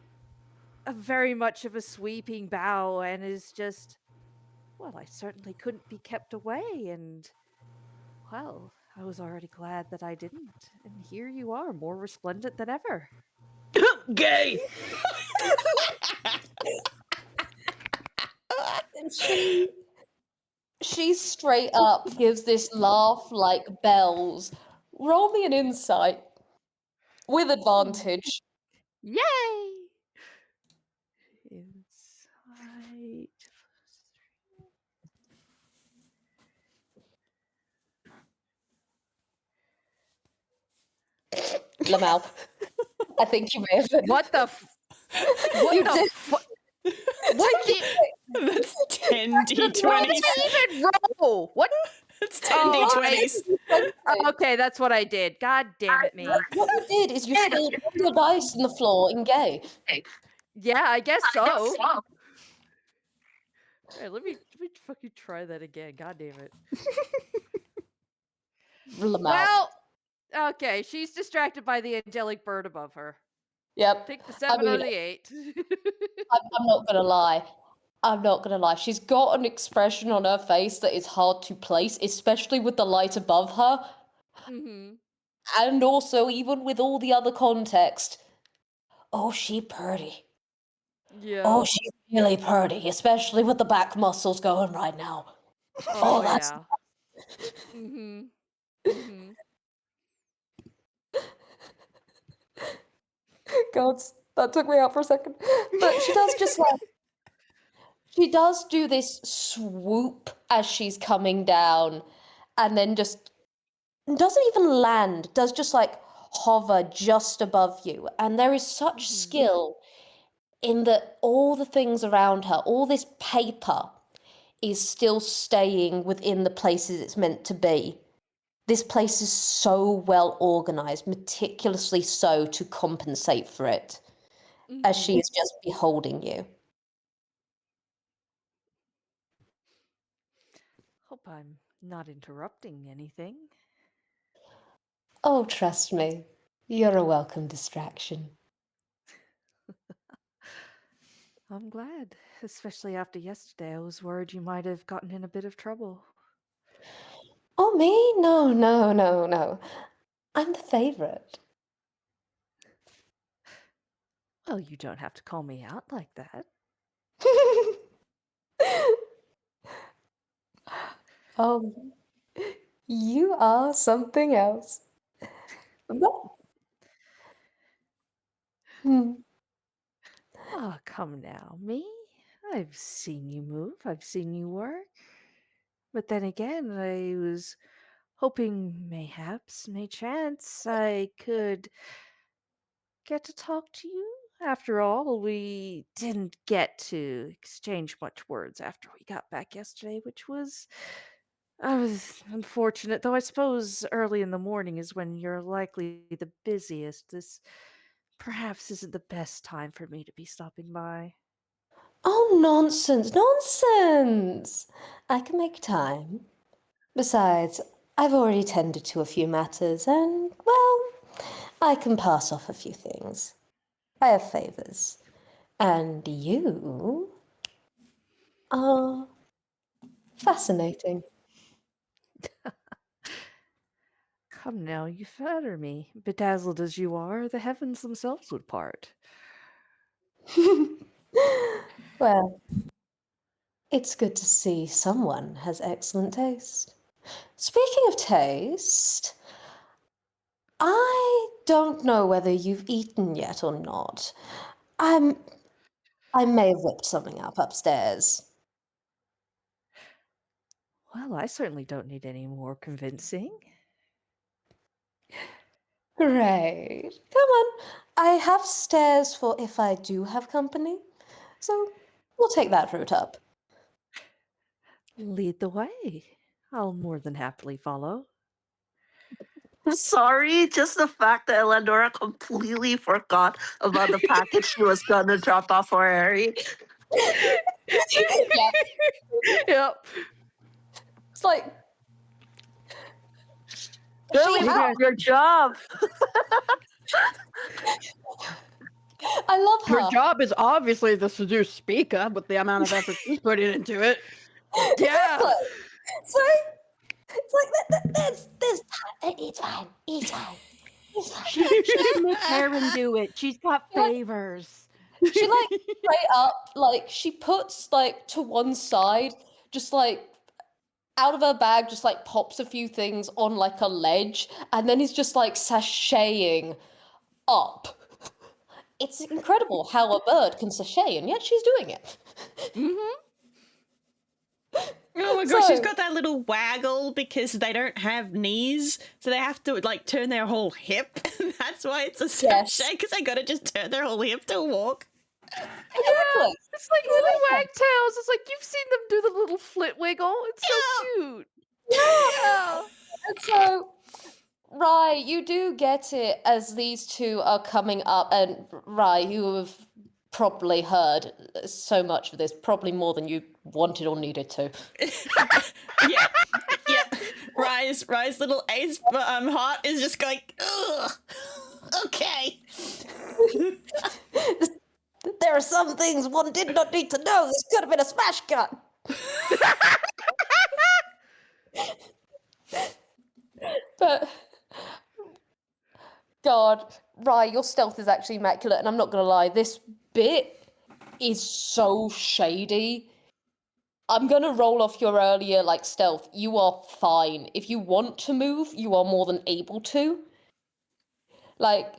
a very much of a sweeping bow and is just, well, I certainly couldn't be kept away, and well, I was already glad that I didn't. And here you are, more resplendent than ever. Gay. And she straight up gives this laugh like bells. Roll me an insight with advantage. Yay! Insight. Lamal. I think you may have. What the? What the? What did? That's 10 What d20s. did I even roll? What? That's 10 d20s. Okay, that's what I did. God damn it, me. What you did is you spilled all your dice on the floor in gay. Yeah, I guess so. Hey, let me fucking try that again. God damn it. Lamal. Well, okay, she's distracted by the angelic bird above her. Yep. Take the 7 or the 8. I'm not gonna lie. I'm not gonna lie. She's got an expression on her face that is hard to place, especially with the light above her. And also, even with all the other context. Oh, she purty. Yeah. Oh, she's really purty, especially with the back muscles going right now. Oh, that's yeah. God, that took me out for a second. But she does just like she does do this swoop as she's coming down, and then just doesn't even land. Does just like hover just above you, and there is such skill in that all the things around her, all this paper, is still staying within the places it's meant to be. This place is so well organized, meticulously so, to compensate for it, as she is just beholding you. hope I'm not interrupting anything. Oh, trust me, you're a welcome distraction. I'm glad, especially after yesterday. I was worried you might have gotten in a bit of trouble. Oh, me? No, no, no, no. I'm the favorite. Well, you don't have to call me out like that. Oh, you are something else. But- Hmm. Oh, come now, me? I've seen you move, I've seen you work. But then again, I was hoping mayhaps, may chance, I could get to talk to you. After all, we didn't get to exchange much words after we got back yesterday, which was unfortunate, though I suppose early in the morning is when you're likely the busiest. This perhaps isn't the best time for me to be stopping by. Oh, nonsense, nonsense! I can make time. Besides, I've already tended to a few matters, and, well, I can pass off a few things. I have favors. And you are fascinating. Come now, you flatter me. Bedazzled as you are, the heavens themselves would part. Well, it's good to see someone has excellent taste. Speaking of taste, I don't know whether you've eaten yet or not. I may have whipped something up upstairs. Well, I certainly don't need any more convincing. Great. Come on. I have stairs for if I do have company. So we'll take that route up. Lead the way. I'll more than happily follow. Sorry, just the fact that Eleonora completely forgot about the package she was gonna drop off for Harry. Yeah. Yep. It's like Really she proud has. of your job. I love Her her. job is obviously to seduce Speaker with the amount of effort she's putting into it. Yeah. Exactly. So it's like there's time. It's fine. It's fine. It's fine. She can make Aaron do it. She's got Yeah. favors. She like straight up like she puts like to one side just like out of her bag just like pops a few things on like a ledge and then is just like sashaying up. It's incredible how a bird can sashay and yet she's doing it. Mm-hmm. Oh my gosh, she's So- got that little waggle because they don't have knees, so they have to like turn their whole hip. That's why it's a Yes. sashay, because they gotta just turn their whole hip to walk. Exactly. It's like little Exactly. wagtails. It's like you've seen them do the little flit wiggle. It's so cute. Yeah. And so, Rye, you do get it as these two are coming up, and Rye, you have probably heard so much of this, probably more than you wanted or needed to. Yeah, yeah. Rye's little ace heart is just going, ugh. Okay. There are some things one did not need to know. This could have been a smash cut. But God, Rye, your stealth is actually immaculate, and I'm not gonna lie, this bit is so shady. I'm gonna roll off your earlier like stealth. You are fine. If you want to move, you are more than able to. Like,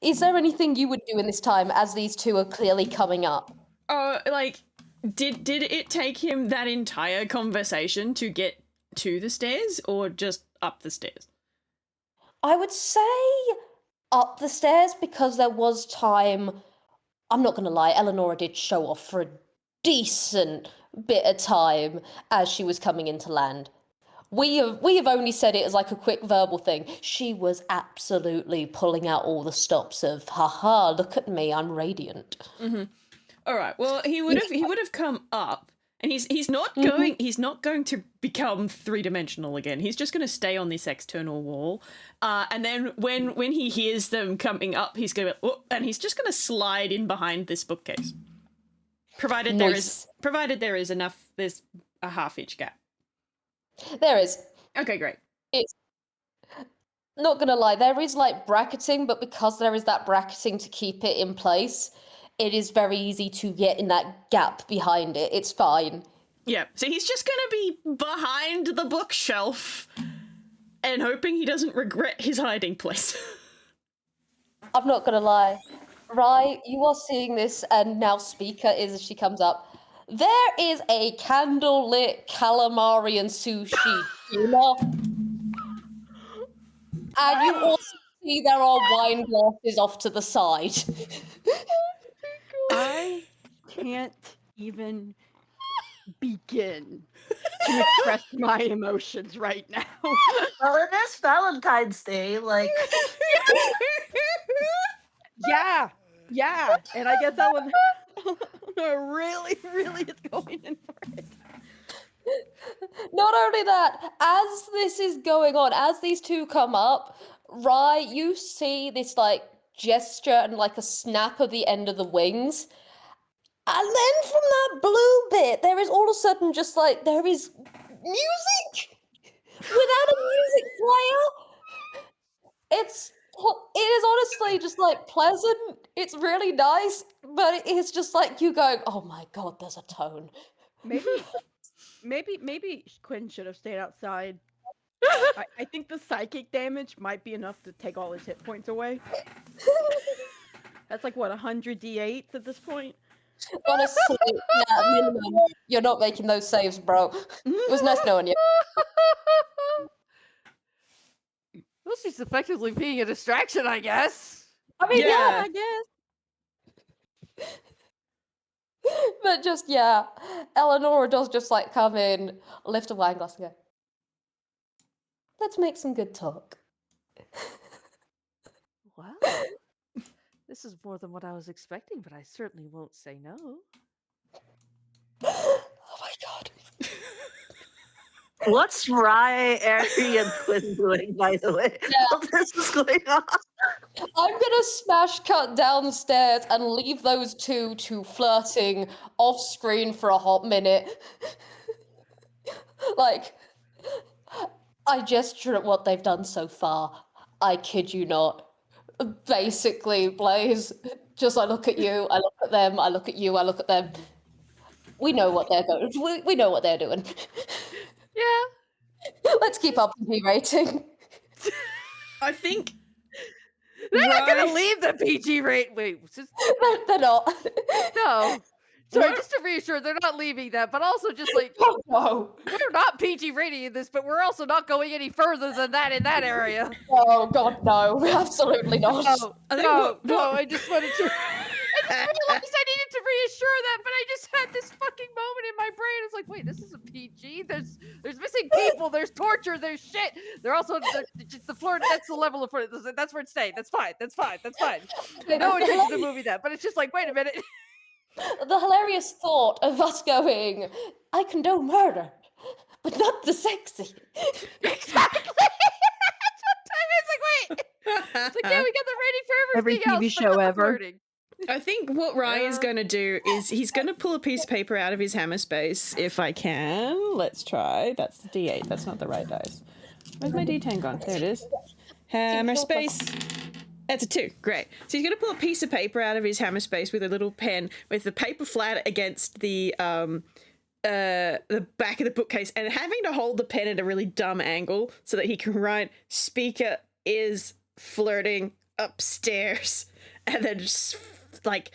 is there anything you would do in this time as these two are clearly coming up? Like, did it take him that entire conversation to get to the stairs, or just up the stairs? I would say up the stairs because there was time. I'm not gonna lie, Eleonora did show off for a decent bit of time as she was coming into land. We have only said it as like a quick verbal thing. She was absolutely pulling out all the stops of haha, look at me, I'm radiant. All right. Well, he would have come up And he's not going to become 3-dimensional again. He's just going to stay on this external wall. And then when he hears them coming up, he's going to and he's just going to slide in behind this bookcase. Provided there is enough, there's a half-inch gap. There is. Okay, great. It's not gonna lie, there is like bracketing, but because there is that bracketing to keep it in place, it is very easy to get in that gap behind it. It's fine. Yeah, so he's just gonna be behind the bookshelf and hoping he doesn't regret his hiding place. I'm not gonna lie. Right, you are seeing this, and now Speaker is as she comes up. There is a candlelit calamari and sushi, you know? And you also see there are wine glasses off to the side. I can't even begin to express my emotions right now. Well, it is Valentine's Day, like. Yeah, and I guess Eleanor really is going in for it. Not only that, as this is going on, as these two come up, right, you see this like gesture and like a snap of the end of the wings. And then from that blue bit, there is all of a sudden just like, there is music without a music player. It is honestly just like pleasant. It's really nice, but it is just like you going, oh my god, there's a tone. Maybe Quinn should have stayed outside. I think the psychic damage might be enough to take all his hit points away. That's like what, 100 d8s at this point? Honestly, yeah, minimum. You're not making those saves, bro. It was nice knowing you. Well, she's effectively being a distraction, I guess. I mean, yeah, I guess. but just, yeah. Eleanor does just, like, come in, lift a wine glass and go, let's make some good talk. Wow. This is more than what I was expecting, but I certainly won't say no. Oh my god. What's Rye, Ari, and Quinn doing, by the way? Yeah. What this is going on? I'm gonna smash cut downstairs and leave those two to flirting off screen for a hot minute. Like, I gesture at what they've done so far. I kid you not. Basically, Blaze, just I look at you, I look at them, I look at you, I look at them. We know what they're going. We know what they're doing. Yeah. Let's keep our PG rating. I think They're not gonna leave the PG rate. Wait, They're not. no. Sorry, just to reassure, they're not leaving that, but also just like Oh, no. we're not PG rating in this, but we're also not going any further than that in that area. Oh god, no, absolutely not. No, I just wanted to. I just realized I needed to reassure that, but I just had this fucking moment in my brain. It's like, wait, this is a PG. There's missing people. There's torture. There's shit. They're also just the floor. That's the level of floor. That's where it's staying. That's fine. No one takes the movie that, but it's just like, wait a minute. The hilarious thought of us going, I condone murder, but not the sexy. Exactly. It's like, wait. It's like, yeah, we got the rating for Every everything TV else, show but not the ever. flirting. I think what Rye is going to do is he's going to pull a piece of paper out of his hammer space, if I can. Let's try. That's the D8. That's not the right dice. Where's my D10 gone? There it is. Hammer space. That's a 2. Great. So he's going to pull a piece of paper out of his hammer space with a little pen, with the paper flat against the back of the bookcase, and having to hold the pen at a really dumb angle so that he can write "Speaker is flirting upstairs," and then just like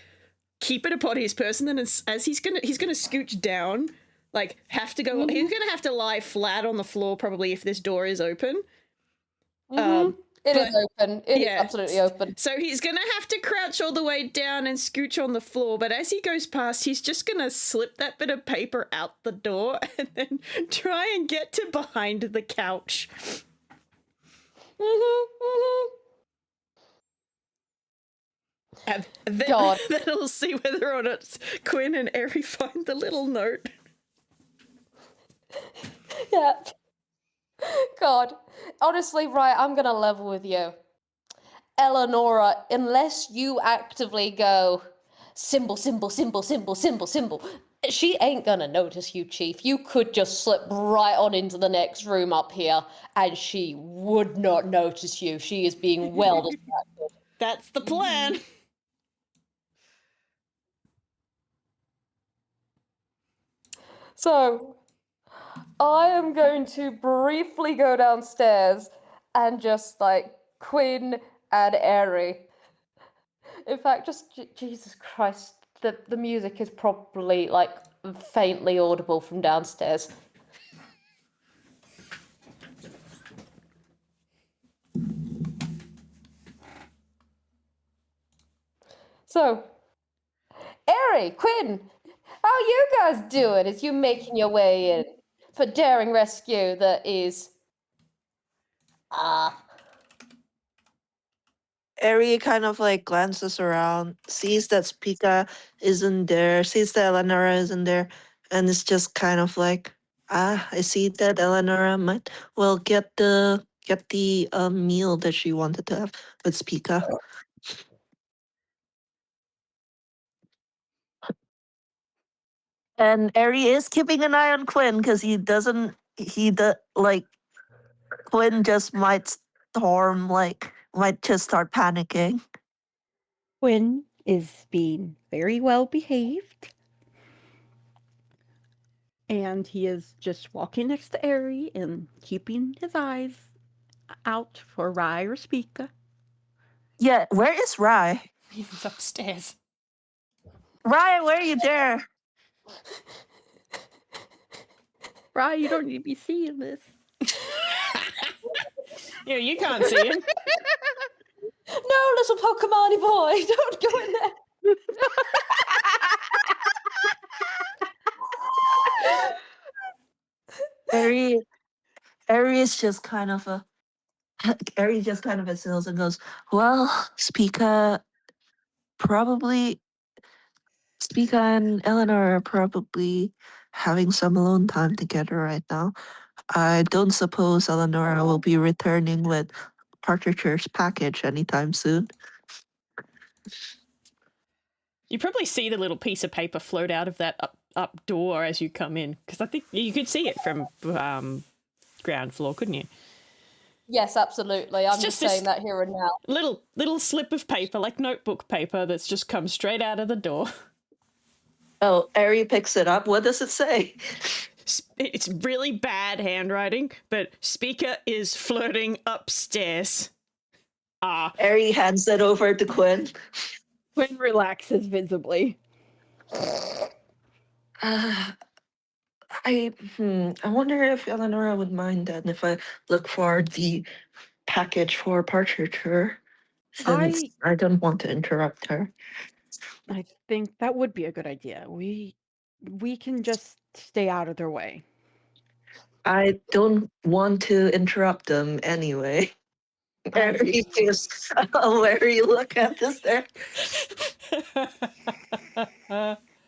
keep it upon his person. And as he's gonna scooch down, like he's gonna have to lie flat on the floor probably if this door is open. It is open. It is absolutely open. So he's gonna have to crouch all the way down and scooch on the floor, but as he goes past, he's just gonna slip that bit of paper out the door and then try and get to behind the couch. And then, God. then we'll see whether or not Quinn and Eri find the little note. Yeah. God. Honestly, right, I'm gonna level with you. Eleonora, unless you actively go symbol, symbol, symbol, symbol, symbol, symbol, she ain't gonna notice you, Chief. You could just slip right on into the next room up here, and she would not notice you. She is being well distracted. That's the plan. So, I am going to briefly go downstairs and just like Quinn and Airy. In fact, just Jesus Christ, the music is probably like faintly audible from downstairs. So, Airy, Quinn, how you guys doing as you making your way in for daring rescue that is Ari kind of like glances around, sees that Spica isn't there, sees that Eleonora isn't there, and it's just kind of like, I see that Eleonora might well get the meal that she wanted to have with Spica. And Ari is keeping an eye on Quinn because like Quinn just might might just start panicking. Quinn is being very well behaved. And he is just walking next to Airy and keeping his eyes out for Rye or Spica. Yeah, where is Rye? He's upstairs. Rye, where are you there? Rye, you don't need to be seeing this. Yeah, you can't see him. no, little Pokemon boy, don't go in there. Ari is just kind of a Ari just kind of assumes and goes, well, probably Spica and Eleanor are probably having some alone time together right now. I don't suppose Eleanor will be returning with Partridge's package anytime soon. You probably see the little piece of paper float out of that up door as you come in, because I think you could see it from ground floor, couldn't you? Yes, absolutely. I'm just saying that here and now. Little slip of paper, like notebook paper, that's just come straight out of the door. Oh, Ari picks it up. What does it say? It's really bad handwriting, but Spica is flirting upstairs. Ari hands it over to Quinn. Quinn relaxes visibly. I wonder if Eleonora would mind then if I look for the package for Partridge. Since I don't want to interrupt her. I think that would be a good idea. We can just stay out of their way. I don't want to interrupt them anyway. Very just where you look at this there.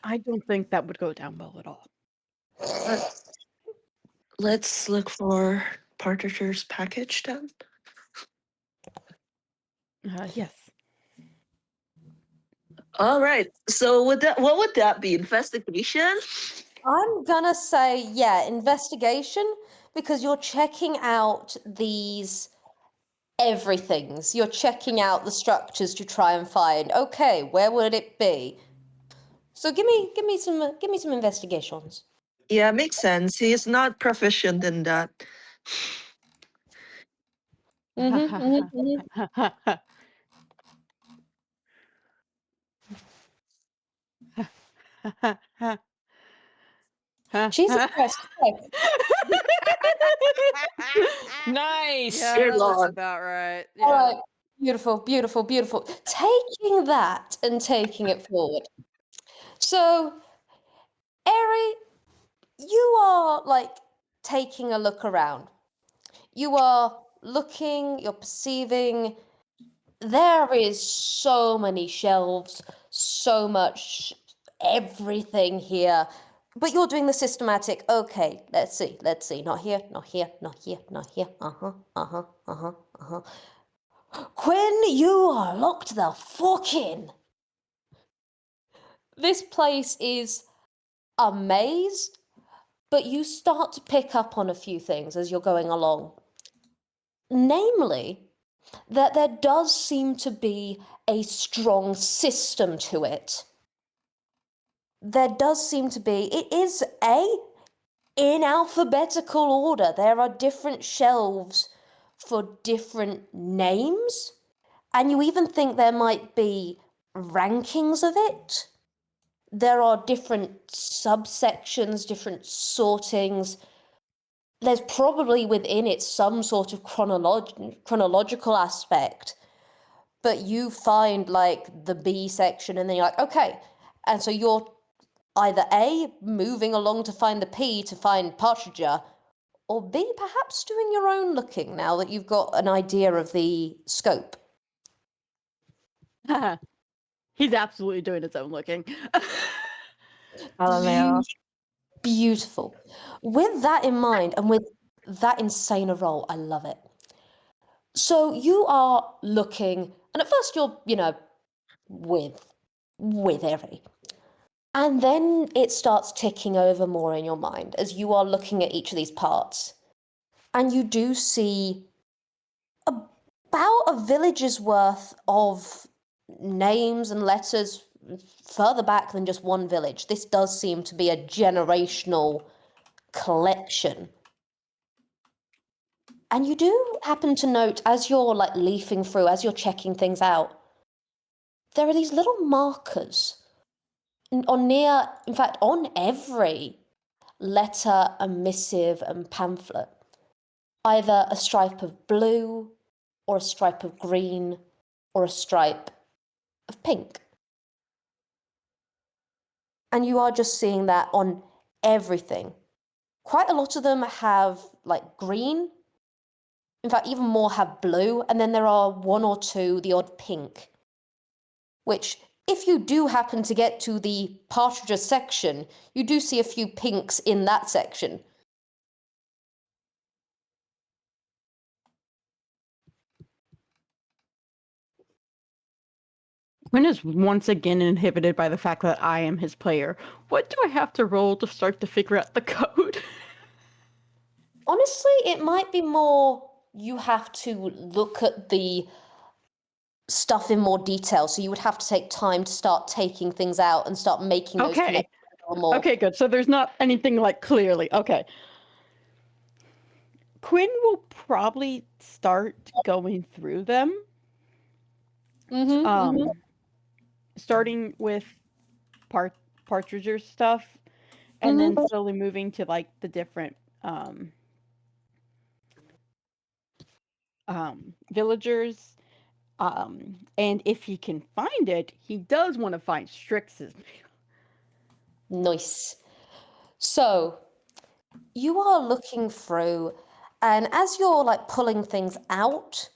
I don't think that would go down well at all. Let's look for Partridge's package then. Yes. All right. So what would that be? Investigation? I'm gonna say, yeah, investigation, because you're checking out these everythings. You're checking out the structures to try and find, okay, where would it be? So give me some investigations. Yeah, makes sense. He is not proficient in that. Jesus Christ. Okay. Nice. Yeah, Dear that looks Lord. about right. Yeah. All right. Beautiful, beautiful, beautiful. Taking that and taking it forward. So, Eri, you are like taking a look around. You are looking, you're perceiving. There is so many shelves, so much everything here. But you're doing the systematic, okay, let's see. Not here, not here, not here, not here. Quinn, you are locked the fuck in. This place is a maze, but you start to pick up on a few things as you're going along. Namely, that there does seem to be a strong system to it. There does seem to be, it is in alphabetical order. There are different shelves for different names, and you even think there might be rankings of it. There are different subsections, different sortings. There's probably within it some sort of chronological aspect, but you find like the B section and then you're like, okay. And so you're either A, moving along to find the P to find Partridger, or B, perhaps doing your own looking now that you've got an idea of the scope. He's absolutely doing his own looking. Beautiful. With that in mind, and with that insane a roll, I love it. So you are looking, and at first you're, with Eri. And then it starts ticking over more in your mind as you are looking at each of these parts. And you do see about a village's worth of names and letters further back than just one village. This does seem to be a generational collection. And you do happen to note, as you're like leafing through, as you're checking things out, there are these little markers on every letter and missive and pamphlet. Either a stripe of blue, or a stripe of green, or a stripe of pink. And you are just seeing that on everything. Quite a lot of them have like green. In fact, even more have blue, and then there are one or two, the odd pink. Which, if you do happen to get to the Partridger section, you do see a few pinks in that section. Quinn is once again inhibited by the fact that I am his player. What do I have to roll to start to figure out the code? Honestly, it might be more you have to look at the stuff in more detail, so you would have to take time to start taking things out and start making those Okay. connections more. Okay, good. So there's not anything like clearly. Okay. Quinn will probably start going through them. Starting with Partridger's stuff, and then slowly moving to like the different villagers. And if he can find it, he does want to find Strix's. Nice. So, you are looking through, and as you're like pulling things out,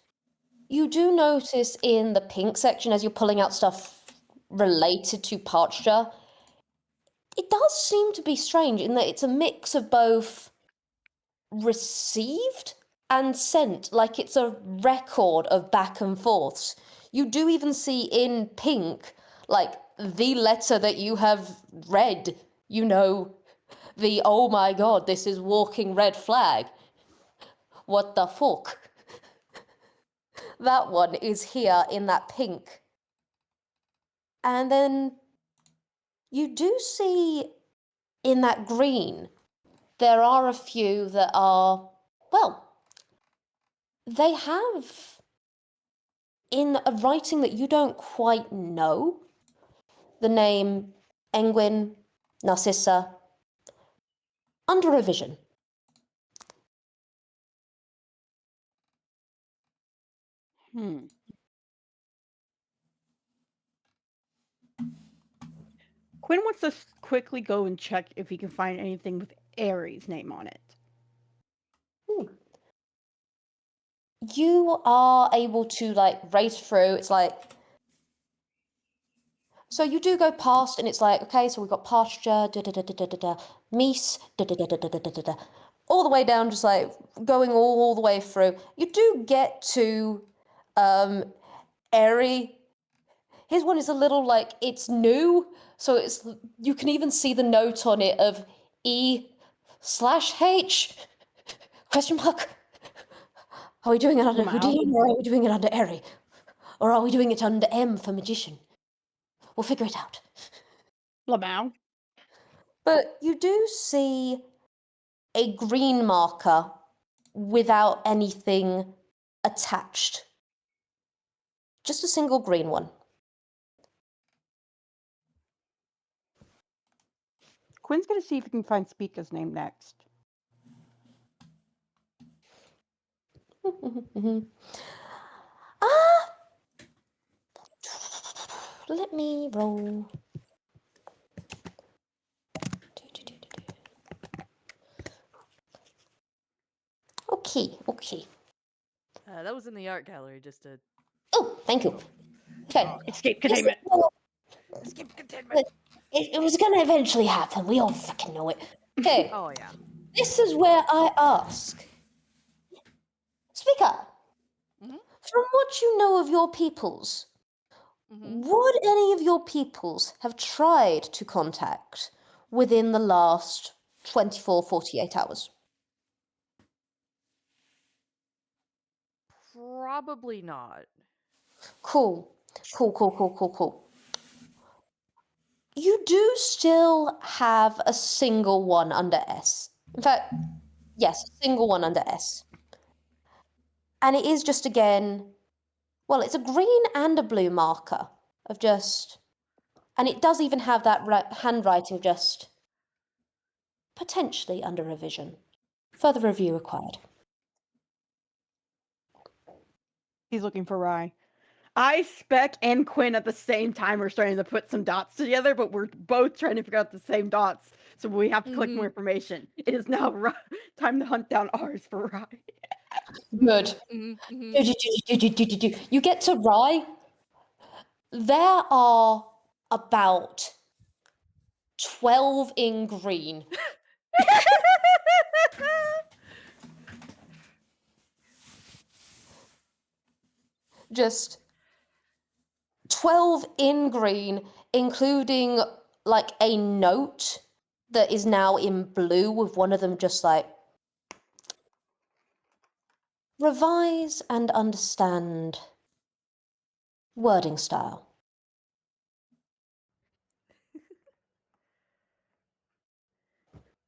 you do notice in the pink section, as you're pulling out stuff related to Partridger, it does seem to be strange in that it's a mix of both received and sent, like it's a record of back and forths. You do even see in pink, like the letter that you have read, the oh my god, this is walking red flag. What the fuck? That one is here in that pink. And then you do see in that green, there are a few that are, well, they have in a writing that you don't quite know the name Engwyn, Narcissa, under revision. Quinn wants to quickly go and check if he can find anything with Aries' name on it. You are able to like race through. It's like, So you do go past, and it's like, okay, so we've got pasture, meese, all the way down, just like going all the way through. You do get to Airy. His one is a little like, it's new, so it's, you can even see the note on it of E/H question mark. Are we doing it under Houdini, or are we doing it under Airy? Or are we doing it under M for magician? We'll figure it out. Lamau. But you do see a green marker without anything attached. Just a single green one. Quinn's gonna see if he can find Speaker's name next. Let me roll. Okay. That was in the art gallery, just to... Oh, thank you. Okay. Escape containment. Escape containment! It was going to eventually happen. We all fucking know it. Okay. Oh, yeah. This is where I ask. Speaker, from what you know of your peoples, would any of your peoples have tried to contact within the last 24, 48 hours? Probably not. Cool. You do still have a single one under S. In fact, yes, a single one under S. And it is just, again, well, it's a green and a blue marker of just, and it does even have that handwriting just potentially under revision. Further review required. He's looking for Rye. I, Spec, and Quinn at the same time are starting to put some dots together, but we're both trying to figure out the same dots, so we have to collect more information. It is now time to hunt down ours for Rye. Good. You get to Rye. There are about 12 in green. Just 12 in green, including like a note that is now in blue with one of them just like, revise and understand wording style.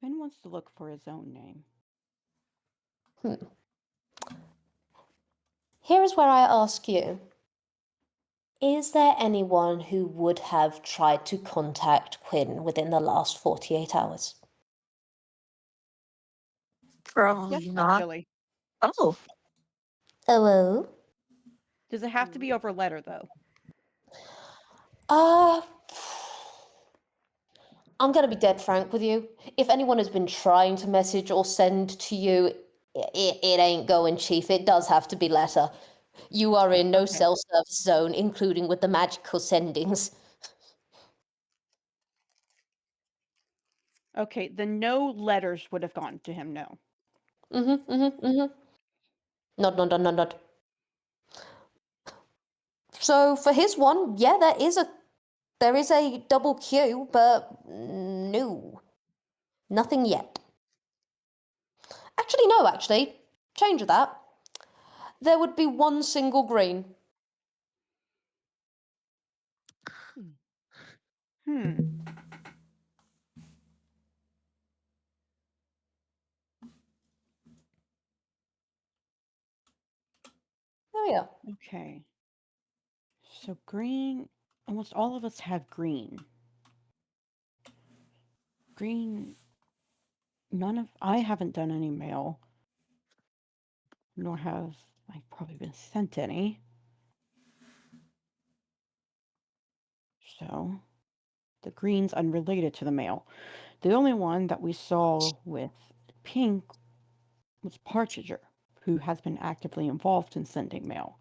Ben wants to look for his own name. Here is where I ask you, is there anyone who would have tried to contact Quinn within the last 48 hours? Probably not. Actually. Oh, Oh? Does it have to be over letter, though? I'm going to be dead frank with you. If anyone has been trying to message or send to you, it ain't going, Chief. It does have to be letter. You are in no cell service zone, including with the magical sendings. Okay, then no letters would have gone to him, no. Nod. So for his one, yeah, there is a double Q, but no. Nothing yet. Actually, change of that. There would be one single green. Oh yeah. Okay. So green, almost all of us have green. Green, I haven't done any mail, nor have I probably been sent any. So the green's unrelated to the mail. The only one that we saw with pink was Partridger, who has been actively involved in sending mail.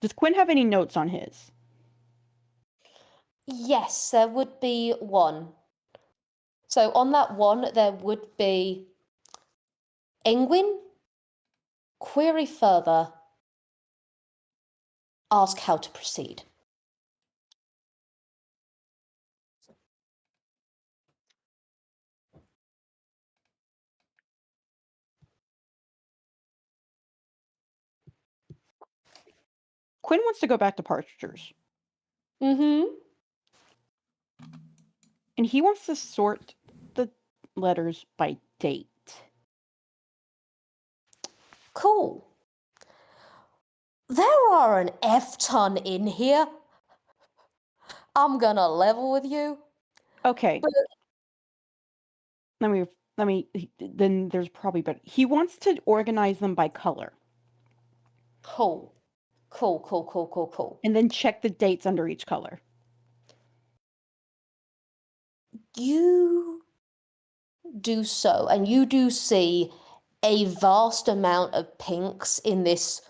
Does Quinn have any notes on his? Yes, there would be one. So on that one, there would be Engwin, query further, ask how to proceed. Quinn wants to go back to Partridgers. Mm-hmm. And he wants to sort the letters by date. Cool. There are an F-ton in here. I'm gonna level with you. Okay. But Let me then there's probably better. He wants to organize them by color. cool. Cool. And then check the dates under each color. You do so, and you do see a vast amount of pinks in this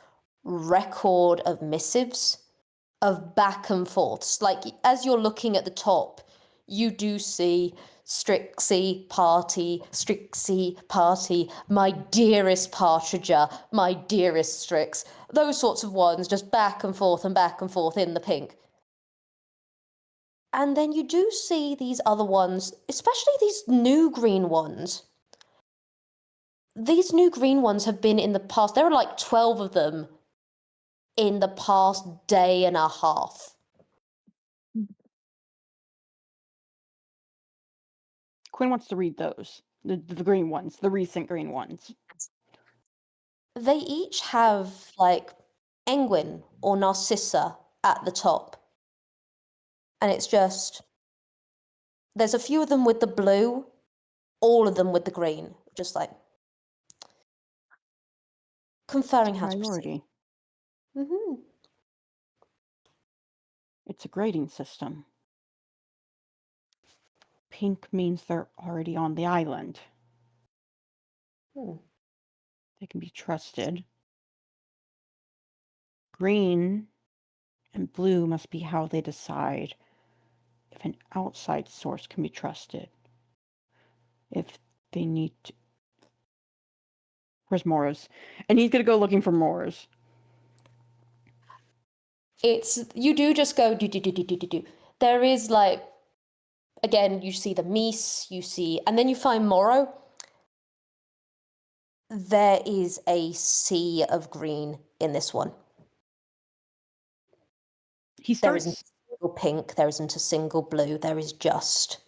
record of missives, of back and forths. Like, as you're looking at the top, you do see Strixie Party, my dearest Partridger, my dearest Strix. Those sorts of ones, just back and forth in the pink. And then you do see these other ones, especially these new green ones. These new green ones have been in the past, there are like 12 of them in the past day and a half. Quinn wants to read those. The green ones, the recent green ones. They each have like Engwin or Narcissa at the top. And it's just, there's a few of them with the blue, all of them with the green. Just like conferring how to proceed. Priority. Mm-hmm. It's a grading system. Pink means they're already on the island. They can be trusted. Green and blue must be how they decide if an outside source can be trusted. If they need to. Where's Morris? And he's going to go looking for Morris. It's, you do just go do. There is like, again, you see the Mies, you see, and then you find Morrow. There is a sea of green in this one. He There starts. isn't a single pink, there isn't a single blue, there is just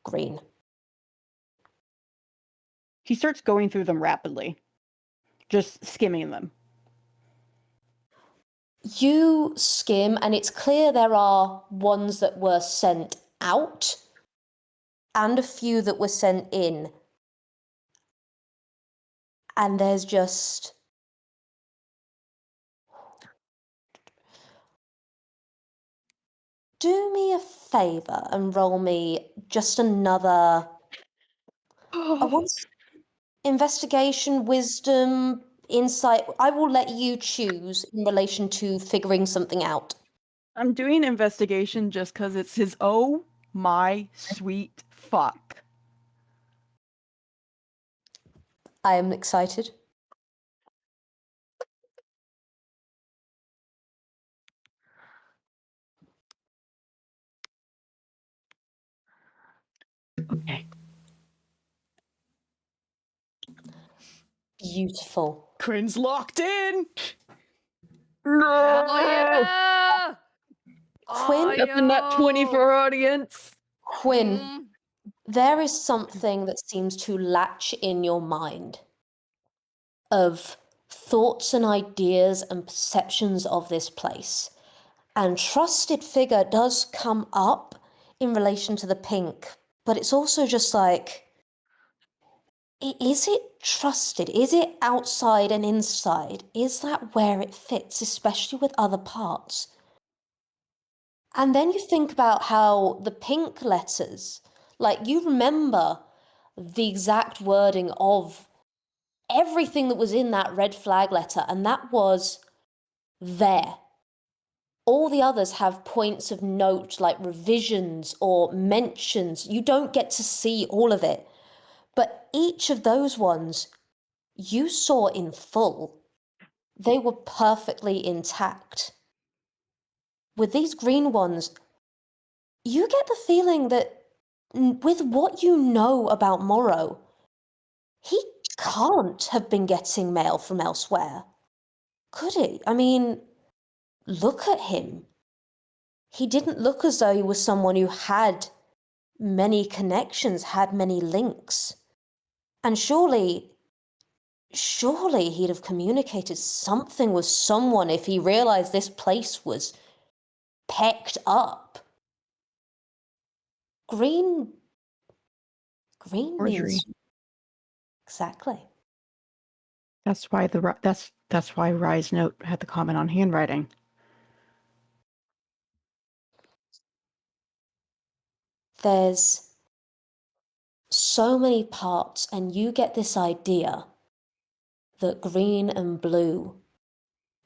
green. He starts going through them rapidly, just skimming them. You skim, and it's clear there are ones that were sent out and a few that were sent in. And there's just... Do me a favour and roll me just another... I want investigation, wisdom, insight. I will let you choose in relation to figuring something out. I'm doing investigation just because it's his oh my sweet fuck. I am excited. Okay. Beautiful. Quinn's locked in. Oh yeah! Quinn? Oh, That's a nut 20 yo! for our audience. Quinn, Mm. there is something that seems to latch in your mind of thoughts and ideas and perceptions of this place. And trusted figure does come up in relation to the pink, but it's also just like, is it trusted? Is it outside and inside? Is that where it fits, especially with other parts? And then you think about how the pink letters, like you remember the exact wording of everything that was in that red flag letter, and that was there. all the others have points of note like revisions or mentions. You don't get to see all of it. But each of those ones you saw in full. They were perfectly intact. With these green ones, you get the feeling that with what you know about Morrow, he can't have been getting mail from elsewhere. Could he? I mean, look at him. He didn't look as though he was someone who had many connections, had many links. And surely he'd have communicated something with someone if he realized this place was pecked up. Green Forgery. means exactly. That's why that's why Rye's note had the comment on handwriting. There's so many parts, and you get this idea that green and blue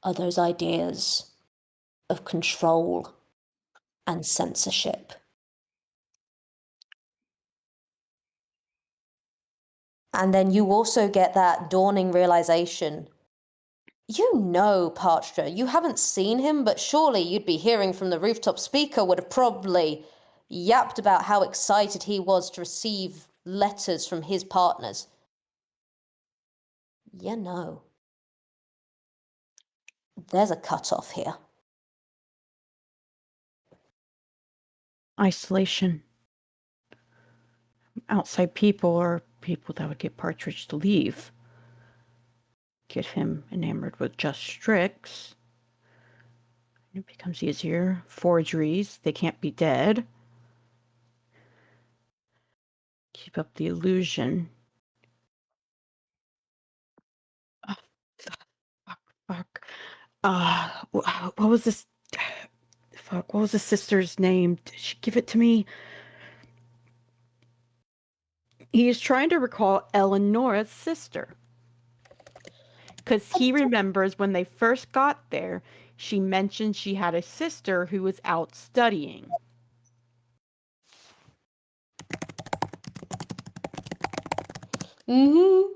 are those ideas of control and censorship. And then you also get that dawning realization. You know Parchta, you haven't seen him, but surely you'd be hearing from the rooftop speaker would have probably yapped about how excited he was to receive letters from his partners. You know. There's a cutoff here. Isolation. Outside people or people that would get Partridge to leave. Get him enamored with just Strix. It becomes easier. Forgeries, they can't be dead. Keep up the illusion. Oh, fuck. What was this? Fuck, what was the sister's name? Did she give it to me? He is trying to recall Eleonora's sister. Because he remembers when they first got there, she mentioned she had a sister who was out studying. Mm-hmm.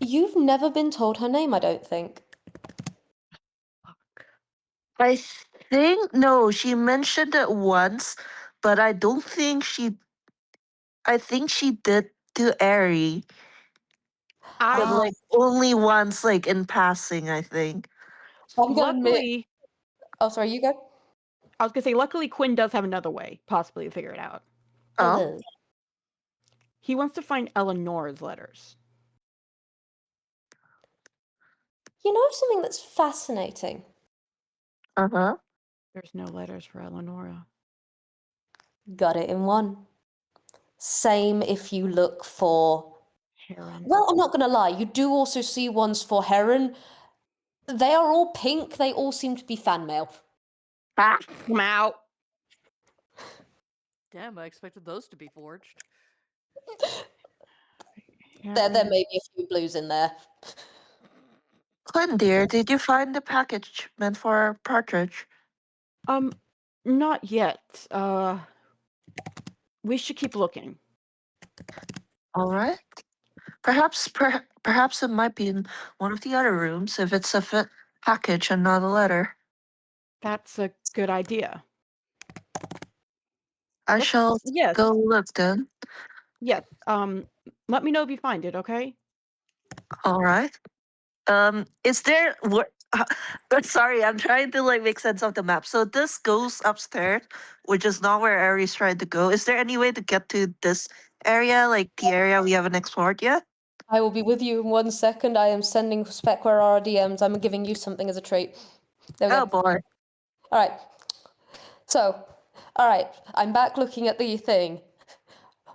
You've never been told her name, I don't think. I think no, she mentioned it once, but I don't think she. I think she did to Ari, but I like only once, like in passing. I think. I'm gonna admit. luckily, Oh, sorry, you go. I was gonna say, luckily Quinn does have another way, possibly, to figure it out. Oh, He wants to find Eleonora's letters. You know something that's fascinating? uh-huh. There's no letters for Eleonora. Got it in one. Same if you look for. Heron. Well, I'm not gonna lie, you do also see ones for Heron. They are all pink, they all seem to be fan mail. Ah, Come out. Damn, I expected those to be forged. There may be a few blues in there. Quinn, dear, did you find the package meant for Partridge? Not yet. We should keep looking. All right. Perhaps it might be in one of the other rooms if it's a package and not a letter. That's a good idea. I shall Yes. go look then. Yes. Let me know if you find it, okay? All right. Is there what? Sorry, I'm trying to like make sense of the map. So this goes upstairs, which is not where Aries tried to go. Is there any way to get to this area, like the area we haven't explored yet? I will be with you in 1 second. I am sending Spec where our DMs. I'm giving you something as a treat. There we Oh go. boy. All right. So, all right. I'm back looking at the thing.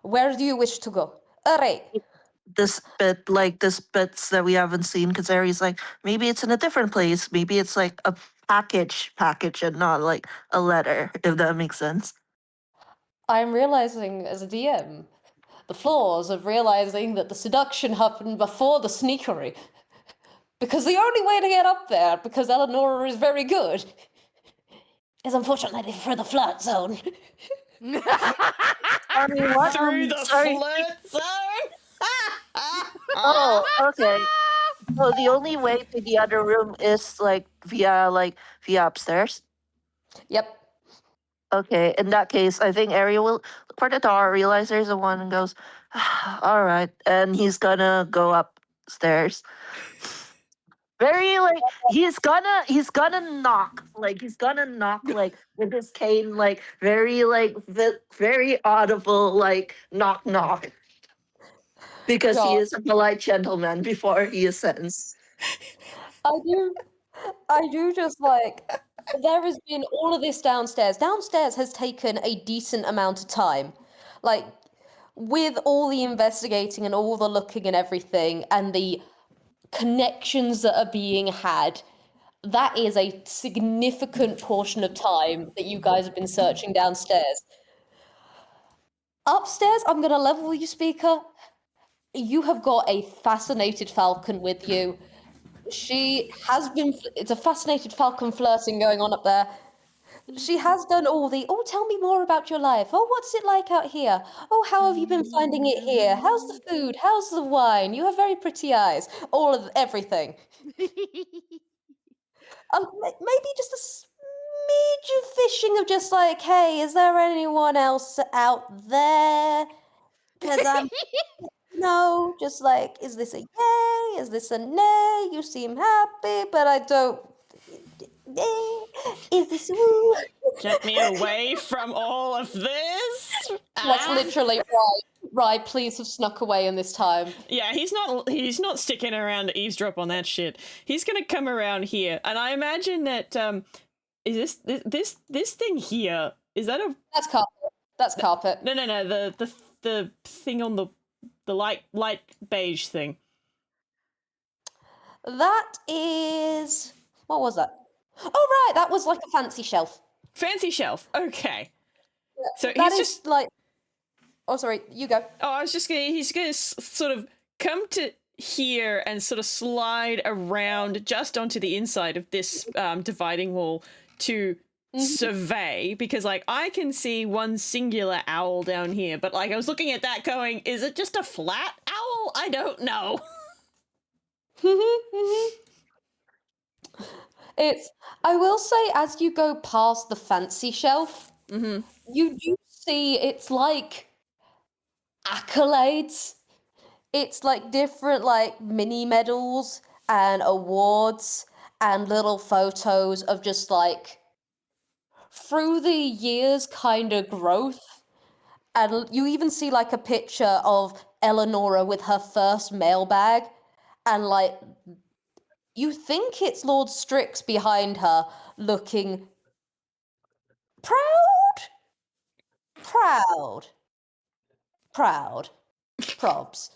Where do you wish to go? All right. This bits that we haven't seen, because Aries like maybe it's in a different place. Maybe it's like a package and not like a letter, if that makes sense. I'm realizing as a DM the flaws of realizing that the seduction happened before the sneakery. Because the only way to get up there, because Eleonora is very good, is unfortunately through the flirt zone. Sorry, what? Through the Sorry. flirt zone? Oh, okay. So the only way to the other room is like via upstairs. Yep. Okay, in that case, I think Ari will look for the door, realize there's a one, and goes, "All right," and he's gonna go upstairs. Very like he's gonna knock like with his cane like very audible like knock knock because he God. is a polite gentleman before he ascends. I do just like there has been all of this downstairs. Downstairs has taken a decent amount of time. Like with all the investigating and all the looking and everything and the connections that are being had, that is a significant portion of time that you guys have been searching downstairs. Upstairs, I'm gonna level you, speaker. You have got a fascinated falcon with you. She has been. It's a fascinated falcon flirting going on up there. She has done all the. Oh, tell me more about your life. Oh, what's it like out here? Oh, how have you been finding it here? How's the food? How's the wine? You have very pretty eyes. All of everything. Maybe just a smidge of fishing of just like, hey, is there anyone else out there? Because I'm no, just like, is this a yay? Is this a nay? You seem happy, but I don't. Is this woo? Get me away from all of this. That's literally right. Right, please have snuck away in this time. Yeah, he's not sticking around to eavesdrop on that shit. He's gonna come around here, and I imagine that is this thing here? Is that a That's carpet. That's carpet. no the thing on the light beige thing? That is what was that? Oh right, that was like a fancy shelf. Fancy shelf. Okay. So That he's is just like. Oh, sorry. You go. Oh, I was just gonna. He's gonna sort of come to here and sort of slide around just onto the inside of this dividing wall to survey, because like I can see one singular owl down here, but like I was looking at that going, is it just a flat owl? I don't know. It's. I will say, as you go past the fancy shelf, you do see it's like accolades. It's like different like mini medals and awards and little photos of just like through the years kind of growth. And you even see like a picture of Eleonora with her first mailbag, and like you think it's Lord Strix behind her looking proud, proud, proud, probs.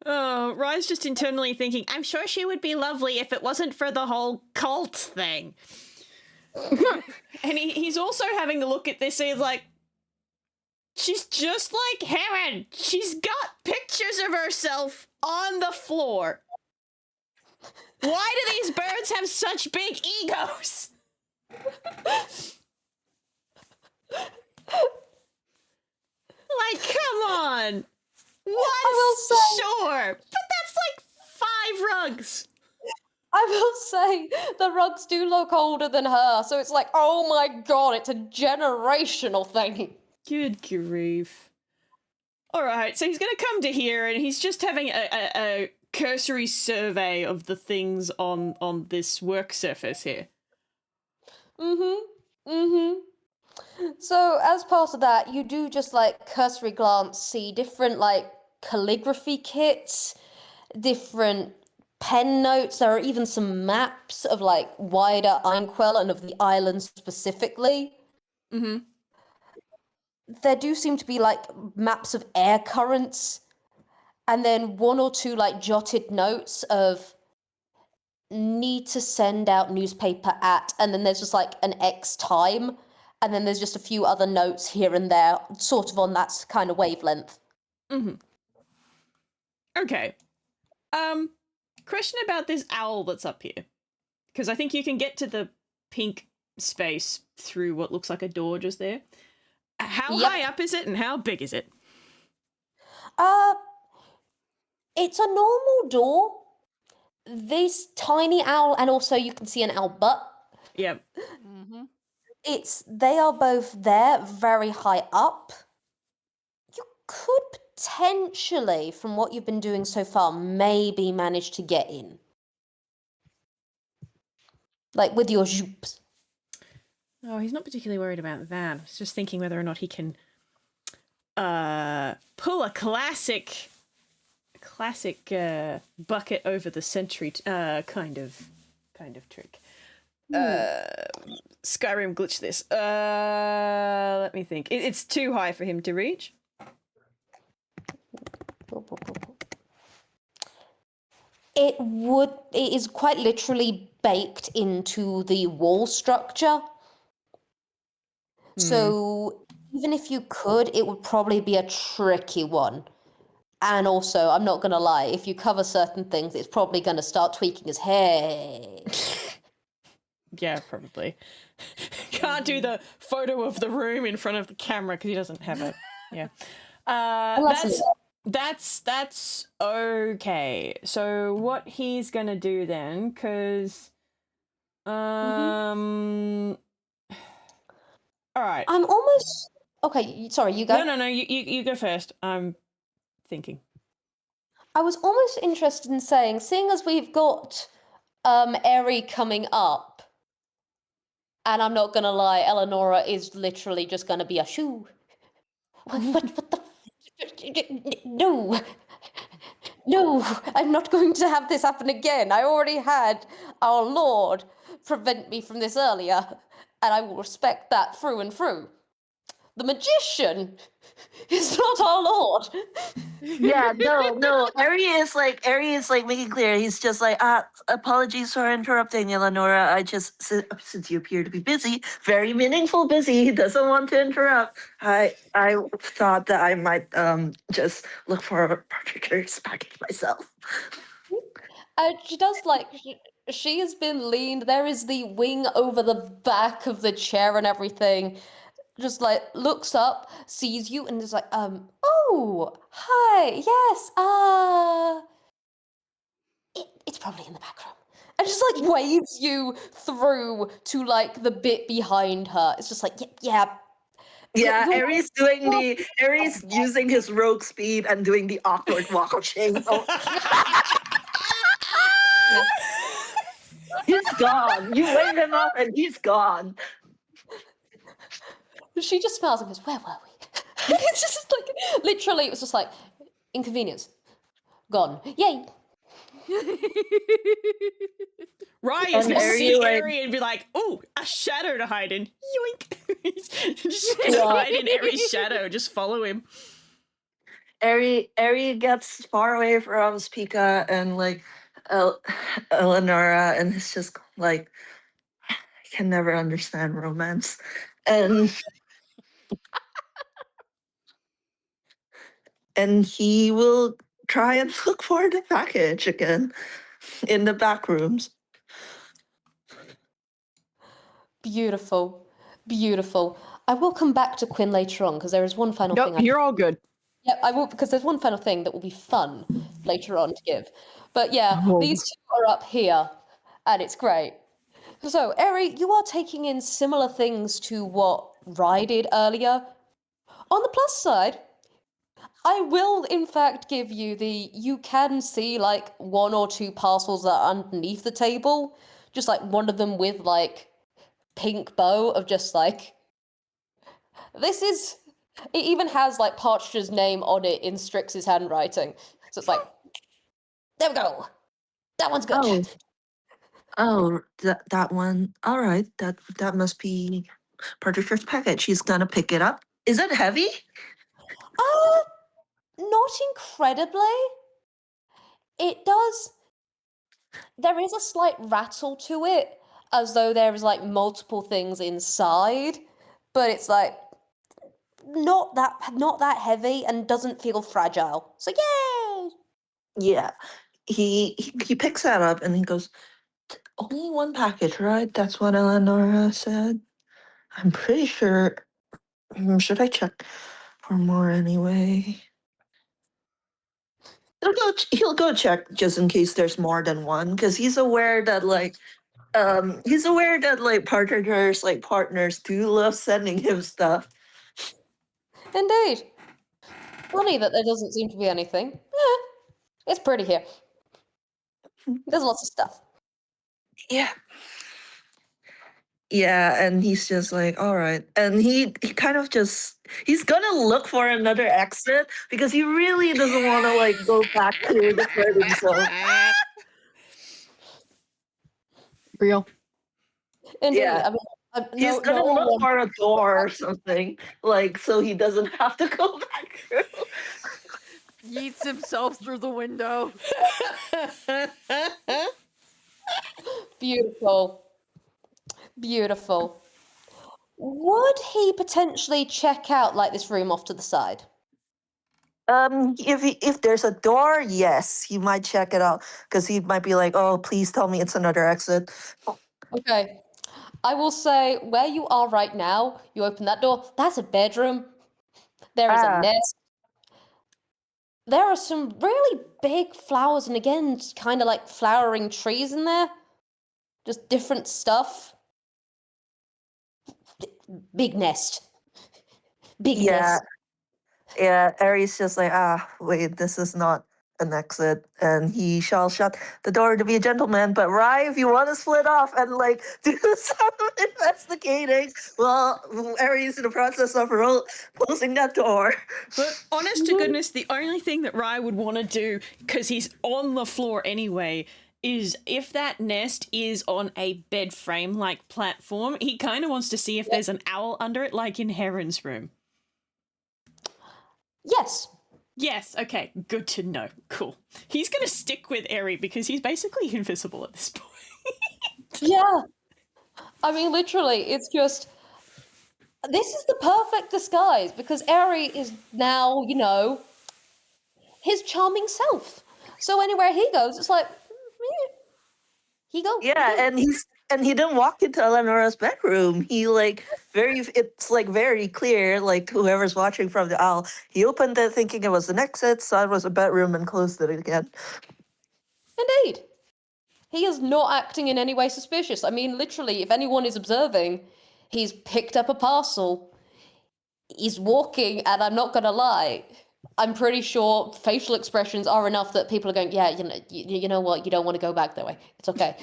Oh, Rye's just internally thinking, I'm sure she would be lovely if it wasn't for the whole cult thing. And he's also having a look at this and he's like, she's just like Heron. She's got pictures of herself on the floor. Why do these birds have such big egos? Like, come on. Once, sure. But that's like 5 rugs. I will say the rugs do look older than her, so it's like, oh my god, it's a generational thing. Good grief. Alright, so he's gonna come to here and he's just having a cursory survey of the things on this work surface here. So as part of that, you do just like cursory glance see different like calligraphy kits, different pen notes. There are even some maps of like wider Inkwell and of the island specifically. There do seem to be like maps of air currents, and then 1 or 2 like jotted notes of need to send out newspaper at, and then there's just like an X time, and then there's just a few other notes here and there, sort of on that kind of wavelength. Okay. Question about this owl that's up here. Because I think you can get to the pink space through what looks like a door just there. How high up is it and how big is it? It's a normal door. This tiny owl, and also you can see an owl butt. Yep. Mm-hmm. They are both there, very high up. You could potentially, from what you've been doing so far, maybe manage to get in. Like with your zhoops. Oh, he's not particularly worried about that. I was just thinking whether or not he can pull a classic bucket over the sentry kind of trick. Skyrim glitch this. Let me think. It's too high for him to reach. It is quite literally baked into the wall structure. So even if you could, it would probably be a tricky one. And also, I'm not going to lie, if you cover certain things, it's probably going to start tweaking his head. Yeah, probably. Can't do the photo of the room in front of the camera because he doesn't have it. Yeah. That's okay. So what he's gonna do then, because all right. I'm almost okay. Sorry, you go. No. You go first. I'm thinking. I was almost interested in saying, seeing as we've got Eri coming up, and I'm not gonna lie, Eleonora is literally just gonna be a shoo. What the? No, I'm not going to have this happen again. I already had our Lord prevent me from this earlier, and I will respect that through and through. The magician is not our Lord. Yeah, no. Ari is like making clear. He's just like, apologies for interrupting, Eleonora. I just, since you appear to be busy, very meaningful busy, he doesn't want to interrupt. I thought that I might just look for a particular package myself. She does she has been leaned. There is the wing over the back of the chair and everything. Just like looks up, sees you, and is like, oh, hi, yes, it's probably in the back room. And just like waves you through to like the bit behind her. It's just like, yeah. Yeah, you're- Aries using his rogue speed and doing the awkward walk of shame. He's gone. You wave him up and he's gone. She just smiles and goes, where were we? It's just like, literally, it was just like, inconvenience. Gone. Yay. Ryan's And gonna Ari, see like- Ari and be like, "Oh, a shadow to hide in." Yoink! Just hide in Ari's shadow. Just follow him. Ari gets far away from Spica and like Eleonora, and it's just like, I can never understand romance, and he will try and look for the package again in the back rooms. Beautiful. I will come back to Quinn later on because there is one final thing. Nope, you're all good. Yeah, I will, because there's one final thing that will be fun later on to give. But yeah, Oh. these two are up here, and it's great. So, Eri, you are taking in similar things to what Rye did earlier. On the plus side, I will in fact give you you can see like one or two parcels that are underneath the table, just like one of them with like pink bow of just like, this is, it even has like Partridge's name on it in Strix's handwriting. So it's like, there we go. That one's good. That one. All right, that must be Partridge's package. He's gonna pick it up. Is it heavy? Not incredibly. It does. There is a slight rattle to it, as though there is like multiple things inside, but it's like not that heavy and doesn't feel fragile. So yay! Yeah. He picks that up and he goes, only one package, right? That's what Eleanor said. I'm pretty sure. Should I check for more anyway? He'll go check just in case there's more than one, because he's aware that partners do love sending him stuff. Indeed. Funny that there doesn't seem to be anything. It's pretty here. There's lots of stuff. Yeah. Yeah, and he's just like, all right. And he kind of he's gonna look for another exit because he really doesn't want to like go back to the flirting zone. Real. Indeed. Yeah. I mean, He's no, gonna no look one for a door or something, like so he doesn't have to go back through. Yeets himself through the window. Beautiful. Beautiful. Would he potentially check out like this room off to the side? If there's a door, yes, he might check it out because he might be like, oh, please tell me it's another exit. Okay. I will say where you are right now, you open that door, that's a bedroom. There is a Ah. nest. There are some really big flowers, and again, kind of like flowering trees in there. Just different stuff. Big nest. Big Yeah, nest. yeah. Aries just like, wait, this is not an exit, and he shall shut the door to be a gentleman. But Rye, if you want to split off and like do some investigating, well, Aries in the process of closing that door. But honest to goodness, the only thing that Rye would want to do, because he's on the floor anyway, is if that nest is on a bed frame like platform, he kind of wants to see if there's an owl under it, like in Heron's room. Yes. Yes, okay, good to know. Cool. He's going to stick with Eri because he's basically invisible at this point. Yeah. I mean, literally, it's just. This is the perfect disguise because Eri is now, his charming self. So anywhere he goes, it's like, he goes. Yeah, and he didn't walk into Eleanor's bedroom. He it's like very clear, like whoever's watching from the owl. He opened it thinking it was an exit, saw it was a bedroom, and closed it again. Indeed. He is not acting in any way suspicious. I mean, literally, if anyone is observing, he's picked up a parcel. He's walking, and I'm not gonna lie, I'm pretty sure facial expressions are enough that people are going, yeah, you know what, you don't want to go back that way. It's okay.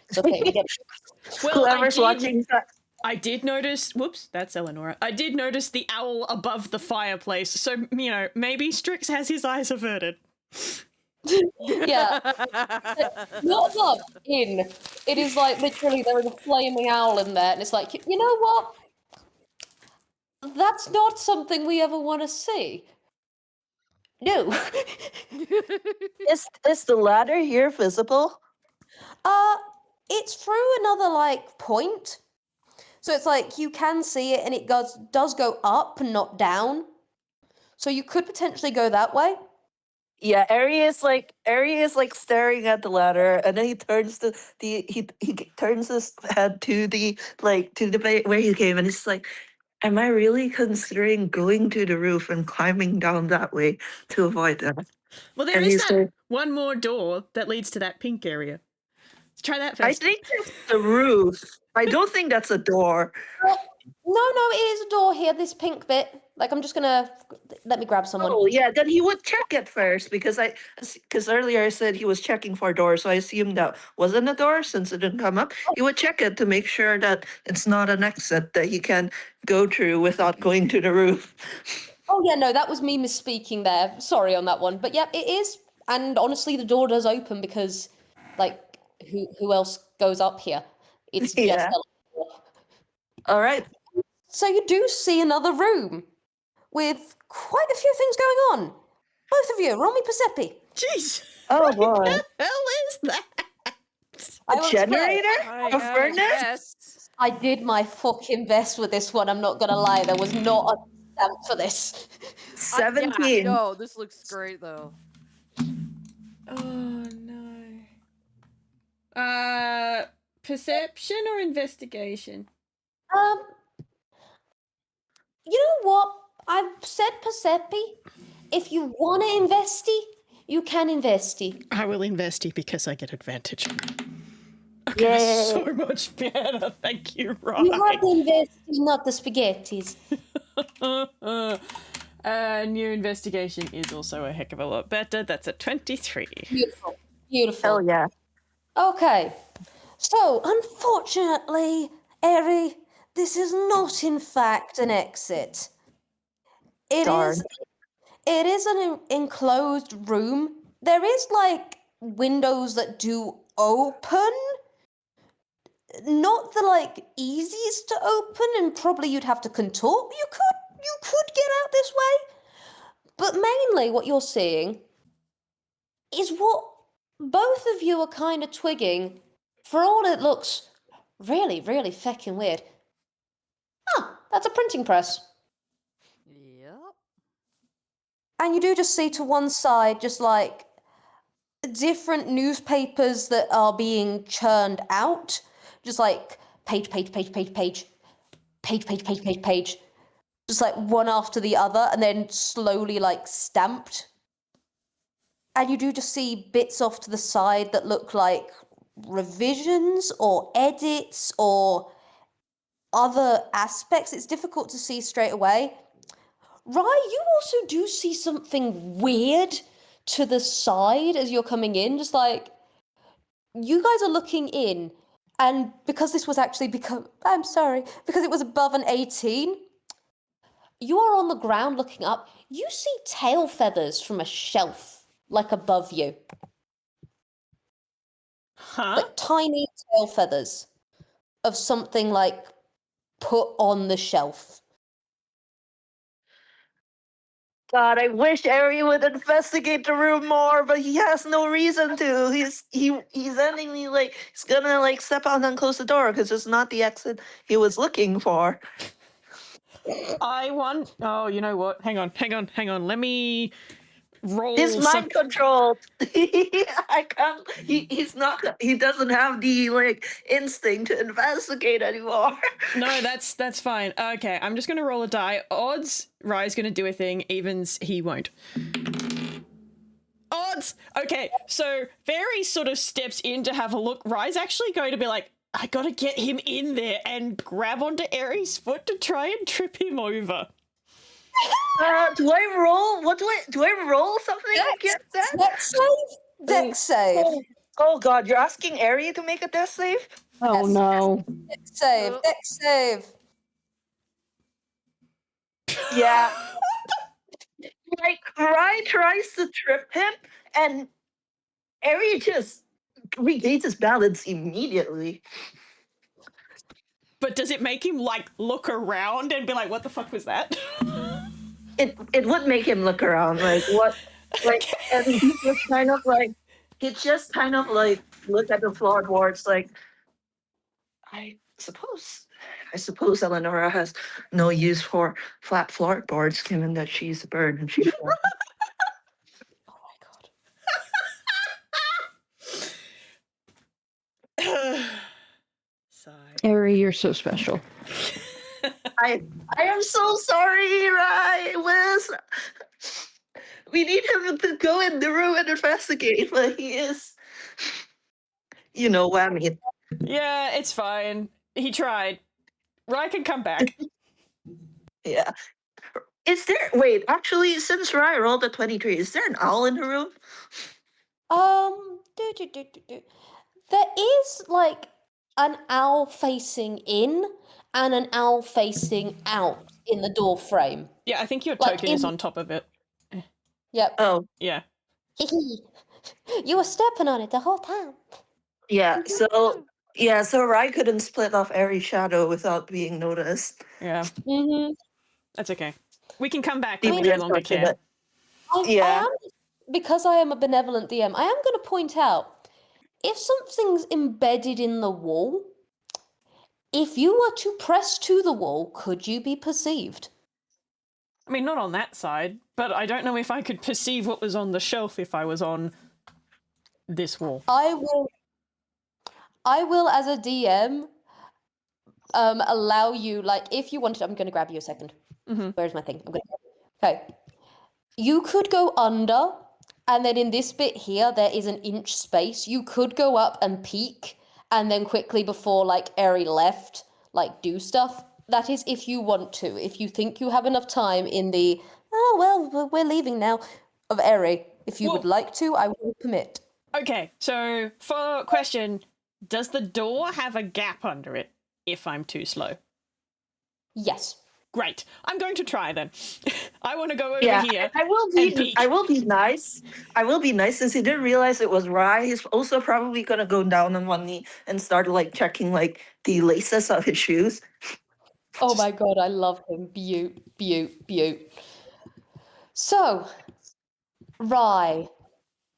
It's okay. We get Well, Whoever's watching. I did notice, whoops, that's Eleanor. I did notice the owl above the fireplace, so, maybe Strix has his eyes averted. Yeah. Not above, in. It is like literally there is a flaming owl in there, and it's like, you know what? That's not something we ever want to see. No. Is the ladder here visible? It's through another point. So it's like you can see it and it does go up and not down. So you could potentially go that way. Yeah, Ari is like staring at the ladder, and then he turns he turns his head to the where he came, and he's like, "Am I really considering going to the roof and climbing down that way to avoid that?" Well, there And is he's that like, one more door that leads to that pink area. Let's try that I first. think that's the roof. I don't think that's a door. No, it is a door here, this pink bit. I'm just gonna let me grab someone. Oh yeah, then he would check it first because earlier I said he was checking for a door, so I assumed that wasn't a door since it didn't come up. He would check it to make sure that it's not an exit that he can go through without going to the roof. Oh yeah, no, that was me misspeaking there. Sorry on that one. But yeah, it is. And honestly, the door does open because, who else goes up here? It's just. Yeah. All right. So you do see another room with quite a few things going on. Both of you, roll me Persepi. Jeez. Oh boy. What the hell is that? A generator? A furnace? Yes. I did my fucking best with this one. I'm not gonna lie. There was not a stamp for this. 17. No, this looks great though. Oh no. Perception or investigation? You know what? I've said Persepi. If you want to investi, you can investi. I will investi because I get advantage. Okay, so much better. Thank you, Rye. You have the investi, not the spaghettis. New investigation is also a heck of a lot better. That's a 23. Beautiful. Beautiful. Hell yeah. Okay. So, unfortunately, Eri, this is not in fact an exit. It Darn. is an enclosed room. There is like windows that do open. Not the like easiest to open, and probably you'd have to contort. You could get out this way. But mainly what you're seeing is what both of you are kind of twigging. For all it looks really, really feckin' weird. Oh, that's a printing press. Yep. And you do just see to one side just like different newspapers that are being churned out. Just like page. Just like one after the other, and then slowly like stamped. And you do just see bits off to the side that look like revisions or edits or other aspects. It's difficult to see straight away. Rye, you also do see something weird to the side as you're coming in. Just like, you guys are looking in, and because this was actually because it was above an 18, you are on the ground looking up. You see tail feathers from a shelf, like above you. Huh? Like tiny tail feathers of something like put on the shelf. God, I wish Ari would investigate the room more, but he has no reason to. He's ending me like he's gonna like step out and close the door because it's not the exit he was looking for. I want. Oh, you know what? Hang on. Let me roll. He's mind controlled. I can't. He's not. He doesn't have the like instinct to investigate anymore. No, that's fine. Okay, I'm just gonna roll a die. Odds, Rye's gonna do a thing. Evens, he won't. Odds. Okay, so Fairy sort of steps in to have a look. Rye's actually going to be like, I gotta get him in there and grab onto Aries' foot to try and trip him over. Do I roll? What do I roll something against that? Dex save? Dex save. Oh God, you're asking Ari to make a death save? Oh Yes. no. Dex save. Dex save. Yeah. Like Rye tries to trip him, and Ari just regains his balance immediately. But does it make him like look around and be like, what the fuck was that? It would make him look around, like what, like, and he just kind of like look at the floorboards, like I suppose Eleonora has no use for flat floorboards, given that she's a bird and she's. Oh my god. Sigh. Ari, you're so special. I am so sorry, Rye. Liz. We need him to go in the room and investigate, but he is, what I mean. Yeah, it's fine. He tried. Rye can come back. Yeah. Is there? Wait, actually, since Rye rolled a 23, is there an owl in the room? There is like an owl facing in and an owl facing out in the door frame. Yeah, I think your Like token is on top of it. Yep. Oh, Yeah. You were stepping on it the whole time. yeah. So Rye couldn't split off Aries' shadow without being noticed. Yeah. Mm-hmm. That's okay. We can come back Even if we no if longer touching care. it. I Yeah. am, because I am a benevolent DM, I am going to point out, if something's embedded in the wall, if you were to press to the wall, could you be perceived? I mean, not on that side, but I don't know if I could perceive what was on the shelf if I was on this wall. I will I will, as a DM, allow you, like, if you wanted, I'm going to grab you a second. Where's my thing? Okay. You could go under, and then in this bit here, there is an inch space. You could go up and peek, and then quickly before, like, Eri left, like, do stuff. That is if you want to. If you think you have enough time in the, oh, well, we're leaving now, of Eri. If you would like to, I will permit. Okay, so follow-up question. Does the door have a gap under it if I'm too slow? Yes. Great. I'm going to try then. I want to go over Yeah, here. I will be. I will be nice. I will be nice since he didn't realize it was Rye. He's also probably gonna go down on one knee and start like checking like the laces of his shoes. Oh my god, I love him. Beaut. So, Rye,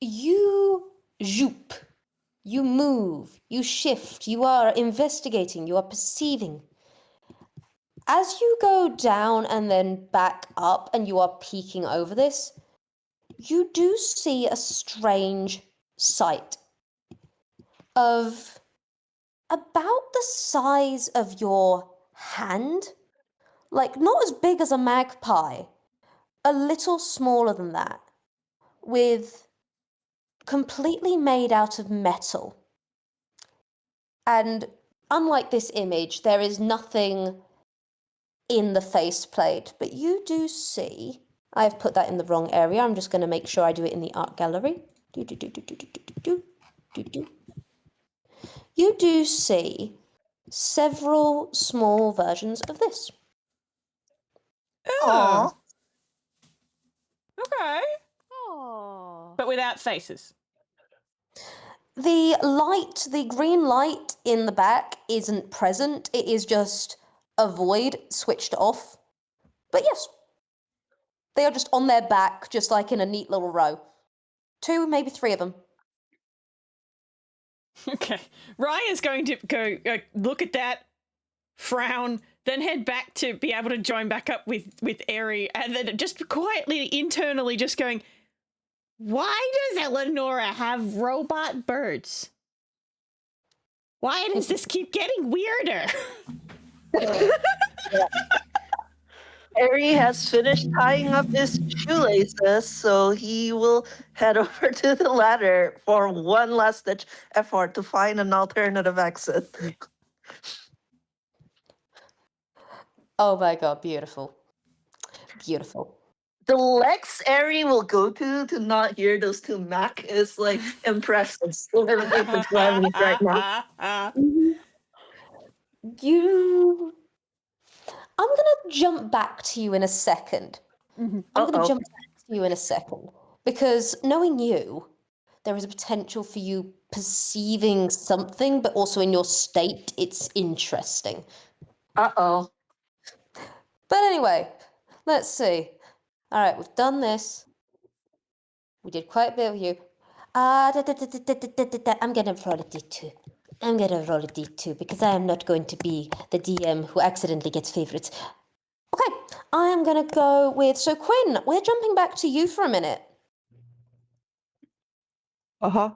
you zoop, you move, you shift, you are investigating, you are perceiving. As you go down and then back up and you are peeking over this, you do see a strange sight of about the size of your hand, like not as big as a magpie, a little smaller than that, with completely made out of metal. And unlike this image, there is nothing in the faceplate, but you do see, I've put that in the wrong area. I'm just going to make sure I do it in the art gallery. You do see several small versions of this. Aww. Okay. Oh. But without faces. The light, the green light in the back isn't present. It is just a void switched off. But yes, they are just on their back, just like in a neat little row. 2, maybe 3 of them. Okay. Raya's going to go look at that, frown, then head back to be able to join back up with Eri, and then just quietly, internally, just going, why does Eleonora have robot birds? Why does this keep getting weirder? Harry has finished tying up his shoelaces, so he will head over to the ladder for one last ditch effort to find an alternative exit. Oh my god, beautiful. Beautiful. The legs Ari will go to not hear those two Mac is like impressive. Still everything for Grammy right now. I'm gonna jump back to you in a second. I'm gonna Uh-oh. jump back to you in a second. Because knowing you, there is a potential for you perceiving something, but also in your state, it's interesting. Uh-oh. But anyway, let's see. All right, we've done this. We did quite a bit with you. I'm gonna roll a d2. I'm gonna roll a d2 because I am not going to be the DM who accidentally gets favorites. Okay, I am gonna go with. So Quinn, we're jumping back to you for a minute. Uh-huh.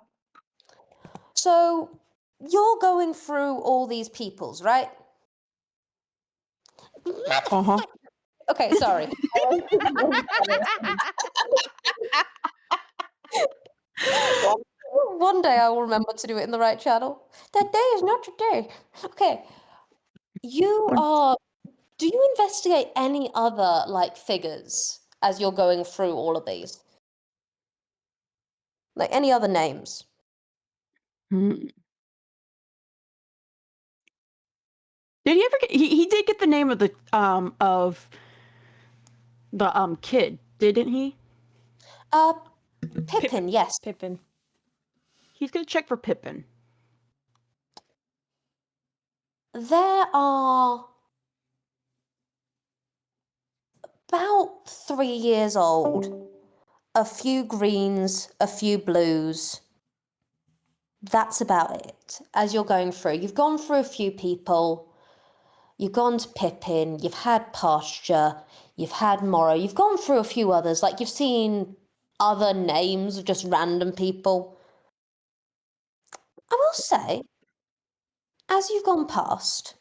So you're going through all these peoples, right? Uh-huh. Okay, sorry. One day I will remember to do it in the right channel. That day is not today. Okay. You are. Do you investigate any other like figures as you're going through all of these? Like any other names? Hmm. Did he ever get, he did get the name of the kid, didn't he? Pippin, yes. Pippin. He's gonna check for Pippin. There are about 3 years old. A few greens, a few blues. That's about it. As you're going through, you've gone through a few people. You've gone to Pippin, you've had Pasture, you've had Morrow, you've gone through a few others, like you've seen other names of just random people. I will say, As you've gone past,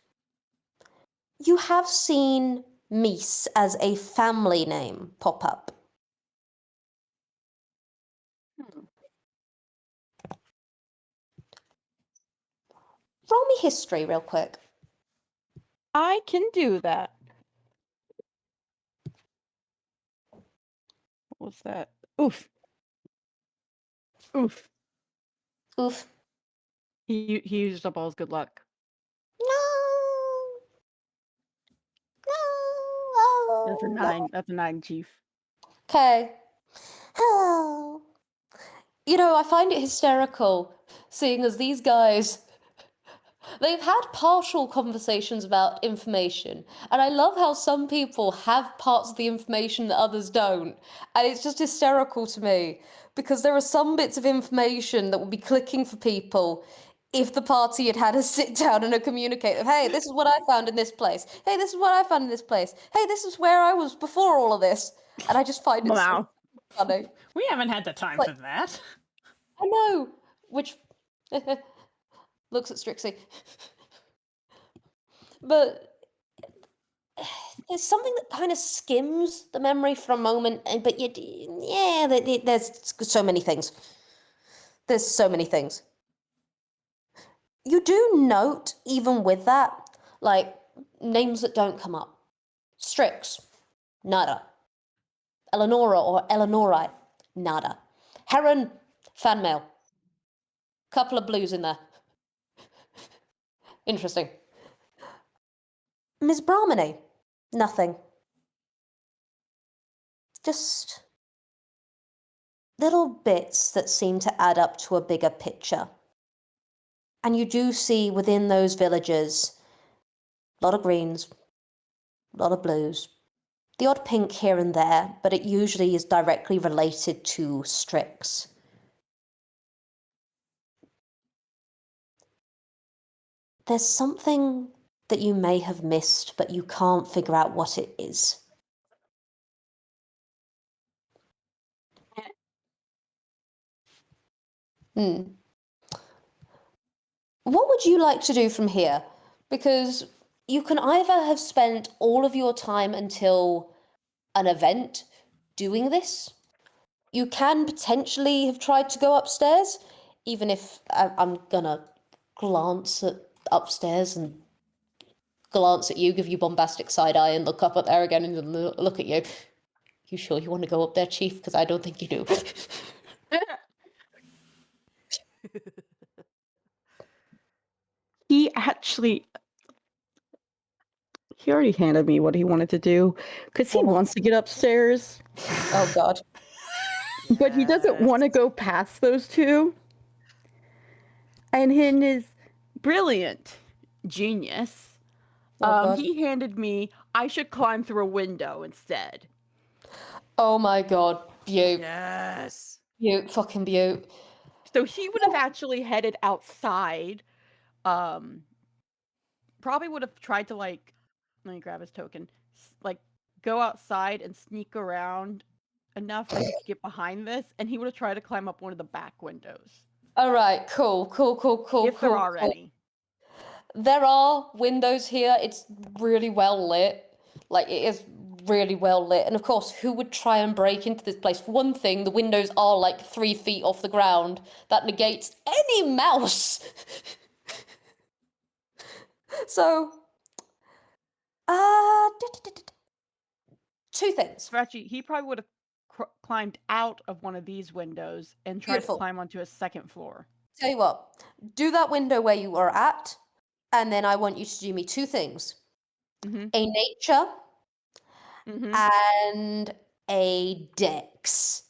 you have seen Meese as a family name pop up. Roll me history real quick. I can do that. What was that? Oof. Oof. Oof. He used up all his good luck. No. That's a No. 9. That's a 9, Chief. Okay. Oh. You know, I find it hysterical seeing as these guys, they've had partial conversations about information, and I love how some people have parts of the information that others don't, and it's just hysterical to me because there are some bits of information that would be clicking for people if the party had had a sit down and a communicate of, hey, this is what I found in this place. Hey, this is what I found in this place. Hey, this is where I was before all of this. And I just find it so Wow. funny. We haven't had the time Like- for that. I know, which looks at Strixie. But there's something that kind of skims the memory for a moment, but there's so many things. There's so many things. You do note, even with that, like names that don't come up. Strix, nada. Eleonora or Eleanorite, nada. Heron, fan mail. Couple of blues in there. Interesting. Ms. Brahmani, nothing. Just little bits that seem to add up to a bigger picture. And you do see within those villages a lot of greens, a lot of blues, the odd pink here and there, but it usually is directly related to Strix. There's something that you may have missed, but you can't figure out what it is. What would you like to do from here? Because you can either have spent all of your time until an event doing this. You can potentially have tried to go upstairs, even if I'm gonna glance at upstairs and glance at you, give you bombastic side eye, and look up at there again and look at you. You sure you want to go up there, Chief? Because I don't think you do. He actually, he already handed me what he wanted to do because he wants to get upstairs, Oh God. but he doesn't want to go past those two. And in his brilliant genius, Oh God. he handed me, I should climb through a window instead. Oh my God. Beaut. Yes. Beaut. Fucking beaut. So he would have actually headed outside. Probably would have tried to, like, let me grab his token, like go outside and sneak around enough that he could get behind this, and he would have tried to climb up one of the back windows. All right. Cool. If there are any. There are windows here. It's really well lit. Like, it is really well lit. And of course, who would try and break into this place? For one thing, the windows are like 3 feet off the ground. That negates any mouse. So, uh, two things. So actually, he probably would have climbed out of one of these windows and tried Beautiful. to climb onto a second floor. Tell you what, do that window where you are at, and then I want you to do me two things. Mm-hmm. A nature Mm-hmm. and a dex.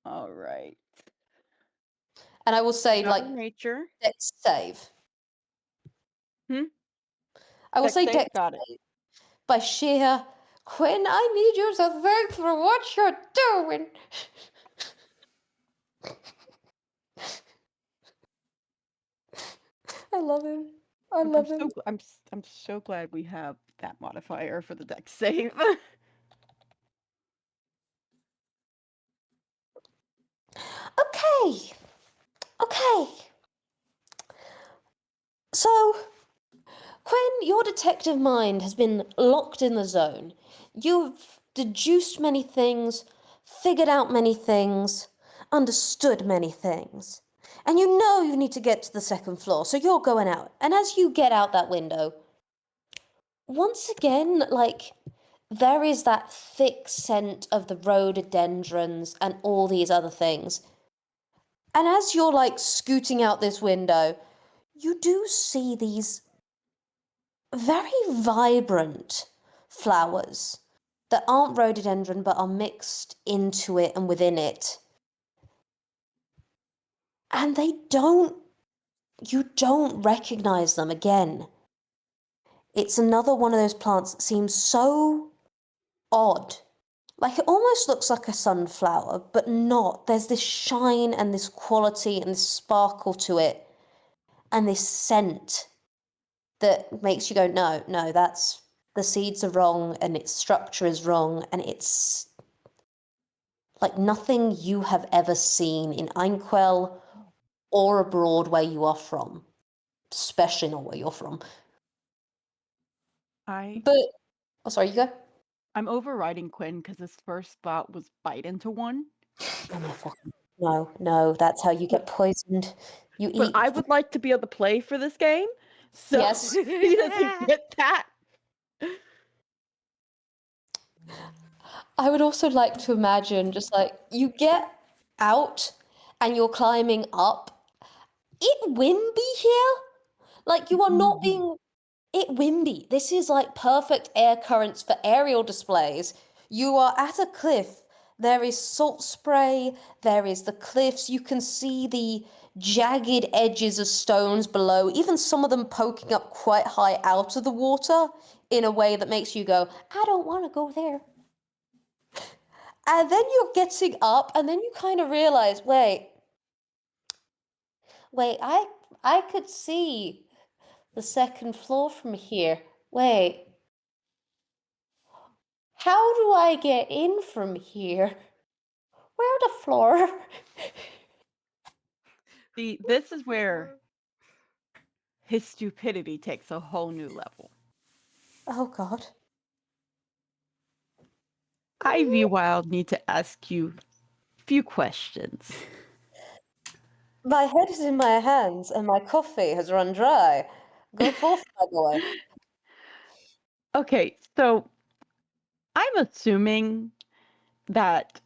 All right. And I will say, Another like, nature. dex save. Hmm? I will Dex say save? dex Got it. save by sheer, Quinn, I need you to thank for what you're doing. I love him. I love him. I'm so glad we have that modifier for the dex save. Okay. So, Quinn, your detective mind has been locked in the zone. You've deduced many things, figured out many things, understood many things. And you know you need to get to the second floor, so you're going out. And as you get out that window, once again, like, there is that thick scent of the rhododendrons and all these other things. And as you're, like, scooting out this window, you do see these very vibrant flowers that aren't rhododendron but are mixed into it and within it. And you don't recognize them again. It's another one of those plants that seems so odd. Like it almost looks like a sunflower, but not. There's this shine and this quality and this sparkle to it and this scent that makes you go, no, that's the seeds are wrong and its structure is wrong and it's like nothing you have ever seen in Einquell or abroad where you are from, especially not where you're from. But, oh, sorry, you go. I'm overriding Quinn because his first thought was bite into one. Oh my fucking no, that's how you get poisoned. You But eat. I would like to be able to play for this game, so Yes. he doesn't get that. I would also like to imagine just like you get out and you're climbing up. It wimby here. Like you are not being it wimby. This is like perfect air currents for aerial displays. You are at a cliff. There is salt spray. There is the cliffs. You can see the jagged edges of stones below, even some of them poking up quite high out of the water in a way that makes you go, I don't want to go there. And then you're getting up, and then you kind of realize, wait, I could see the second floor from here. Wait, how do I get in from here? Where the floor? See, this is where his stupidity takes a whole new level. Oh God. I, Wild, need to ask you a few questions. My head is in my hands, and my coffee has run dry. Go forth, my boy. Okay, so I'm assuming that,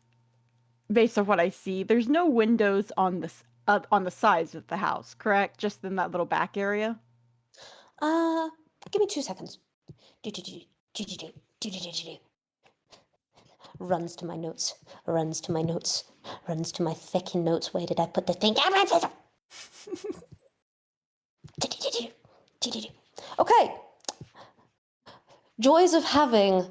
based on what I see, there's no windows on the sides of the house, correct? Just in that little back area. Give me 2 seconds. Runs to my notes, runs to my notes, runs to my fucking notes. Where did I put the thing? Okay. Joys of having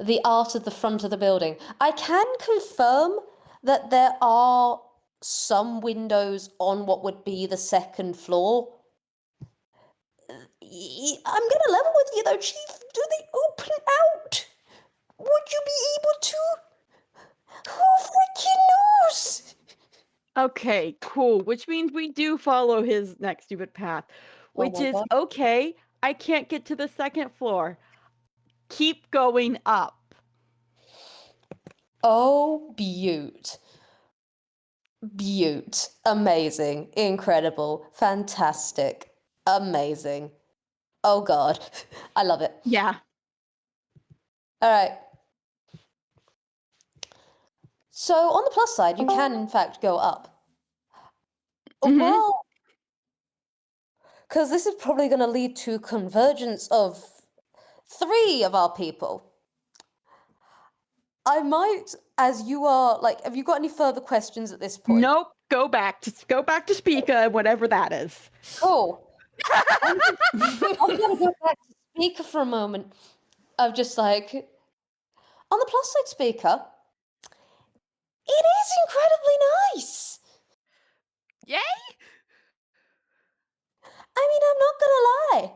the art at the front of the building. I can confirm that there are some windows on what would be the second floor. I'm gonna level with you though, Chief. Do they open out? Would you be able to? Who freaking knows? Okay, cool. Which means we do follow his next stupid path, which my is God. okay. I can't get to the second floor. Keep going up. Oh, beaut. Beaut. Amazing. Incredible. Fantastic. Amazing. Oh, God. I love it. Yeah. All right. So, on the plus side, you can, in fact, go up. Mhm. Well, because this is probably going to lead to convergence of 3 of our people. I might, as you are, like, have you got any further questions at this point? Nope. Go back to Speaker, whatever that is. Cool. I'm gonna go back to speaker for a moment. Of just like, on the plus side, speaker, it is incredibly nice. Yay! I mean, I'm not gonna lie.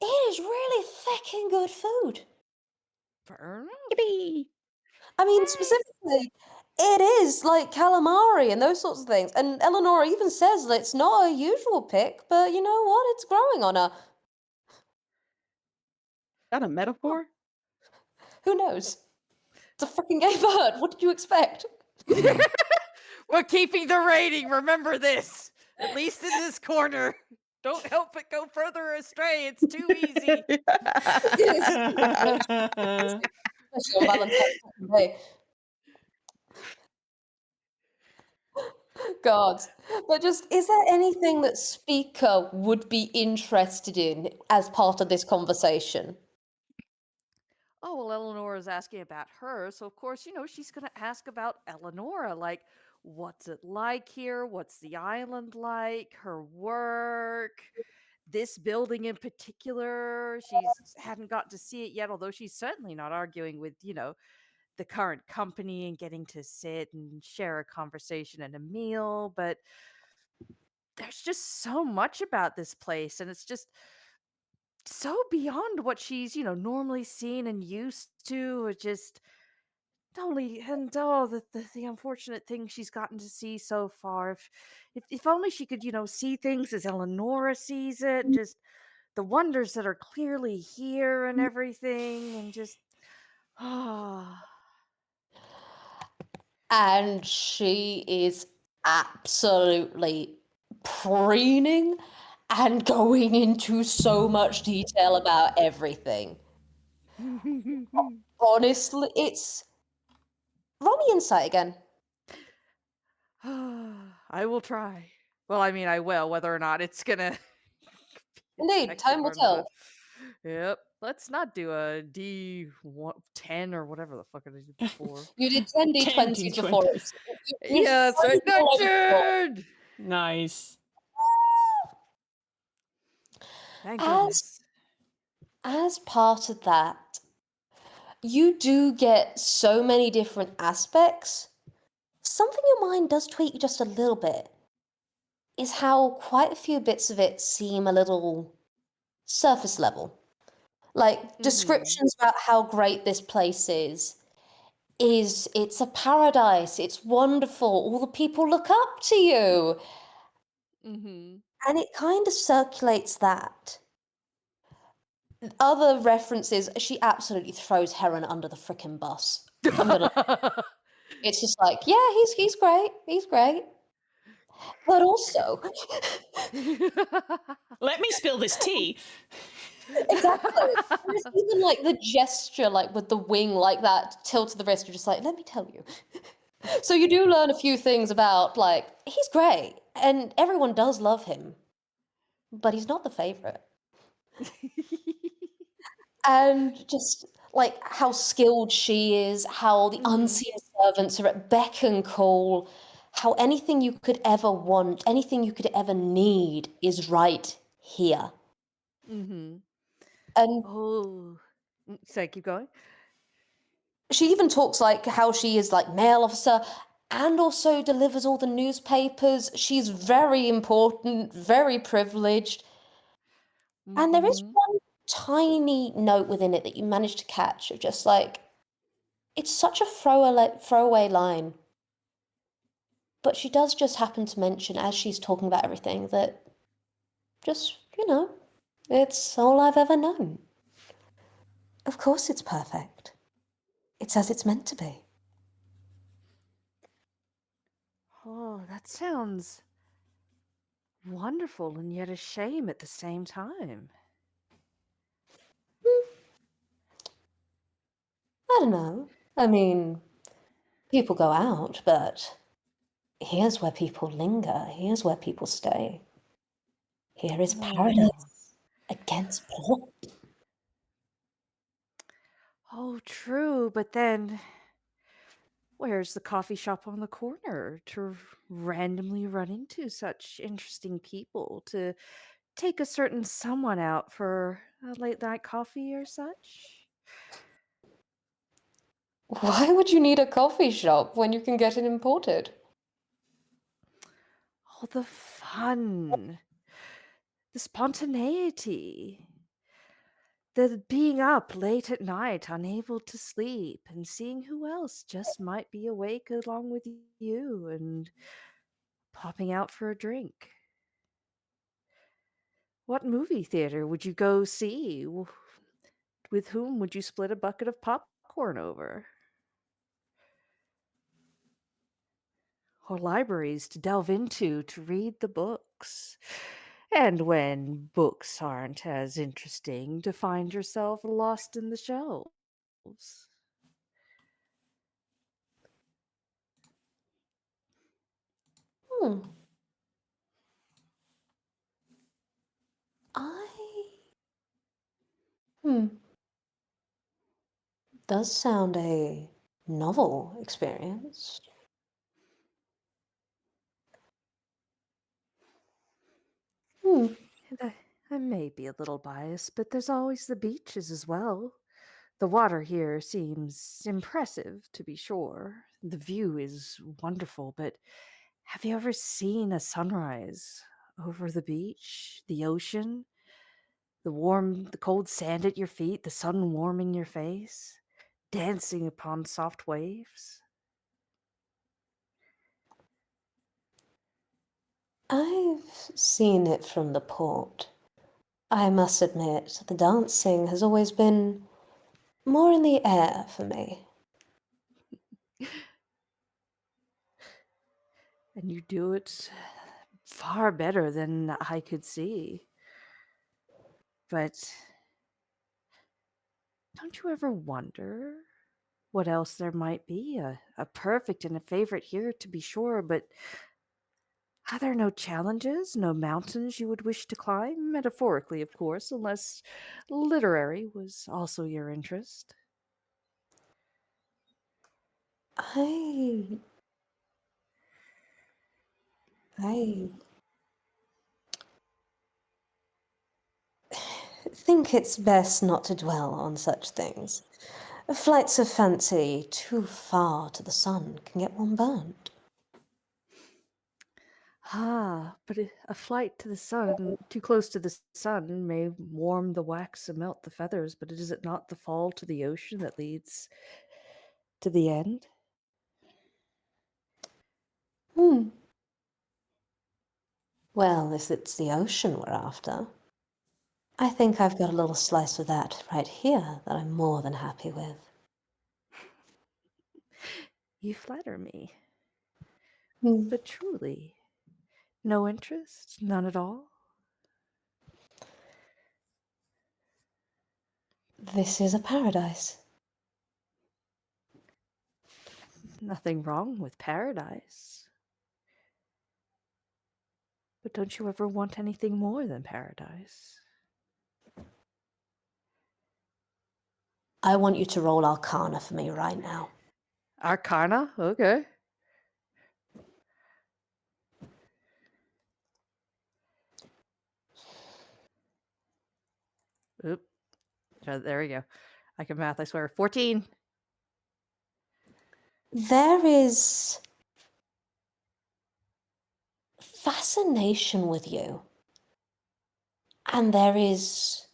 It is really fucking good food. Fair enough. Yippee. I mean, specifically, it is like calamari and those sorts of things. And Eleanor even says that it's not her usual pick, but you know what? It's growing on her. Is that a metaphor? Who knows? It's a freaking gay bird. What did you expect? We're keeping the rating. Remember this. At least in this corner. Don't help it go further astray. It's too easy. Especially on Valentine's Day. God. But just, is there anything that Speaker would be interested in as part of this conversation? Oh, well, Eleanor is asking about her. So, of course, she's going to ask about Eleonora. Like, what's it like here? What's the island like? Her work? This building in particular. She's hadn't got to see it yet, although she's certainly not arguing with, the current company and getting to sit and share a conversation and a meal. But there's just so much about this place. And it's just so beyond what she's, normally seen and used to. It just only and oh the unfortunate thing she's gotten to see so far. If only she could, see things as Eleonora sees it, and just the wonders that are clearly here and everything, and just ah. And she is absolutely preening and going into so much detail about everything. Honestly, it's... Roll me insight again. I will try. Well, I mean, I will, whether or not it's gonna be Indeed, effective time will or tell. not. Yep. Let's not do a D10 or whatever the fuck it is before. You did 10 10 d20s before. D20s. Yeah, that's right. all over the floor. 19! Nice. Thank As goodness. as part of that, you do get so many different aspects. Something your mind does tweak just a little bit is how quite a few bits of it seem a little surface level. Like descriptions about how great this place is it's a paradise, it's wonderful, all the people look up to you. Mm-hmm. And it kind of circulates that. Other references, she absolutely throws Heron under the frickin' bus. I'm gonna. It's just like, yeah, he's great, he's great. But also, Let me spill this tea. exactly. There's even like the gesture, like with the wing, like that tilt of the wrist. You're just like, let me tell you. So you do learn a few things about, like, he's great, and everyone does love him, but he's not the favorite. And just like how skilled she is, how the unseen servants are at beck and call, how anything you could ever want, anything you could ever need is right here. Mm-hmm. And Oh. Sorry, keep going. she even talks like how she is like mail officer and also delivers all the newspapers. She's very important, very privileged. And there is one tiny note within it that you managed to catch of just like, it's such a throwaway line. But she does just happen to mention, as she's talking about everything, that just, it's all I've ever known. Of course it's perfect. It's as it's meant to be. Oh, that sounds wonderful and yet a shame at the same time. I don't know. I mean, people go out, but here's where people linger. Here's where people stay. Here is paradise against plot. Oh, true, but then where's the coffee shop on the corner to randomly run into such interesting people to take a certain someone out for a late night coffee or such? Why would you need a coffee shop when you can get it imported? Oh, the fun, the spontaneity, the being up late at night, unable to sleep, and seeing who else just might be awake along with you and popping out for a drink. What movie theater would you go see? With whom would you split a bucket of popcorn over? Or libraries to delve into to read the books? And when books aren't as interesting, to find yourself lost in the shelves. Hmm. I. Hmm. Does sound a novel experience. Hmm. And I may be a little biased, but there's always the beaches as well. The water here seems impressive, to be sure. The view is wonderful, but have you ever seen a sunrise over the beach, the ocean, the cold sand at your feet, the sun warming your face, dancing upon soft waves? I've seen it from the port. I must admit, the dancing has always been more in the air for me. And you do it far better than I could see. But don't you ever wonder what else there might be? A perfect and a favorite here, to be sure, but are there no challenges, no mountains you would wish to climb? Metaphorically, of course, unless literary was also your interest. I. I think it's best not to dwell on such things. Flights of fancy too far to the sun can get one burnt. Ah, but a flight to the sun, too close to the sun, may warm the wax and melt the feathers, but is it not the fall to the ocean that leads to the end? Hmm. Well, if it's the ocean we're after, I think I've got a little slice of that right here that I'm more than happy with. You flatter me, Hmm. but truly, no interest? None at all? This is a paradise. Nothing wrong with paradise. But don't you ever want anything more than paradise? I want you to roll Arcana for me right now. Arcana? Okay. Oop. There we go. I can math, I swear. 14. There is fascination with you, and there is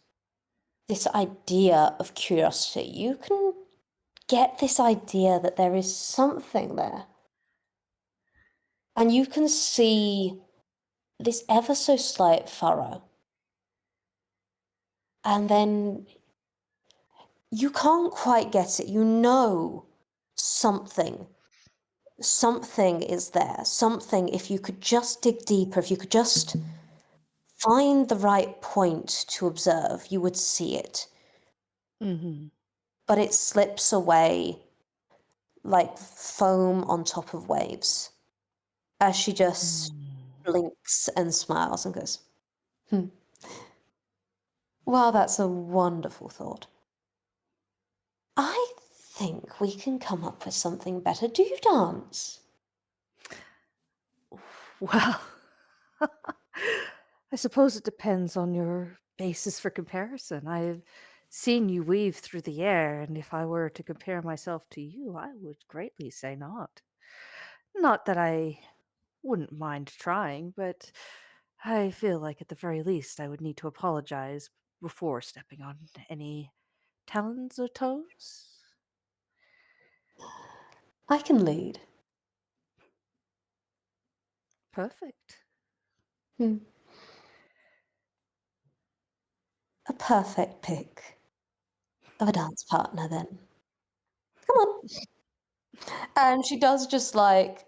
this idea of curiosity. You can get this idea that there is something there, and you can see this ever so slight furrow, and then you can't quite get it. You know something. Something is there. Something, if you could just dig deeper, if you could just find the right point to observe, you would see it. Mm-hmm. But it slips away like foam on top of waves as she just blinks and smiles and goes, hmm. Well, that's a wonderful thought. I think we can come up with something better. Do you dance? Well, I suppose it depends on your basis for comparison. I've seen you weave through the air, and if I were to compare myself to you, I would greatly say not. Not that I wouldn't mind trying, but I feel like at the very least I would need to apologize before stepping on any talons or toes. I can lead. Perfect. A perfect pick of a dance partner, then. Come on. And she does just like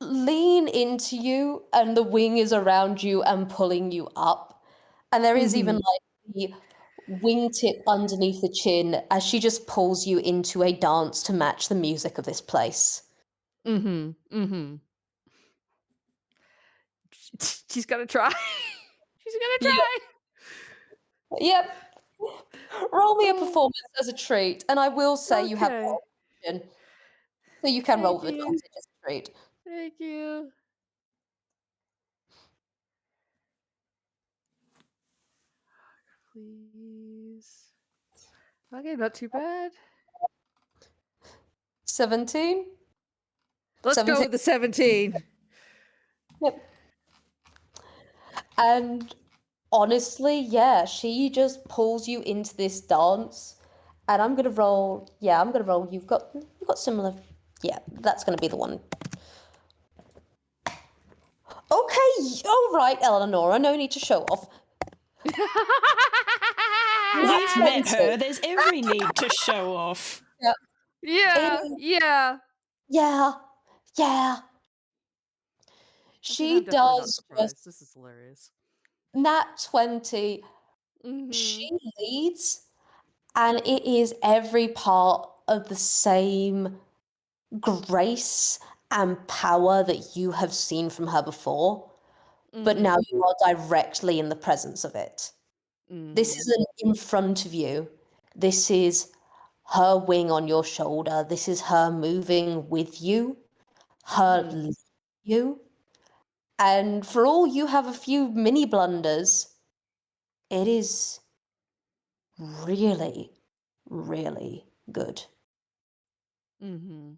lean into you, and the wing is around you and pulling you up. And there is even like the wingtip underneath the chin as she just pulls you into a dance to match the music of this place. Mm-hmm. Mm-hmm. She's gonna try. She's gonna try. Yep. Roll me a performance as a treat, and I will say you have Okay. option, so you can roll Thank the you. advantage as a treat. Thank you. Please. Okay, not too bad. 17. Let's 17. go with the 17. Yep. And honestly, yeah, she just pulls you into this dance, and I'm gonna roll. Yeah, I'm gonna roll. You've got similar. Yeah, that's gonna be the one. Okay, all right, Eleonora. No need to show off. We've met her. There's every need to show off. Yeah, Yeah, yeah. yeah, yeah. Okay, She I'm definitely not does surprised. just This is hilarious. nat 20. Mm-hmm. She leads, and it is every part of the same grace and power that you have seen from her before, but now you are directly in the presence of it. This isn't in front of you. This is her wing on your shoulder. This is her moving with you, her leading you. And for all you have a few mini blunders, it is really, really good. Mm-hmm.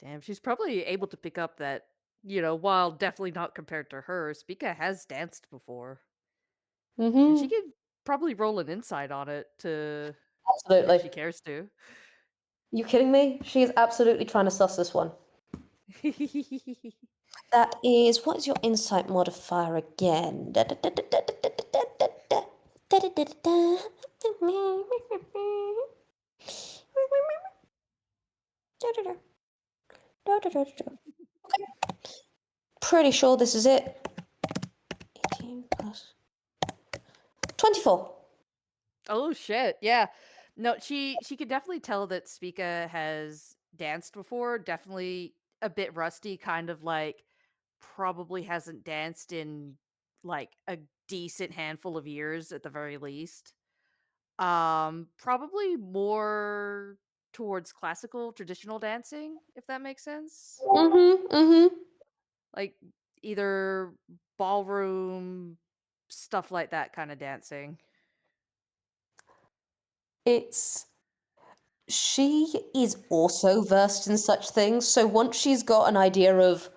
Damn, she's probably able to pick up that, while definitely not compared to her, Spica has danced before. And she Mm-hmm. could probably roll an insight on it to Absolutely. if she cares to. You kidding me? She is absolutely trying to suss this one. That is, what is your insight modifier again? Pretty sure this is it. 18 plus 24. Oh shit, yeah. No, she could definitely tell that Spica has danced before, definitely a bit rusty, kind of like probably hasn't danced in like a decent handful of years at the very least. Probably more towards classical traditional dancing, if that makes sense. Mm-hmm, mm-hmm. Like either ballroom stuff like that kind of dancing. She is also versed in such things, so once she's got an idea of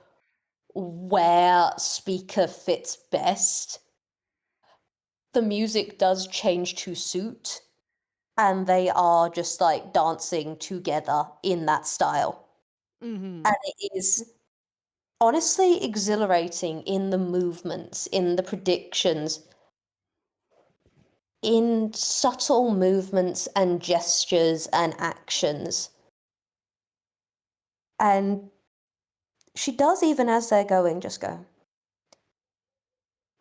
where Speaker fits best, the music does change to suit, and they are just like dancing together in that style. Mm-hmm. And it is honestly exhilarating in the movements, in the predictions, in subtle movements and gestures and actions. And she does, even as they're going, just go,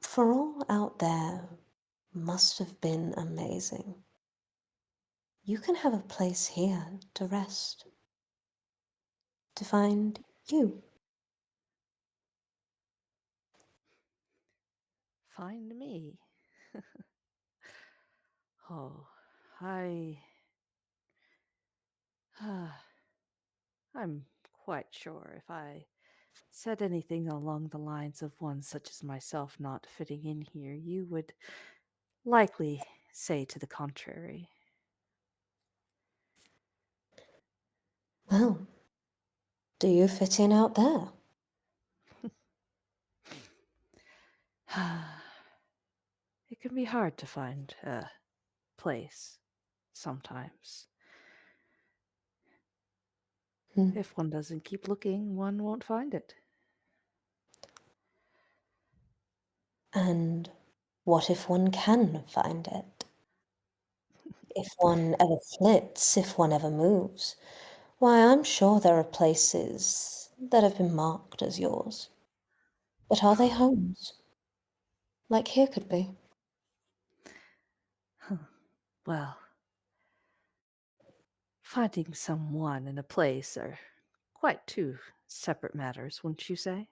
for all out there must have been amazing. You can have a place here to rest, to find you. Find me. Oh, I. I'm quite sure if I said anything along the lines of one such as myself not fitting in here, you would likely say to the contrary. Well, do you fit in out there? it can be hard to find a place sometimes. If one doesn't keep looking, one won't find it. And what if one can find it? If one ever flits, if one ever moves, why, I'm sure there are places that have been marked as yours. But are they homes? Like here could be. Well, finding someone in a place are quite two separate matters, wouldn't you say?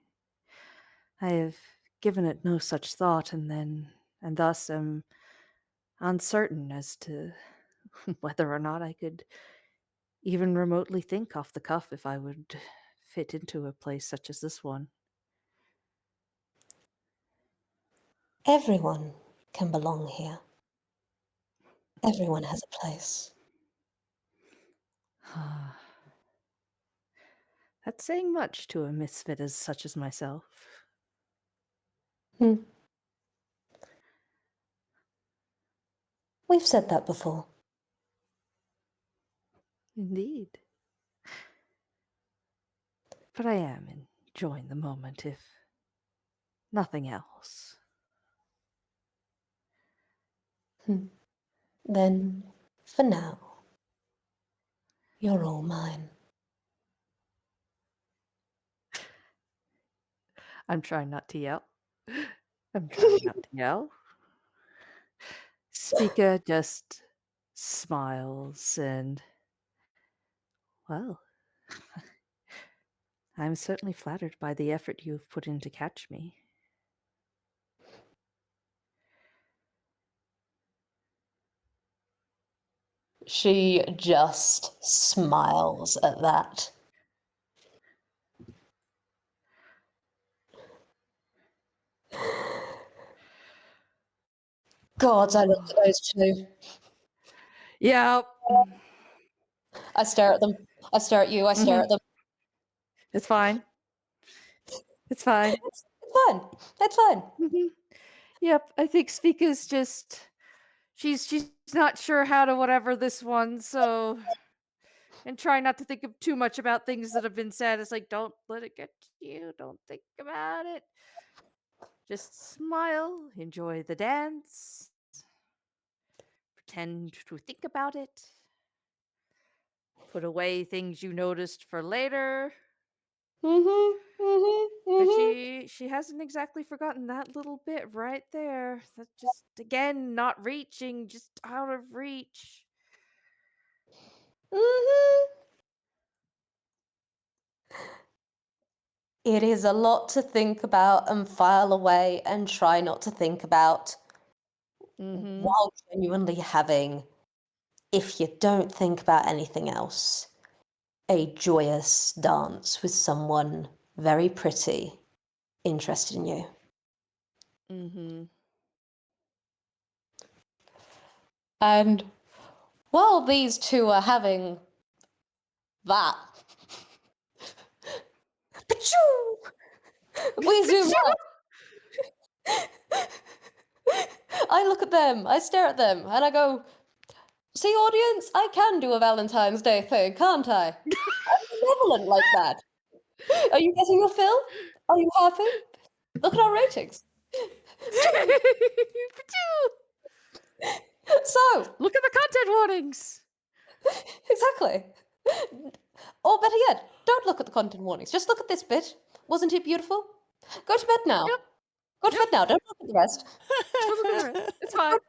I have given it no such thought, and thus am uncertain as to whether or not I could even remotely think off the cuff if I would fit into a place such as this one. Everyone can belong here. Everyone has a place. That's saying much to a misfit as such as myself. We've said that before. Indeed. But I am enjoying the moment, if nothing else. Then, for now, you're all mine. I'm trying not to yell. I'm trying not to yell. Speaker just smiles and, well, I'm certainly flattered by the effort you've put in to catch me. She just smiles at that. Gods, I look at those two. Yeah. I stare at them. I stare at you. I stare at them. It's fine. It's fine. It's fine. It's fine. Yep, I think Svika's just she's not sure how to whatever this one, so and try not to think of too much about things that have been said. It's like, don't let it get to you. Don't think about it. Just smile, enjoy the dance, pretend to think about it, put away things you noticed for later. But she hasn't exactly forgotten that little bit right there. That just again not reaching, just out of reach. It is a lot to think about and file away and try not to think about while genuinely having, if you don't think about anything else, a joyous dance with someone very pretty, interested in you. And while these two are having that, we zoom out. I look at them, I stare at them, and I go, see, audience, I can do a Valentine's Day thing, can't I? I'm benevolent like that. Are you getting your fill? Are you happy? Look at our ratings. So, Look at the content warnings. exactly. Or better yet, don't look at the content warnings. Just look at this bit. Wasn't it beautiful? Go to bed now. Yep. Go to bed now. Don't look at the rest. It's fine.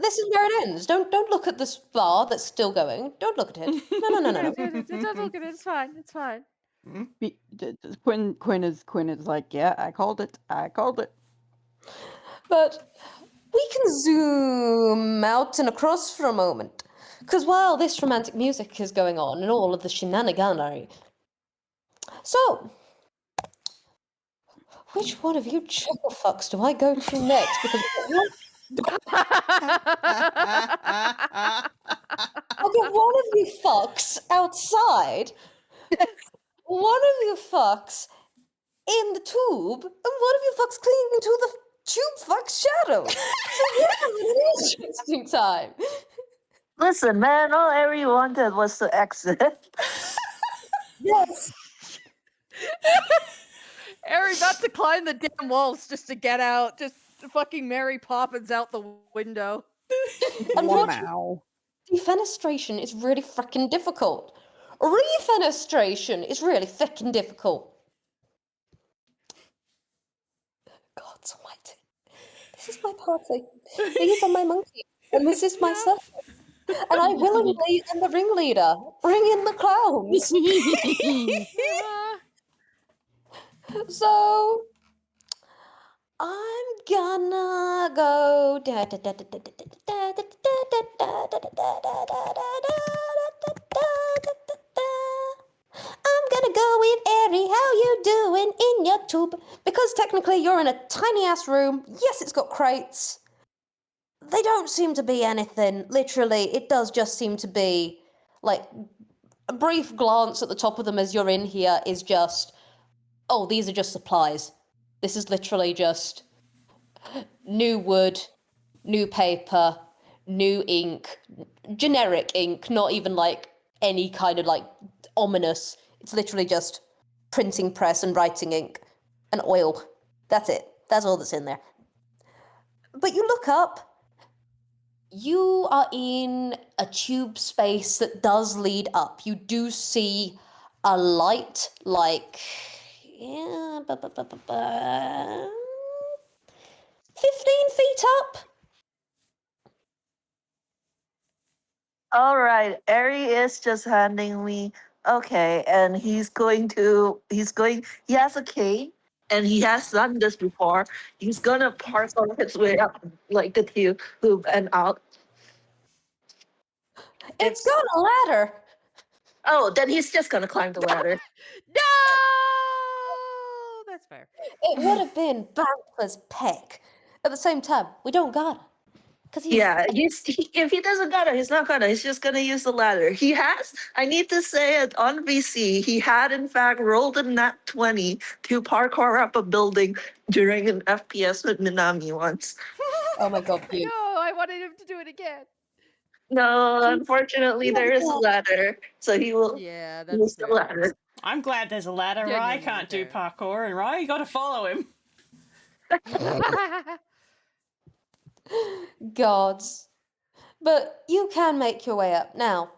This is where it ends. Don't look at this bar that's still going. Don't look at it. No. Don't look at it. It's fine. It's fine. Quinn is like, yeah, I called it. But we can zoom out and across for a moment. Because while this romantic music is going on and all of the shenaniganery, so, which one of you chuckle fucks do I go to next? Because I'll get one of you fucks outside, one of you fucks in the tube, and one of you fucks clinging to Tube fucks Shadow. So we're having an interesting time. Listen, man, all Eri wanted was to exit. Yes. Harry about to climb the damn walls just to get out. Just fucking Mary Poppins out the window. Unfortunately, Wow. defenestration is really freaking difficult. Refenestration is really freaking difficult. God's almighty. This is my party. These are my monkeys. And this is my circle. And I willingly am the ringleader. Bring in the clowns. So I'm gonna go. I'm gonna go with Eri. How you doing in your tube? Because technically you're in a tiny ass room. Yes, it's got crates. They don't seem to be anything. Literally, it does just seem to be like a brief glance at the top of them as you're in here is just, oh, these are just supplies. This is literally just new wood, new paper, new ink, generic ink, not even like any kind of like ominous. It's literally just printing press and writing ink and oil. That's it. That's all that's in there. But you look up, you are in a tube space that does lead up. You do see a light, like, 15 feet up. All right, Eri is just handing me okay, and he has a cane, and he has done this before. He's gonna parcel his way up like the tube and out. It's got a ladder. Oh, then he's just gonna climb the ladder. No, that's fair. It would have been backwards peck. At the same time, we don't gotta. Because he's Yeah, if he doesn't got it, he's not gonna. He's just gonna use the ladder. He has. I need to say it on VC. He had in fact rolled a nat 20 to parkour up a building during an FPS with Minami once. oh my god, I you. know. I wanted him to do it again. No, unfortunately, there is a ladder, so he will Yeah, that's use the fair. ladder. I'm glad there's a ladder. Rye Genuinely can't do fair. parkour, and Rye, you gotta follow him. Gods. But you can make your way up. Now,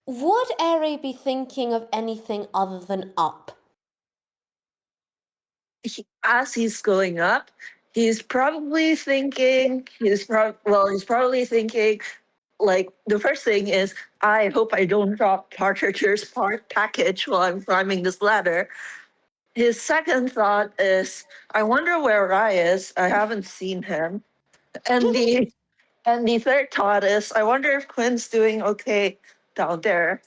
would Eri be thinking of anything other than up? As he's going up, he's probably thinking. He's probably thinking. Like the first thing is, I hope I don't drop Partridge's package while I'm climbing this ladder. His second thought is, I wonder where Rai is. I haven't seen him. And the third thought is, I wonder if Quinn's doing okay down there.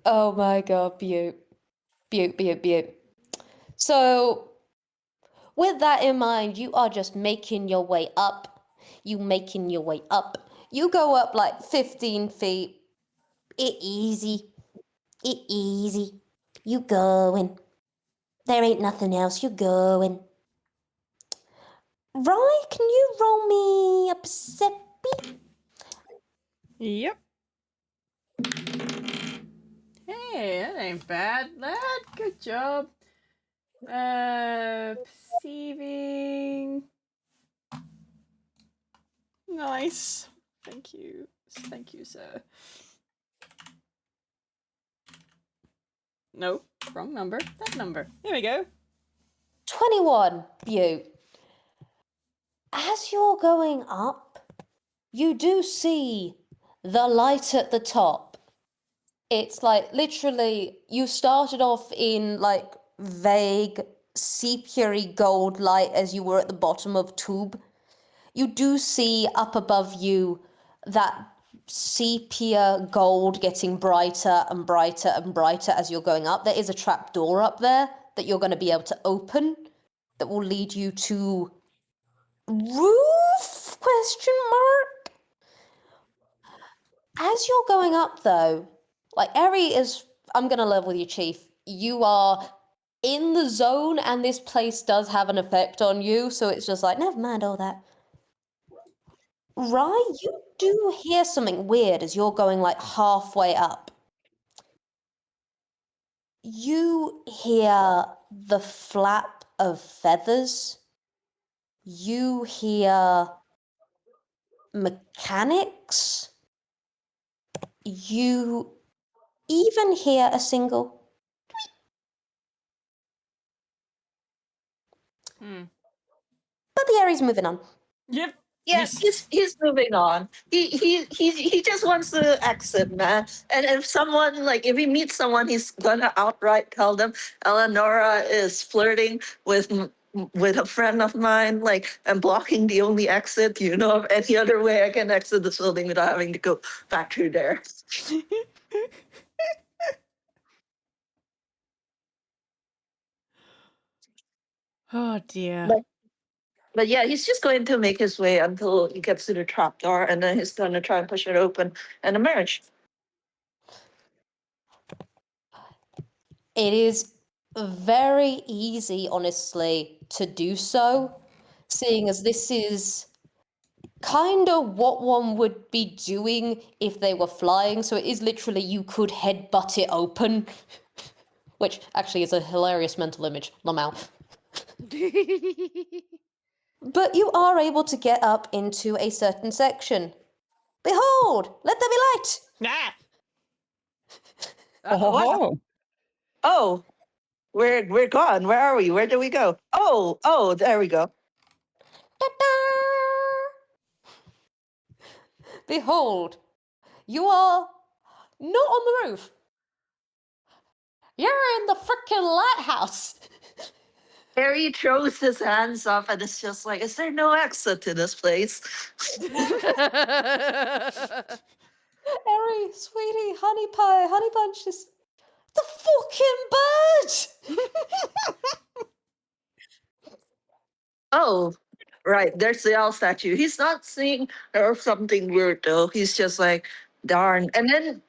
Oh my god, Butte. Butte. So, with that in mind, you are just making your way up. You go up like 15 feet. It easy. You going. There ain't nothing else. You going. Rye, can you roll me a perception? Yep. Hey, that ain't bad, lad. Good job. Perceiving. Nice. Thank you. Thank you, sir. No, wrong number. That number. There we go. 21, Butte. As you're going up, you do see the light at the top. It's like literally you started off in like vague sepia gold light as you were at the bottom of tube. You do see up above you that sepia gold getting brighter and brighter and brighter as you're going up. There is a trap door up there that you're going to be able to open that will lead you to roof ? As you're going up though, like Eri is I'm gonna level with you, Chief. You are in the zone, and this place does have an effect on you, so it's just like, never mind all that. Rye, you do hear something weird as you're going like halfway up. You hear the flap of feathers. You hear mechanics. You even hear a single. But the area's moving on. Yep. Yeah, he's moving on. He just wants to exit, man. And if he meets someone, he's gonna outright tell them Eleonora is flirting with a friend of mine, like, and blocking the only exit. Do you know of any other way I can exit this building without having to go back through there? Oh dear. But yeah, he's just going to make his way until he gets to the trap door, and then he's gonna try and push it open and emerge. It is very easy, honestly, to do so, seeing as this is kind of what one would be doing if they were flying. So it is literally you could headbutt it open, which actually is a hilarious mental image. Lamau. But you are able to get up into a certain section. Behold, let there be light. Ah! Oh, Oh, we're gone. Where are we? Where do we go? Oh, there we go. Ta-da! Behold, you are not on the roof. You're in the frickin' lighthouse. Harry throws his hands up and it's just like, is there no exit to this place? Harry, sweetie, honey pie, honey bunches. The fucking bird! Oh, right. There's the owl statue. He's not seeing or something weird though. He's just like, darn. And then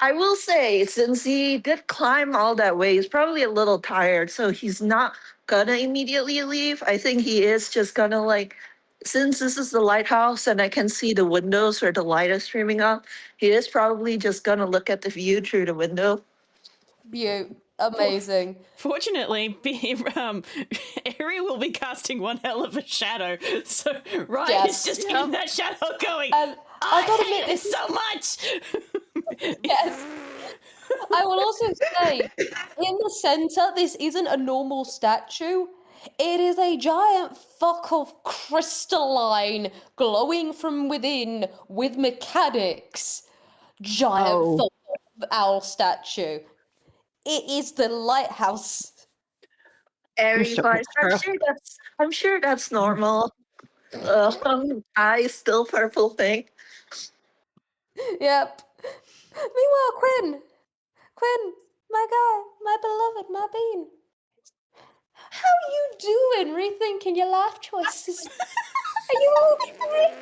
I will say, since he did climb all that way, he's probably a little tired. So he's not gonna immediately leave. I think he is just gonna like, since this is the lighthouse and I can see the windows where the light is streaming up, he is probably just gonna look at the view through the window. Beaut. Amazing. Fortunately, Ari will be casting one hell of a shadow, so Ryan Yes. is just in that shadow going, And I gotta hate admit, this so much! yes. I will also say, in the center, this isn't a normal statue. It is a giant fuck of crystalline, glowing from within with mechanics. Giant fuck of owl statue. It is the lighthouse. Airy voice. I'm sure that's normal. Eyes still purple thing. Yep. Meanwhile, Quinn, my guy, my beloved, my bean. How are you doing? Rethinking your life choices. Are you okay?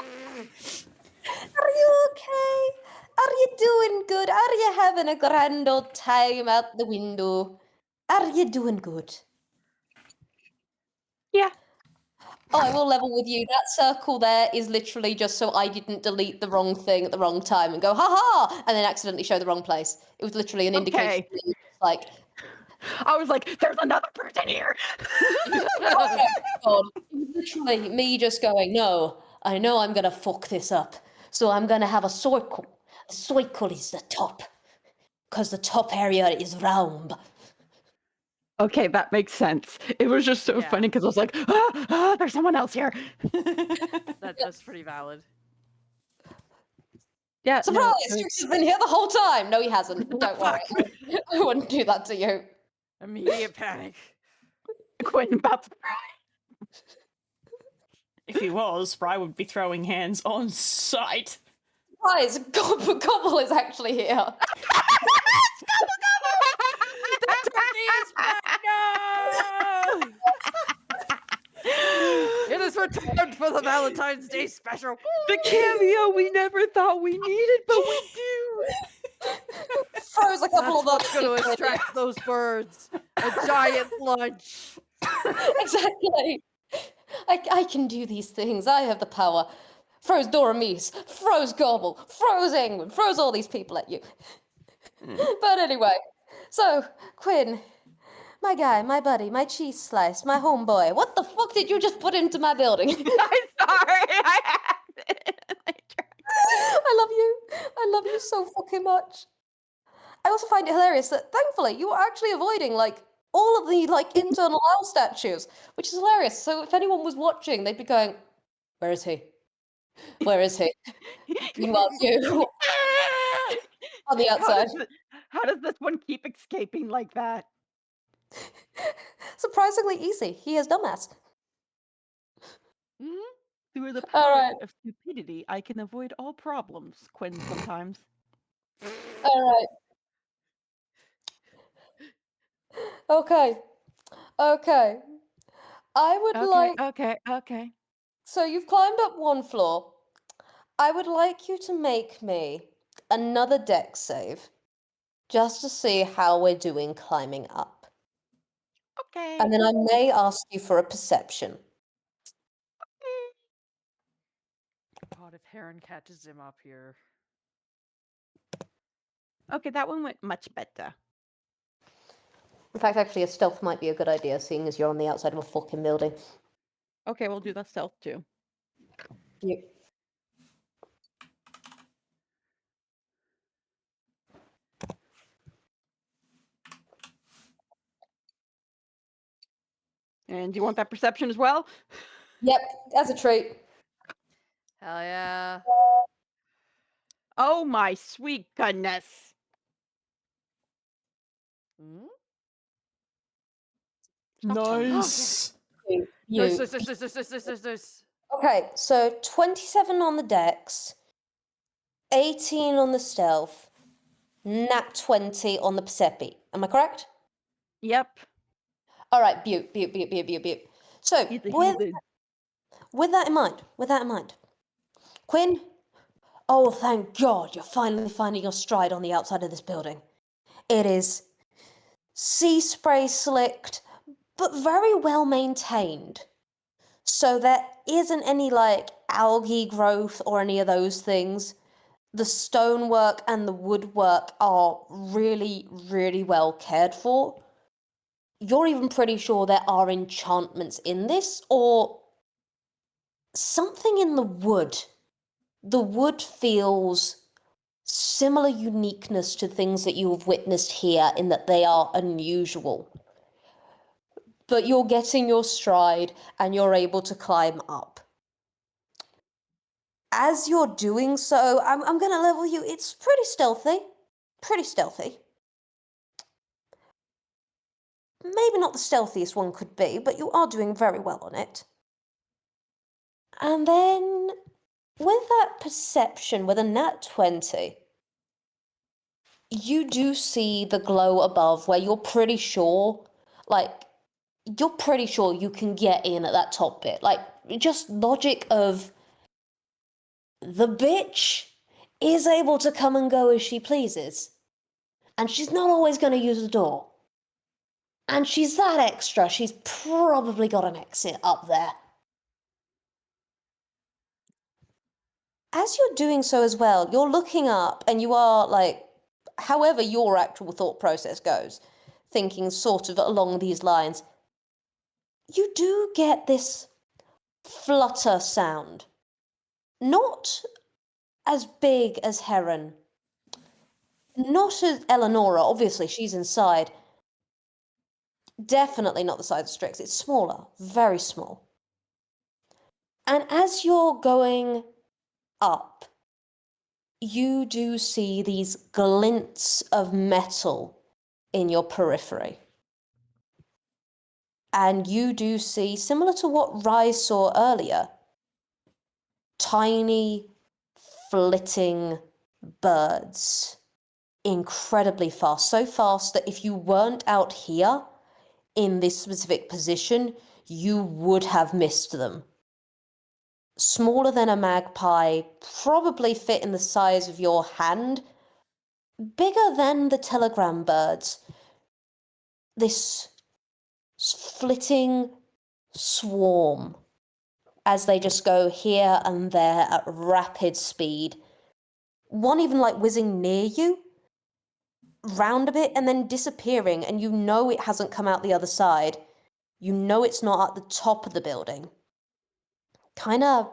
Are you okay? Are you doing good? Are you having a grand old time out the window? Are you doing good? Yeah. Oh, I will level with you. That circle there is literally just so I didn't delete the wrong thing at the wrong time and go, ha ha, and then accidentally show the wrong place. It was literally an indication Okay. that you just like, I was like, there's another person here. oh my god. It was literally me just going, no, I know I'm going to fuck this up. So I'm going to have a circle. The circle is the top. Because the top area is round. Okay, that makes sense. It was just so Yeah. funny because I was like, there's someone else here. That's pretty valid. Yeah. no, Surprise! it- Jukes has been here the whole time! No, he hasn't. Don't worry. I wouldn't do that to you. Immediate panic. Quinn about to If he was, Bri would be throwing hands on sight. Guys, Gobble is actually here. Turkey is back! No! It is returned for the Valentine's Day special. the cameo we never thought we needed, but we do. Frozen couple That's of what's other going to people in here. attract those birds. A giant lunch. Exactly. I can do these things. I have the power. Froze Doramis, froze Gobble, froze England, froze all these people at you. But anyway, so, Quinn, my guy, my buddy, my cheese slice, my homeboy, what the fuck did you just put into my building? I'm sorry. I had it. I love you. I love you so fucking much. I also find it hilarious that thankfully you were actually avoiding all of the internal owl statues, which is hilarious. So if anyone was watching, they'd be going, "Where is he? Where is he?" Meanwhile, you on the outside. How does this one keep escaping like that? Surprisingly easy. He is dumbass. Through the All power right. of stupidity, I can avoid all problems, Quinn, sometimes. All right. Okay. Okay. I would like. Okay. So you've climbed up one floor. I would like you to make me another deck save, just to see how we're doing climbing up. Okay. And then I may ask you for a perception. God, if Heron catches him up here. Okay, that one went much better. In fact, actually, a stealth might be a good idea, seeing as you're on the outside of a fucking building. Okay, we'll do the stealth too. You. And do you want that perception as well? Yep, as a treat. Hell yeah. Oh my sweet goodness. Hmm? Nice. You. There's. Okay, so 27 on the dex, 18 on the stealth, nat 20 on the percepi. Am I correct? Yep. All right, beaut. So, He's a with heathen. that in mind, Quinn, oh, thank God you're finally finding your stride on the outside of this building. It is sea spray slicked, but very well maintained. So there isn't any algae growth or any of those things. The stonework and the woodwork are really, really well cared for. You're even pretty sure there are enchantments in this, or something in the wood. The wood feels similar uniqueness to things that you have witnessed here in that they are unusual. But you're getting your stride and you're able to climb up. As you're doing so, I'm going to level you. It's pretty stealthy. Maybe not the stealthiest one could be, but you are doing very well on it. And then, with that perception, with a nat 20, you do see the glow above where you're pretty sure you can get in at that top bit. Just logic of the bitch is able to come and go as she pleases. And she's not always going to use the door. And she's that extra, she's probably got an exit up there. As you're doing so as well, you're looking up and you are however your actual thought process goes, thinking sort of along these lines, you do get this flutter sound. Not as big as Heron. Not as Eleonora, obviously, she's inside. Definitely not the size of Strix. It's smaller, very small. And as you're going up, you do see these glints of metal in your periphery. And you do see, similar to what Rise saw earlier, tiny, flitting birds. Incredibly fast. So fast that if you weren't out here in this specific position, you would have missed them. Smaller than a magpie, probably fit in the size of your hand, bigger than the telegram birds. This flitting swarm as they just go here and there at rapid speed. One even like whizzing near you, round a bit, and then disappearing, and you know it hasn't come out the other side. You know it's not at the top of the building. Kind of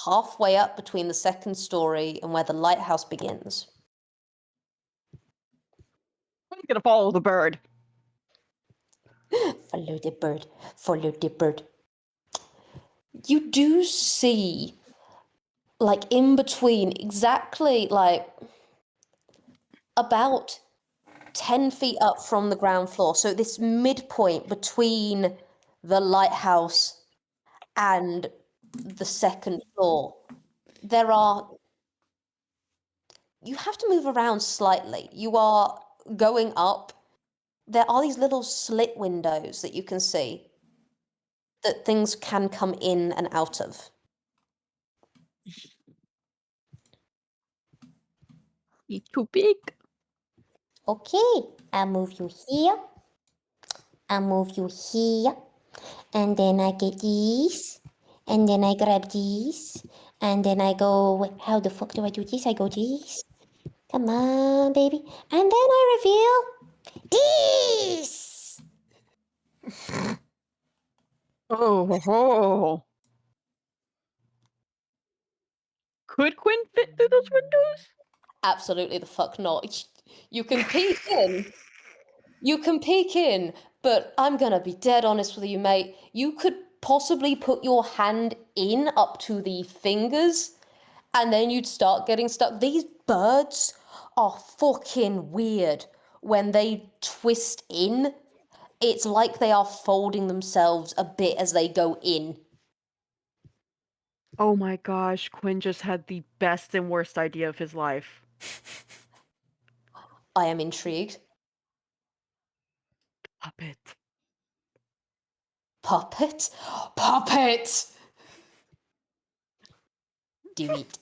halfway up between the second story and where the lighthouse begins. I'm gonna follow the bird. Follow the bird, follow the bird. You do see, like, in between, exactly, like, about 10 feet up from the ground floor. So this midpoint between the lighthouse and the second floor, you have to move around slightly. You are going up. There are these little slit windows that you can see that things can come in and out of. He's too big. Okay, I'll move you here. I'll move you here. And then I get these. And then I grab these. And then I go, how the fuck do I do this? I go these. Come on, baby. And then I reveal these. Oh. Could Quinn fit through those windows? Absolutely the fuck not. You can peek in. You can peek in, but I'm gonna be dead honest with you, mate. You could possibly put your hand in up to the fingers, and then you'd start getting stuck. These birds are fucking weird when they twist in. It's like they are folding themselves a bit as they go in. Oh my gosh, Quinn just had the best and worst idea of his life. I am intrigued. Puppet. Puppet? Puppet! Do it.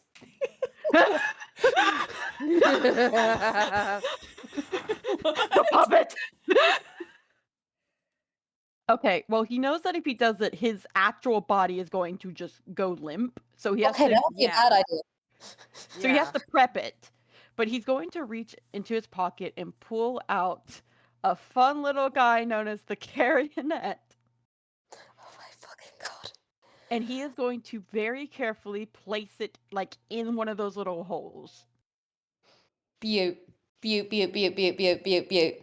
The puppet! Okay, well, he knows that if he does it, his actual body is going to just go limp. So he has Okay, to, that would be a bad idea. so he has to prep it. But he's going to reach into his pocket and pull out a fun little guy known as the Carrionet. Oh my fucking god. And he is going to very carefully place it like in one of those little holes. Beaut. Beaut, beaut, beaut, beaut, beaut, beaut, beaut.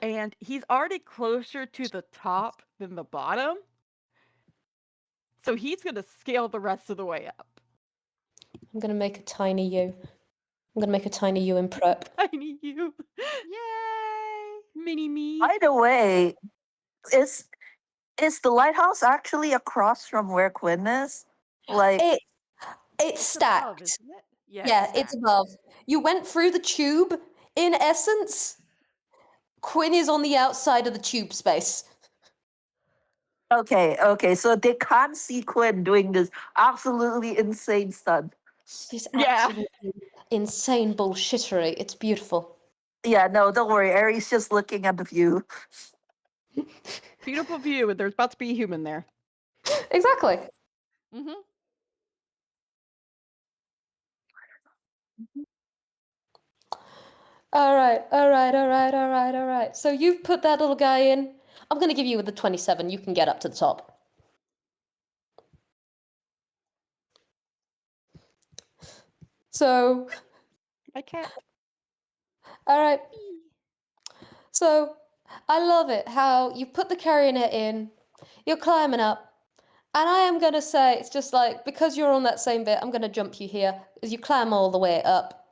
And he's already closer to the top than the bottom. So he's going to scale the rest of the way up. I'm gonna make a tiny you. I'm gonna make a tiny you in prep. Tiny you. Yay! Mini me. By the way, is the lighthouse actually across from where Quinn is? Like, It's It's stacked. above, isn't it? Yeah, it's stacked. above. You went through the tube, in essence. Quinn is on the outside of the tube space. okay, so they can't see Quinn doing this absolutely insane stunt. This Yeah. absolutely insane bullshittery. It's beautiful. Yeah, no, don't worry. Aries just looking at the view. Beautiful view, and there's about to be a human there. Exactly. Mm-hmm. All right. So you've put that little guy in. I'm going to give you the 27. You can get up to the top. So, I can't. all right. So, I love it how you put the carrionet in, you're climbing up, and I am going to say, it's just like, because you're on that same bit, I'm going to jump you here as you climb all the way up.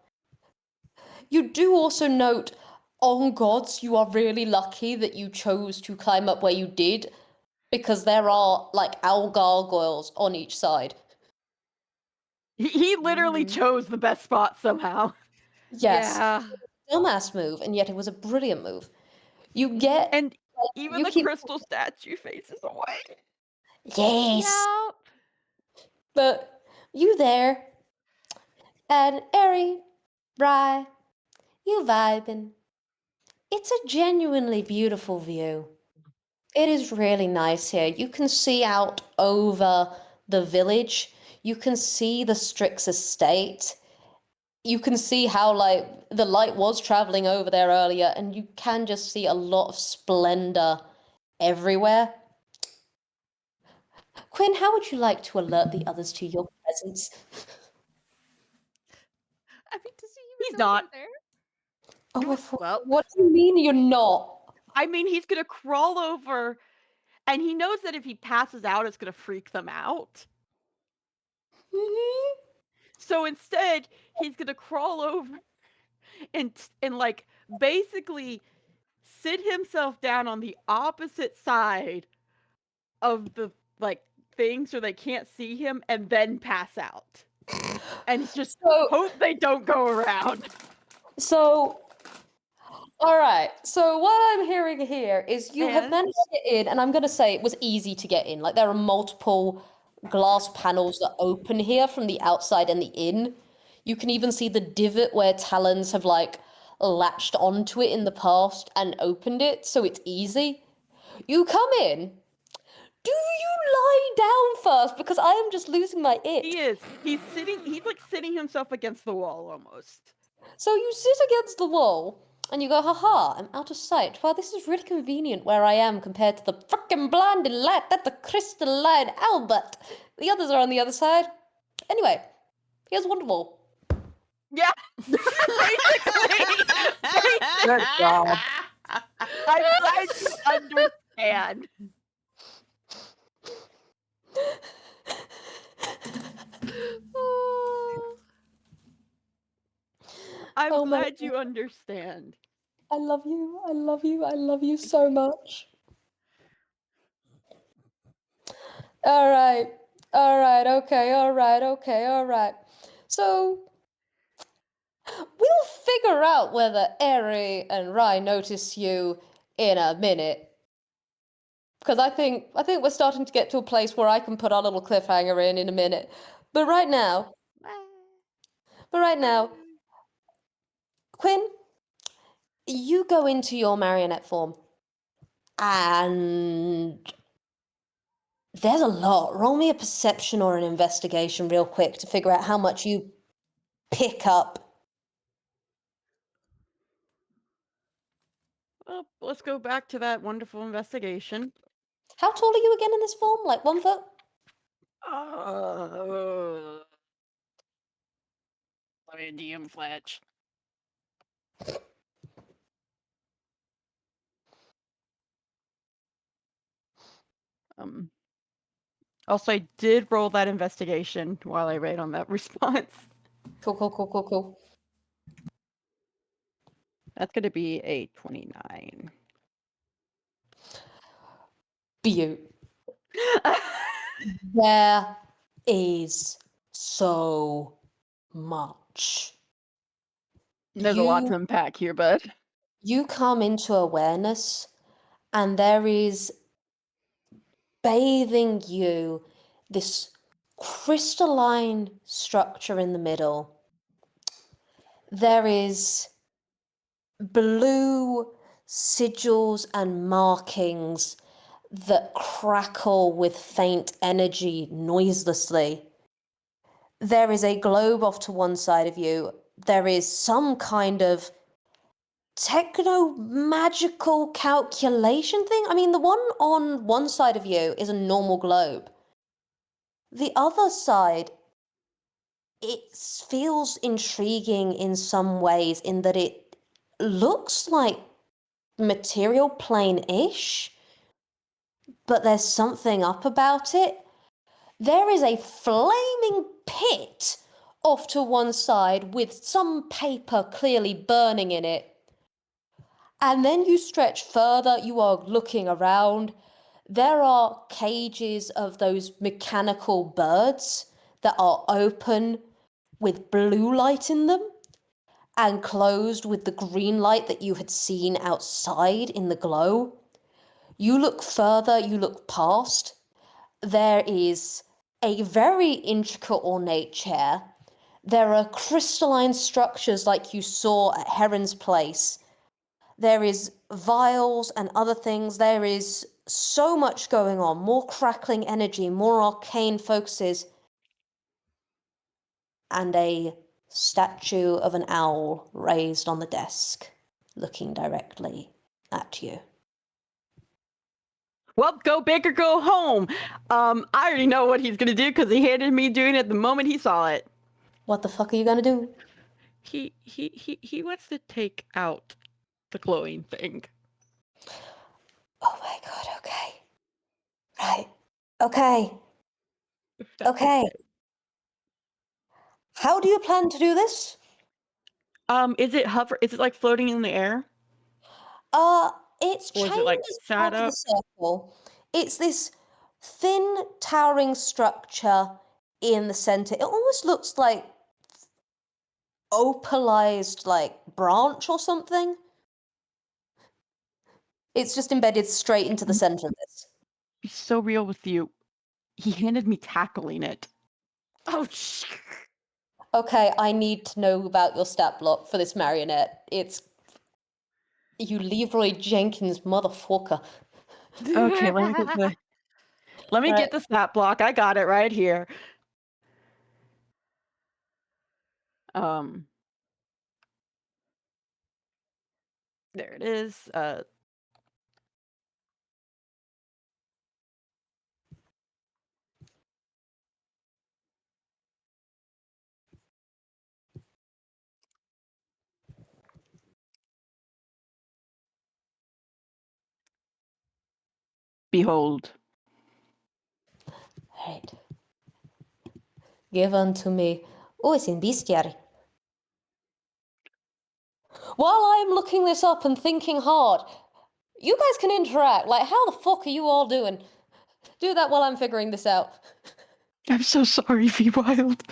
You do also note, on gods, you are really lucky that you chose to climb up where you did, because there are, like, owl gargoyles on each side. He literally Mhm. chose the best spot somehow. Yes. Yeah. Dumbass move, and yet it was a brilliant move. You get... And like, even you the keep... crystal statue faces away. Yes! Yep. But you there, and Eri, Bri, You vibing. It's a genuinely beautiful view. It is really nice here. You can see out over the village. You can see the Strix estate. You can see how like the light was traveling over there earlier, and you can just see a lot of splendor everywhere. Quinn, how would you like to alert the others to your presence? I mean, to see He's not. there. Oh, Well, what do you mean you're not? I mean, he's gonna crawl over, and he knows that if he passes out, it's gonna freak them out. So instead, he's gonna crawl over and like basically sit himself down on the opposite side of the like thing so they can't see him, and then pass out. And just hope they don't go around. So, all right. So what I'm hearing here is you have And? managed to get in, and I'm going to say it was easy to get in. Like there are multiple glass panels that open here from the outside and the in. You can even see the divot where talons have like latched onto it in the past and opened it, so it's easy. You come in. Do you lie down first? Because I am just losing my it. He is. He's like sitting himself against the wall almost. So you sit against the wall and you go, haha, I'm out of sight. Well, this is really convenient where I am compared to the frickin' blinding light that the crystalline Albert. The others are on the other side. Anyway, here's Wonderwall. Yeah, basically. Good job. I'm glad you understand. I'm Oh my glad you understand. I love you. I love you. I love you so much. All right. All right. Okay. All right. Okay. All right. So we'll figure out whether Eri and Rai notice you in a minute. Because I think we're starting to get to a place where I can put our little cliffhanger in a minute. But right now, Quinn, you go into your marionette form, and there's a lot. Roll me a perception or an investigation real quick to figure out how much you pick up. Well, let's go back to that wonderful investigation. How tall are you again in this form? Like 1 foot? Let me DM Fletch. Also, I did roll that investigation while I read on that response. Cool. That's going to be a 29. Beaut. There is so much. There's a lot to unpack here, bud. You come into awareness, and there is bathing you this crystalline structure in the middle. There is blue sigils and markings that crackle with faint energy noiselessly. There is a globe off to one side of you. There is some kind of techno-magical calculation thing. I mean, the one on one side of you is a normal globe. The other side, it feels intriguing in some ways in that it looks like material plane-ish, but there's something up about it. There is a flaming pit off to one side with some paper clearly burning in it. And then you stretch further, you are looking around. There are cages of those mechanical birds that are open with blue light in them and closed with the green light that you had seen outside in the glow. You look further, you look past. There is a very intricate, ornate chair There are crystalline structures like you saw at Heron's place. There is vials and other things. There is so much going on. More crackling energy, more arcane focuses. And a statue of an owl raised on the desk, looking directly at you. Well, go big or go home. I already know what he's gonna do because he handed me doing it the moment he saw it. What the fuck are you gonna do? He wants to take out the glowing thing. Oh my god, okay. Right. Okay. Okay. How do you plan to do this? Is it hover? Is it like floating in the air? It's Or is chained it, like, out sat of the up? circle. It's this thin, towering structure in the center. It almost looks like opalized, like, branch or something. It's just embedded straight into the center of this. Be so real with you. He handed me tackling it. Oh, Okay, I need to know about your stat block for this marionette. It's you Leroy Jenkins motherfucker. Okay, let me get the stat block. I got it right here. There it is. Behold. Right. Give unto me. Oh, it's in bestiary. While I'm looking this up and thinking hard, you guys can interact. Like, how the fuck are you all doing? Do that while I'm figuring this out. I'm so sorry, V Wild.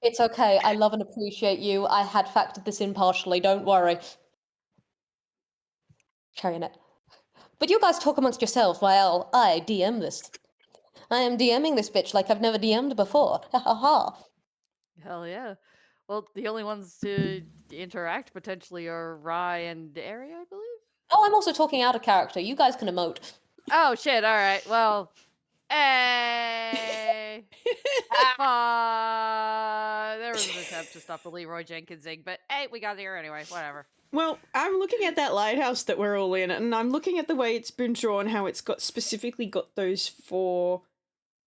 It's okay. I love and appreciate you. I had factored this in partially. Don't worry. Carrying it. But you guys talk amongst yourselves while I DM this. I am DMing this bitch like I've never DM'd before. Ha ha ha. hell yeah. Well, the only ones to interact potentially are Rye and Airy, I believe. Oh, I'm also talking out of character. You guys can emote. Oh shit! All right. Well, hey. There was an attempt to stop the Leroy Jenkinsing, but hey, we got here anyway. Whatever. Well, I'm looking at that lighthouse that we're all in, and I'm looking at the way it's been drawn, how it's got specifically got those 4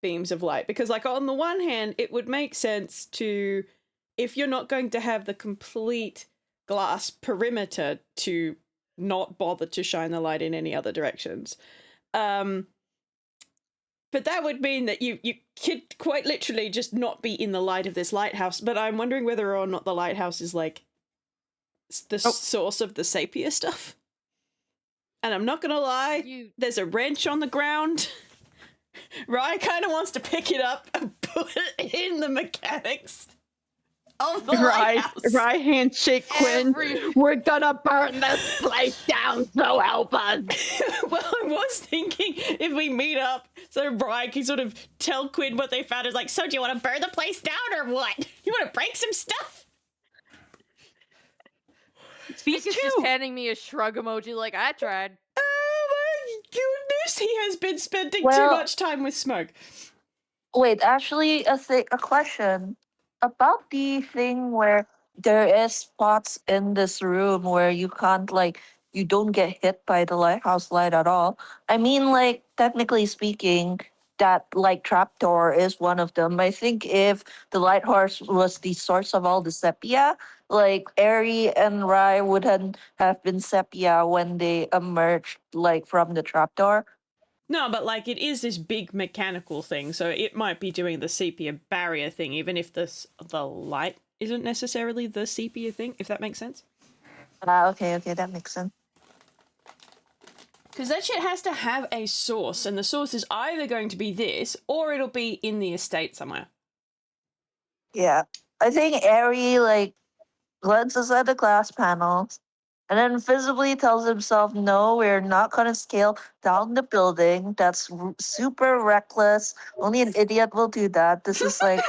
beams of light. Because, like, on the one hand, it would make sense to, if you're not going to have the complete glass perimeter, to not bother to shine the light in any other directions. But that would mean that you could quite literally just not be in the light of this lighthouse. But I'm wondering whether or not the lighthouse is, like, the source of the Sapir stuff. And I'm not gonna lie, there's a wrench on the ground. Rye kind of wants to pick it up and put it in the mechanics of the lighthouse. Rye handshake Quinn. We're gonna burn this place down, so help us. Well, I was thinking if we meet up, so Rye can sort of tell Quinn what they found. Is like, so do you want to burn the place down or what? You want to break some stuff? He's just handing me a shrug emoji like, I tried. Oh my goodness, he has been spending too Well- much time with Smoke. Wait, actually, a question about the thing where there is spots in this room where you can't, like, you don't get hit by the lighthouse light at all. I mean, like, technically speaking, that, like, trapdoor is one of them. I think if the lighthouse was the source of all the sepia, like, Airy and Rye wouldn't have been sepia when they emerged, like, from the trapdoor. No, but, like, it is this big mechanical thing, so it might be doing the sepia barrier thing, even if the light isn't necessarily the sepia thing, if that makes sense. Okay, that makes sense. Because that shit has to have a source, and the source is either going to be this, or it'll be in the estate somewhere. Yeah. I think Airy, like, glances at the glass panels and then visibly tells himself, "No, we're not gonna scale down the building. That's super reckless. Only an idiot will do that. This is like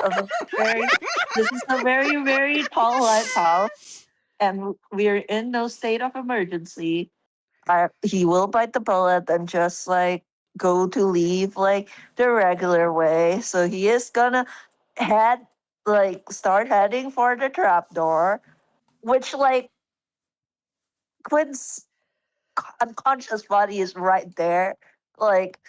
this is a very, very tall lighthouse, and we're in no state of emergency. He will bite the bullet and just like go to leave like the regular way. So he is gonna head start heading for the trapdoor, which like Quinn's unconscious body is right there. Like,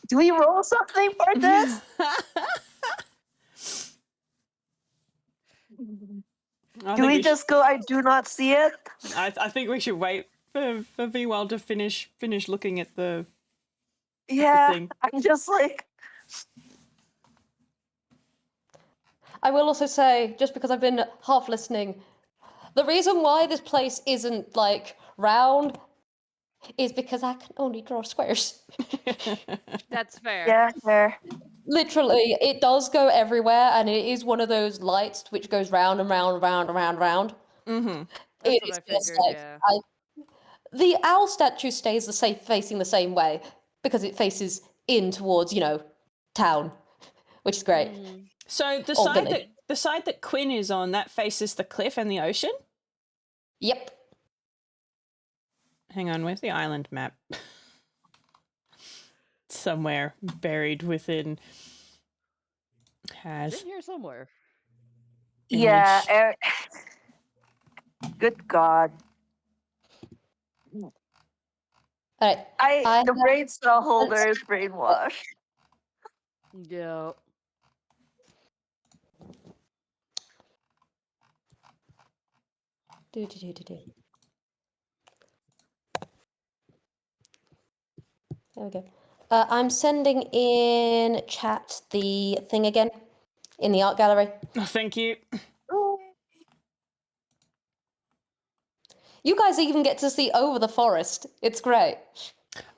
do we roll something for this? I Do think we we just go, I do not see it? I think we should wait for Viwal to finish looking at the Yeah, thing. I'm just like, I will also say, just because I've been half listening, the reason why this place isn't like round is because I can only draw squares. That's fair. yeah, there. Literally, it does go everywhere, and it is one of those lights which goes round and round and round and round and round. Mm-hmm. That's It what is I just figured, like yeah. the owl statue stays the same, facing the same way because it faces in towards town, which is great. Mhm. So Or village. the side that Quinn is on, that faces the cliff and the ocean? Yep. Hang on, where's the island map? Somewhere buried within It's has in here somewhere. Yeah, image. good God. All right. The brain cell holder is brainwashed. Yeah. Do. There we go. I'm sending in chat the thing again in the art gallery. Oh, thank you. You guys even get to see over the forest. It's great.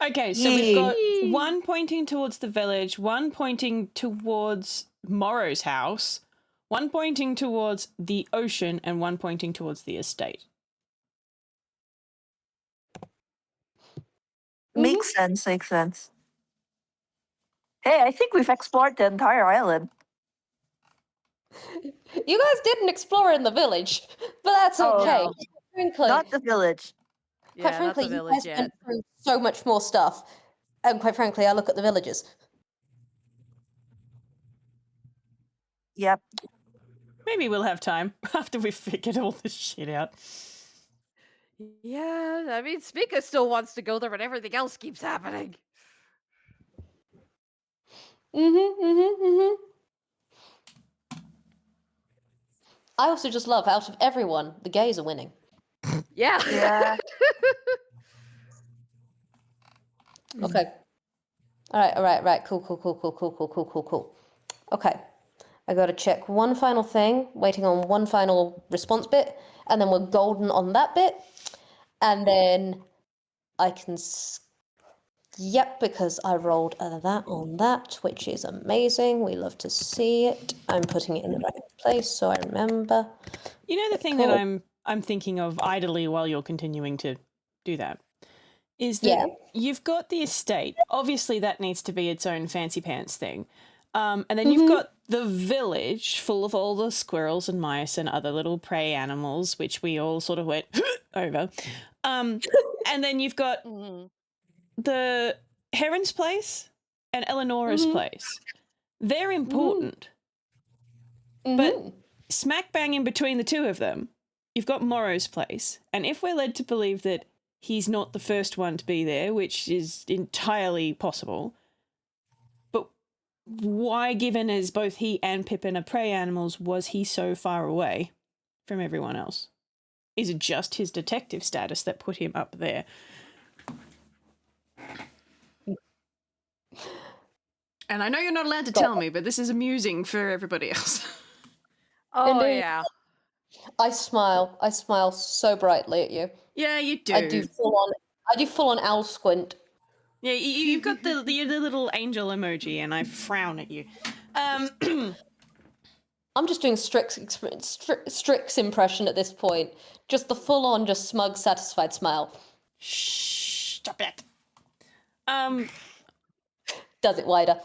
Okay, so we've got Yay. one pointing towards the village, one pointing towards Morrow's house, one pointing towards the ocean, and one pointing towards the estate. Makes sense, makes sense. Hey, I think we've explored the entire island. You guys didn't explore in the village, but that's Oh, okay. No. Frankly, Not the village. quite Yeah, not frankly, the you village guys yet. went through so much more stuff. And quite frankly, I look at the villages. Yep. Maybe we'll have time after we've figured all this shit out. Yeah, I mean, Spica still wants to go there, but everything else keeps happening. I also just love, out of everyone, the gays are winning. Yeah. Yeah. Okay. All right. Cool. Okay. I gotta check one final thing, waiting on one final response bit, and then we're golden on that bit. And then I can yep, because I rolled that on that, which is amazing. We love to see it. I'm putting it in the right place so I remember. You know the thing Cool. that I'm thinking of idly while you're continuing to do that is that you've got the estate. Obviously, that needs to be its own fancy pants thing. And then you've got the village full of all the squirrels and mice and other little prey animals, which we all sort of went over. And then you've got the Heron's place and Eleonora's place. They're important. But smack bang in between the two of them, you've got Morrow's place. And if we're led to believe that he's not the first one to be there, which is entirely possible, but why, given as both he and Pippin are prey animals, was he so far away from everyone else? Is it just his detective status that put him up there? And I know you're not allowed to tell me, but this is amusing for everybody else. Oh, Indeed. yeah. I smile. I smile so brightly at you. Yeah, you do. I do full on owl squint. Yeah, you've got the little angel emoji, and I frown at you. I'm just doing Strix's impression at this point. Just the full-on, just smug, satisfied smile. Shh, stop it. Does it wider.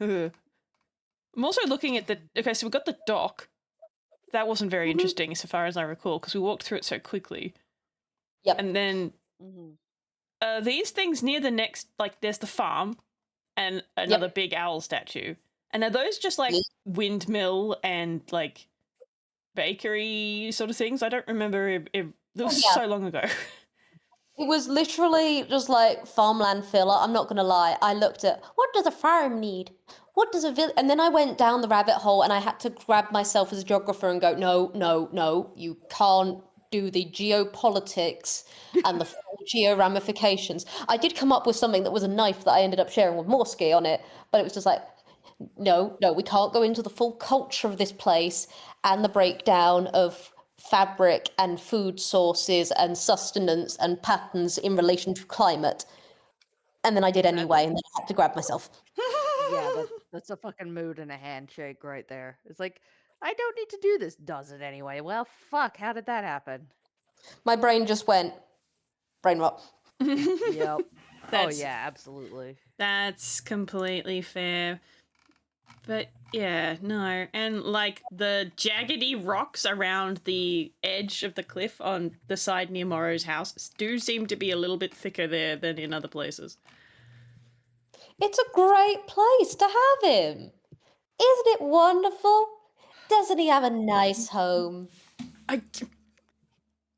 I'm also looking at the. Okay, so we've got the dock. That wasn't very interesting, so far as I recall, because we walked through it so quickly. Yep. And then these things near the next, like, there's the farm and another big owl statue. And are those just like windmill and like bakery sort of things? I don't remember. It was so long ago. It was literally just like farmland filler. I'm not gonna lie. I looked at what does a farm need? What does a village? And then I went down the rabbit hole, and I had to grab myself as a geographer and go, no, you can't do the geopolitics and the full geo ramifications. I did come up with something that was a knife that I ended up sharing with Morsky on it, but it was just like, no, we can't go into the full culture of this place and the breakdown of fabric and food sources and sustenance and patterns in relation to climate. And then I did anyway, and then I had to grab myself. Yeah, that's a fucking mood and a handshake right there. It's like, I don't need to do this, does it anyway? Well, fuck, how did that happen? My brain just went, brain rot. Yep. Oh yeah, absolutely. That's completely fair. But yeah, no. And like the jaggedy rocks around the edge of the cliff on the side near Morrow's house do seem to be a little bit thicker there than in other places. It's a great place to have him. Isn't it wonderful? Doesn't he have a nice home?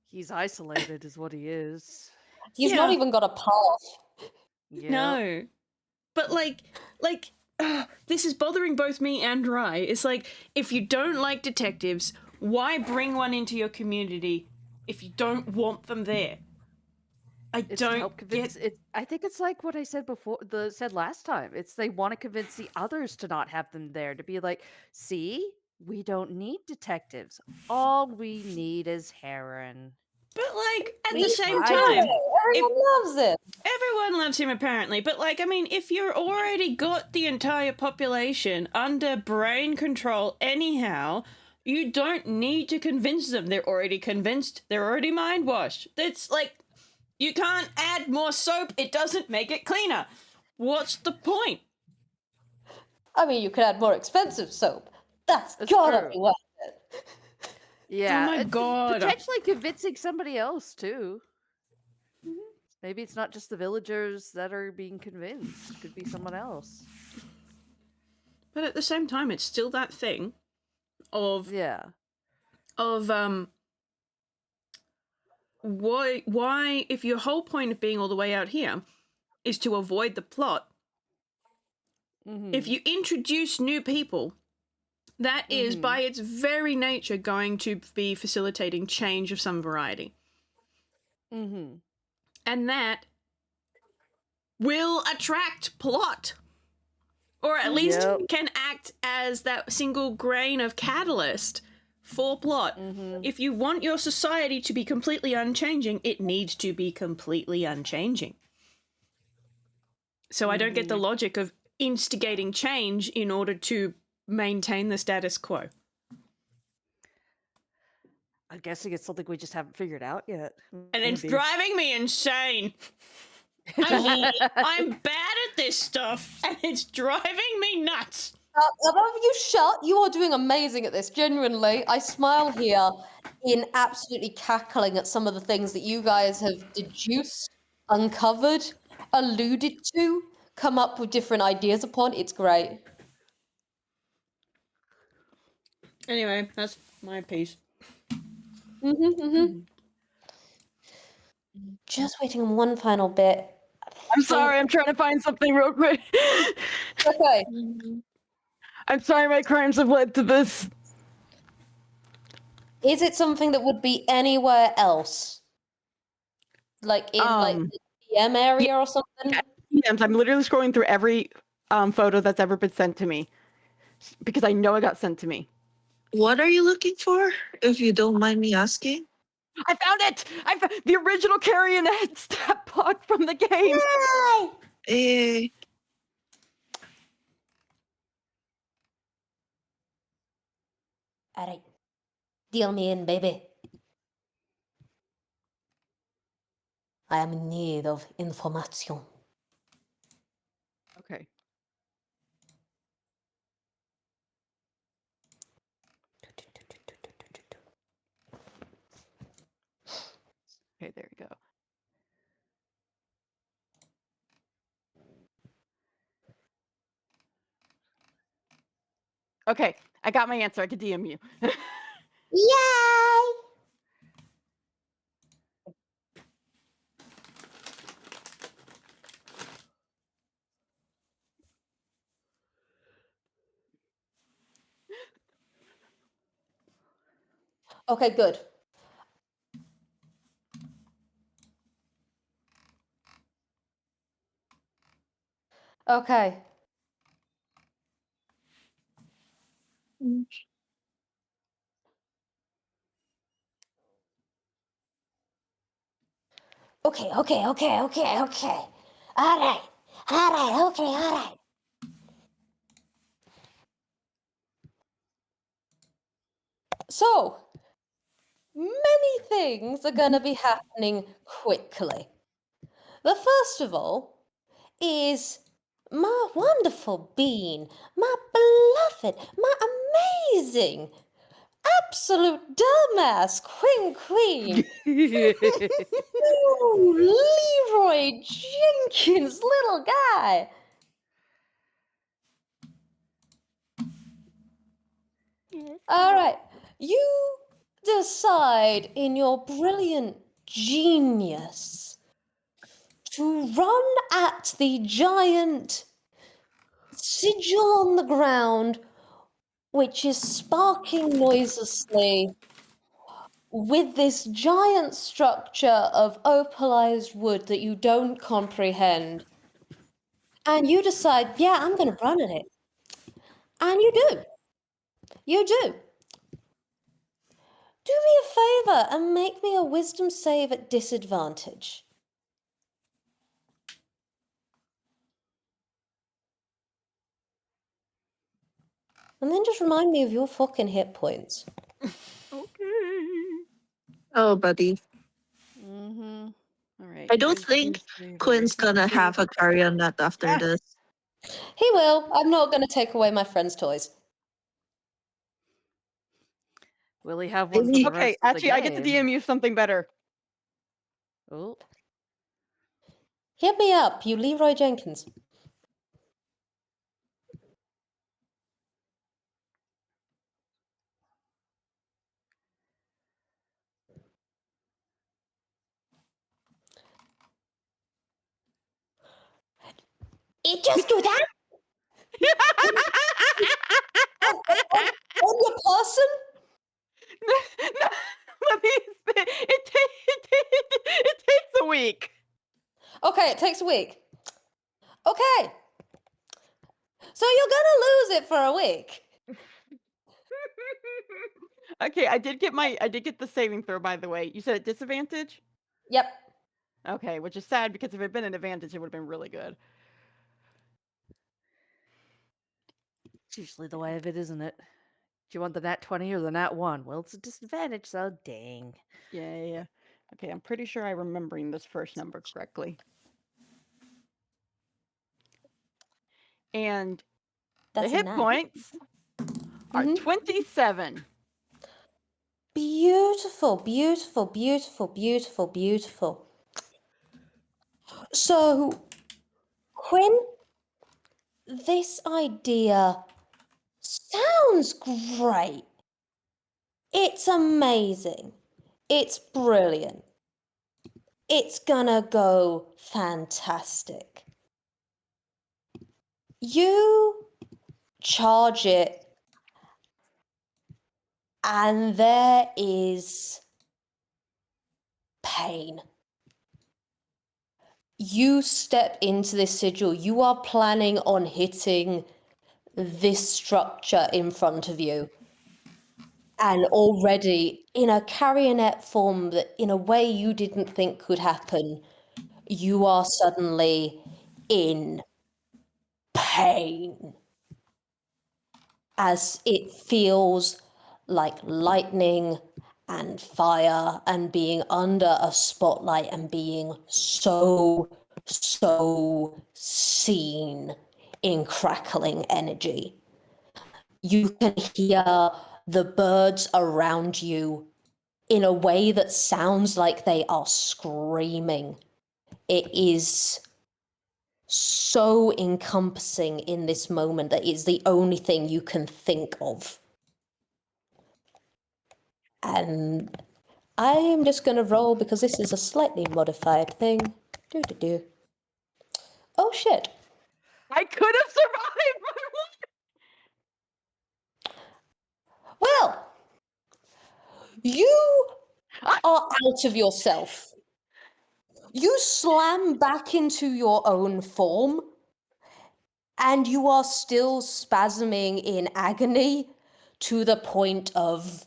He's isolated is what he is. He's not even got a path. Yep. No. But like this is bothering both me and Rai. It's like, if you don't like detectives, why bring one into your community if you don't want them there? I don't get it. I think it's like what I said before. Said last time. It's they want to convince the others to not have them there. To be like, see, we don't need detectives. All we need is heroin. But like at the same time, everyone loves it. Everyone loves him apparently. But like, I mean, if you're already got the entire population under brain control anyhow, you don't need to convince them. They're already convinced. They're already mind washed. It's like, you can't add more soap. It doesn't make it cleaner. What's the point? I mean, you could add more expensive soap. That's gotta be worth it. Yeah. Oh my god. Potentially convincing somebody else too. Maybe it's not just the villagers that are being convinced. It could be someone else. But at the same time, it's still that thing of why if your whole point of being all the way out here is to avoid the plot, if you introduce new people, that is by its very nature going to be facilitating change of some variety. And that will attract plot, or at least can act as that single grain of catalyst for plot. If you want your society to be completely unchanging, it needs to be completely unchanging. So I don't get the logic of instigating change in order to maintain the status quo. I'm guessing it's something we just haven't figured out yet. And it's driving me insane. I'm bad at this stuff, and it's driving me nuts. Above you shut, you are doing amazing at this, genuinely. I smile here in absolutely cackling at some of the things that you guys have deduced, uncovered, alluded to, come up with different ideas upon. It's great. Anyway, that's my piece. Just waiting on one final bit. I'm sorry, I'm trying to find something real quick. Okay. I'm sorry my crimes have led to this. Is it something that would be anywhere else? Like in like the DM area or something? DMs. I'm literally scrolling through every photo that's ever been sent to me because I know it got sent to me. What are you looking for, if you don't mind me asking? I found it! The original Carrionet stat block from the game. Eh. All right. Deal me in, baby. I am in need of information. Okay. Okay, there you go. Okay, I got my answer. I could DM you. Yay! Okay, good. Okay. Okay. All right. So, many things are going to be happening quickly. The first of all is my wonderful bean, my beloved, my amazing, absolute dumbass queen. Ooh, Leroy Jenkins, little guy. All right, you decide in your brilliant genius to run at the giant sigil on the ground, which is sparking noiselessly with this giant structure of opalized wood that you don't comprehend. And you decide, yeah, I'm going to run at it. And you do. You do. Do me a favor and make me a wisdom save at disadvantage. And then just remind me of your fucking hit points. Okay. Oh, buddy. Mm-hmm. All right. I don't think Quinn's gonna have a Carrionet after Ah. this. He will. I'm not going to take away my friend's toys. Will he have one for Maybe- the Okay, rest of the actually, I get to game? DM you something better. Oh, Hit me up, you Leroy Jenkins. It just do that? On your person? No, let me. It takes a week. Okay, it takes a week. Okay. So you're gonna lose it for a week. Okay, I did get the saving throw, by the way. You said at disadvantage? Yep. Okay, which is sad because if it had been an advantage, it would have been really good. it's usually the way of it, isn't it? Do you want the nat 20 or the nat 1? Well, it's a disadvantage, so dang. Yeah. Okay, I'm pretty sure I'm remembering this first number correctly. And That's the a hit nat. points are Mhm. 27. Beautiful. So, Quinn, this idea sounds great. It's amazing. It's brilliant. It's gonna go fantastic. You charge it, and there is pain. You step into this sigil, you are planning on hitting this structure in front of you. And already in a carionet form that in a way you didn't think could happen, you are suddenly in pain as it feels like lightning and fire and being under a spotlight and being so seen in crackling energy. You can hear the birds around you in a way that sounds like they are screaming. It is so encompassing in this moment that it's the only thing you can think of. And I am just going to roll because this is a slightly modified thing. Do. Oh shit. I could have survived. Well, you are out of yourself. You slam back into your own form, and you are still spasming in agony to the point of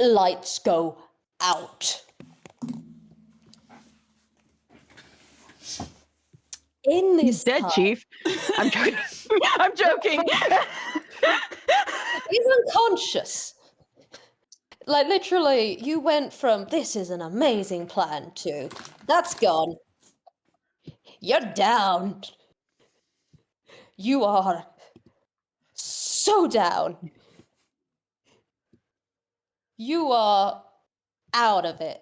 lights go out. In this He's dead, time, Chief. I'm joking. I'm joking. he's unconscious. Like, literally, you went from, this is an amazing plan, to, that's gone. You're down. You are so down. You are out of it.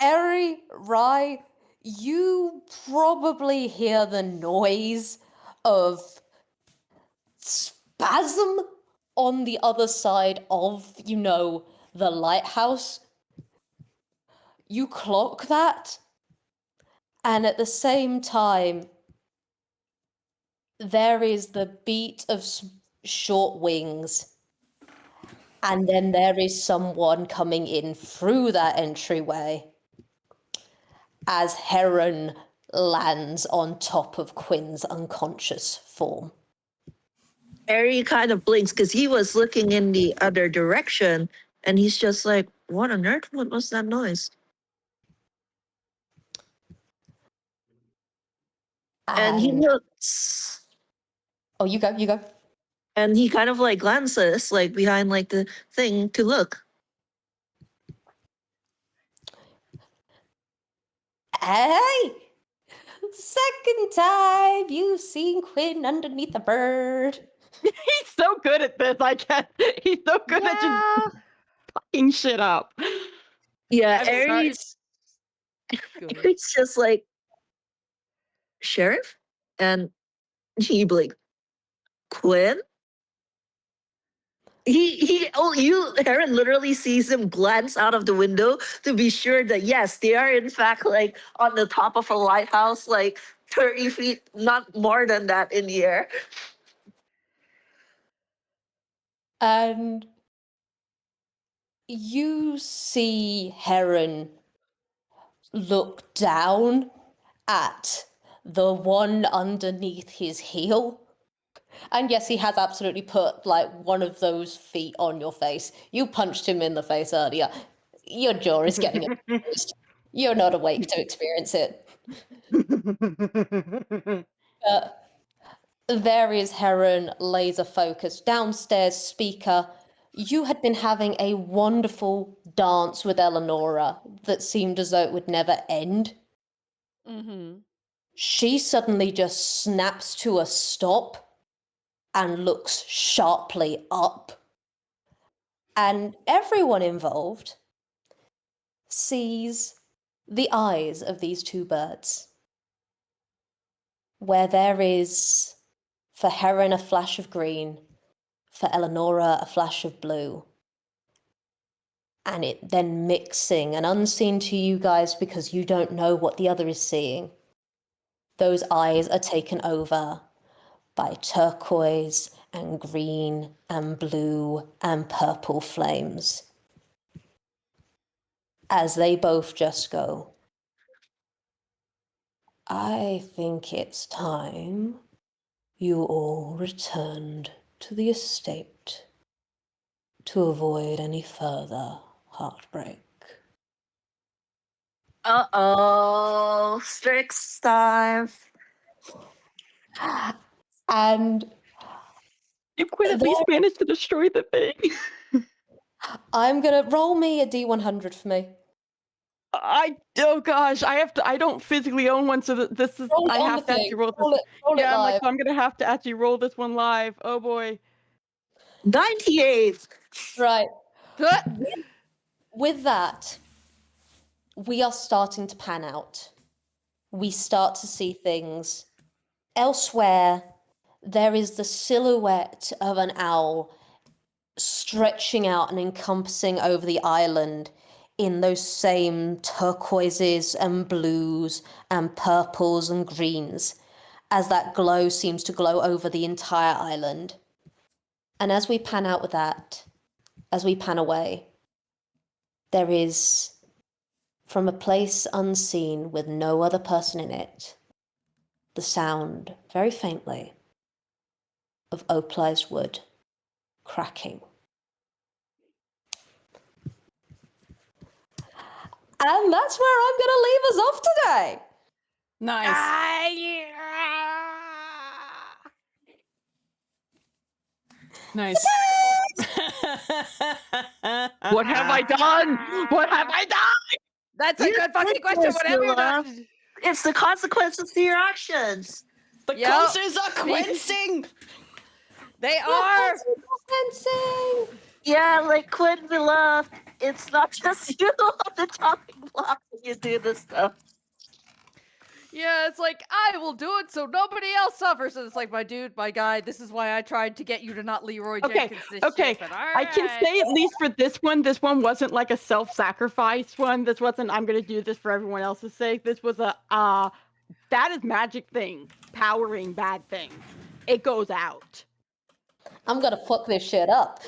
Eri, Rai, you probably hear the noise of spasm on the other side of, the lighthouse. You clock that, and at the same time, there is the beat of short wings, and then there is someone coming in through that entryway as Heron lands on top of Quinn's unconscious form. Harry kind of blinks because he was looking in the other direction and he's just like, what on earth? What was that noise? And he looks Oh, you go. and he kind of like glances like behind like the thing to look. Hey! Second time you've seen Quinn underneath a bird. He's so good at this. I can't. He's so good at just fucking shit up. Yeah, I'm sorry. Aries, Go ahead. it's just like, Sheriff? And he blinked. Quinn? Heron literally sees him glance out of the window to be sure that yes, they are in fact like on the top of a lighthouse, like 30 feet, not more than that in the air. And you see Heron look down at the one underneath his heel. And yes, he has absolutely put like one of those feet on your face. You punched him in the face earlier. Your jaw is getting bruised. You're not awake to experience it. There is Heron, laser focused, downstairs speaker. You had been having a wonderful dance with Eleonora that seemed as though it would never end. Mm-hmm. She suddenly just snaps to a stop and looks sharply up. And everyone involved sees the eyes of these two birds, where there is, for Heron, a flash of green, for Eleonora, a flash of blue. And it then mixing and unseen to you guys because you don't know what the other is seeing. Those eyes are taken over by turquoise and green and blue and purple flames as they both just go, I think it's time you all returned to the estate. to avoid any further heartbreak. Strix time. And You Quinn at least managed to destroy the thing. I'm gonna roll me a D100 for me. Oh gosh, I don't physically own one, so this is Roll it I on have the to actually thing. roll this. Roll it Yeah, I'm live. like, so I'm gonna have to actually roll this one live. Oh boy. 98. Right. With that, we are starting to pan out. We start to see things. Elsewhere, there is the silhouette of an owl stretching out and encompassing over the island in those same turquoises and blues and purples and greens, as that glow seems to glow over the entire island. And as we pan out with that, as we pan away, there is, from a place unseen with no other person in it, the sound, very faintly, of opalized wood cracking. And that's where I'm going to leave us off today. Nice. Nice. What have I done? What have I done? That's a You good fucking did question. this, What have you Willa. done? It's the consequences to your actions. The Yep. courses are quencing. They are. Fencing. Yeah, like Quinn beloved. It's not just you on the chopping block when you do this stuff. Yeah, it's like, I will do it so nobody else suffers. And it's like, my dude, my guy, this is why I tried to get you to not Leroy Jenkins this Okay. shit. But I can say at least for this one wasn't like a self-sacrifice one. This wasn't I'm gonna do this for everyone else's sake. This was a that is magic thing powering bad things. It goes out. I'm going to fuck this shit up.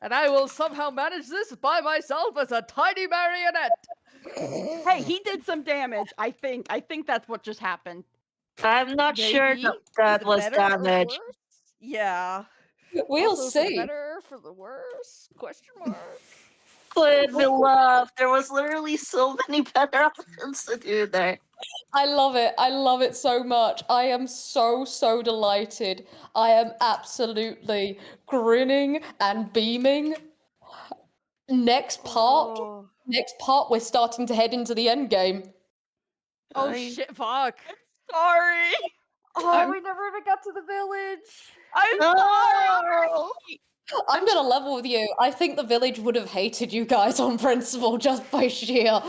And I will somehow manage this by myself as a tiny marionette. Hey, he did some damage. I think that's what just happened. I'm not sure Maybe. that Is it was better or damage. worse? Yeah. We'll Also, for the see. better, for the worse? Question mark. Quinn beloved. There was literally so many better options to do there. I love it. I love it so much. I am so, so delighted. I am absolutely grinning and beaming. Next part, we're starting to head into the end game. Oh I- shit, fuck. Sorry. Oh, we never even got to the village. I'm No! sorry. I'm gonna level with you. I think the village would have hated you guys on principle just by sheer.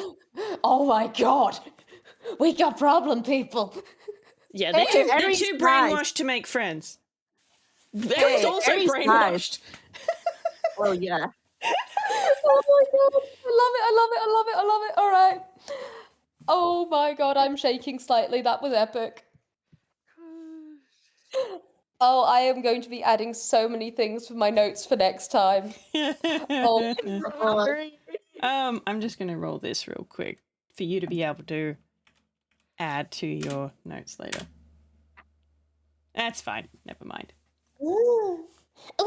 Oh my god, we got problem people. Yeah, Hey, they're Aries too died. brainwashed to make friends. There Hey, was also Aries died. brainwashed. Well, yeah. Oh my god, I love it. All right. Oh my god, I'm shaking slightly. That was epic. Oh, I am going to be adding so many things for my notes for next time. Oh, I'm just gonna roll this real quick for you to be able to add to your notes later. That's fine. Never mind. Ooh. Ooh,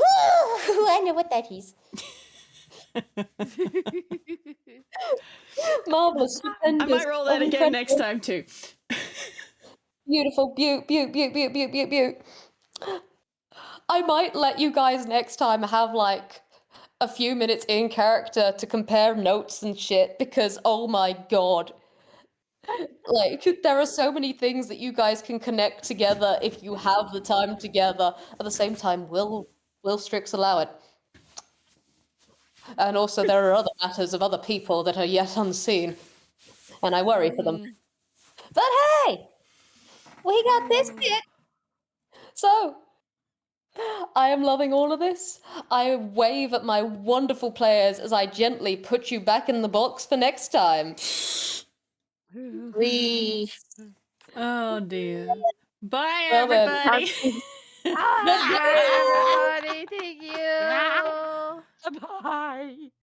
I know what that is. Marvelous, I stupendous. might roll that again next incredible, time too. Beautiful, beaut. I might let you guys next time have like a few minutes in character to compare notes and shit because oh my god. Like there are so many things that you guys can connect together if you have the time together. At the same time, will Strix allow it? And also there are other matters of other people that are yet unseen. And I worry for them. But hey! We got this bit! So I am loving all of this. I wave at my wonderful players as I gently put you back in the box for next time. We. Oh dear. Bye Well then. everybody. Bye, everybody. Thank you. Bye.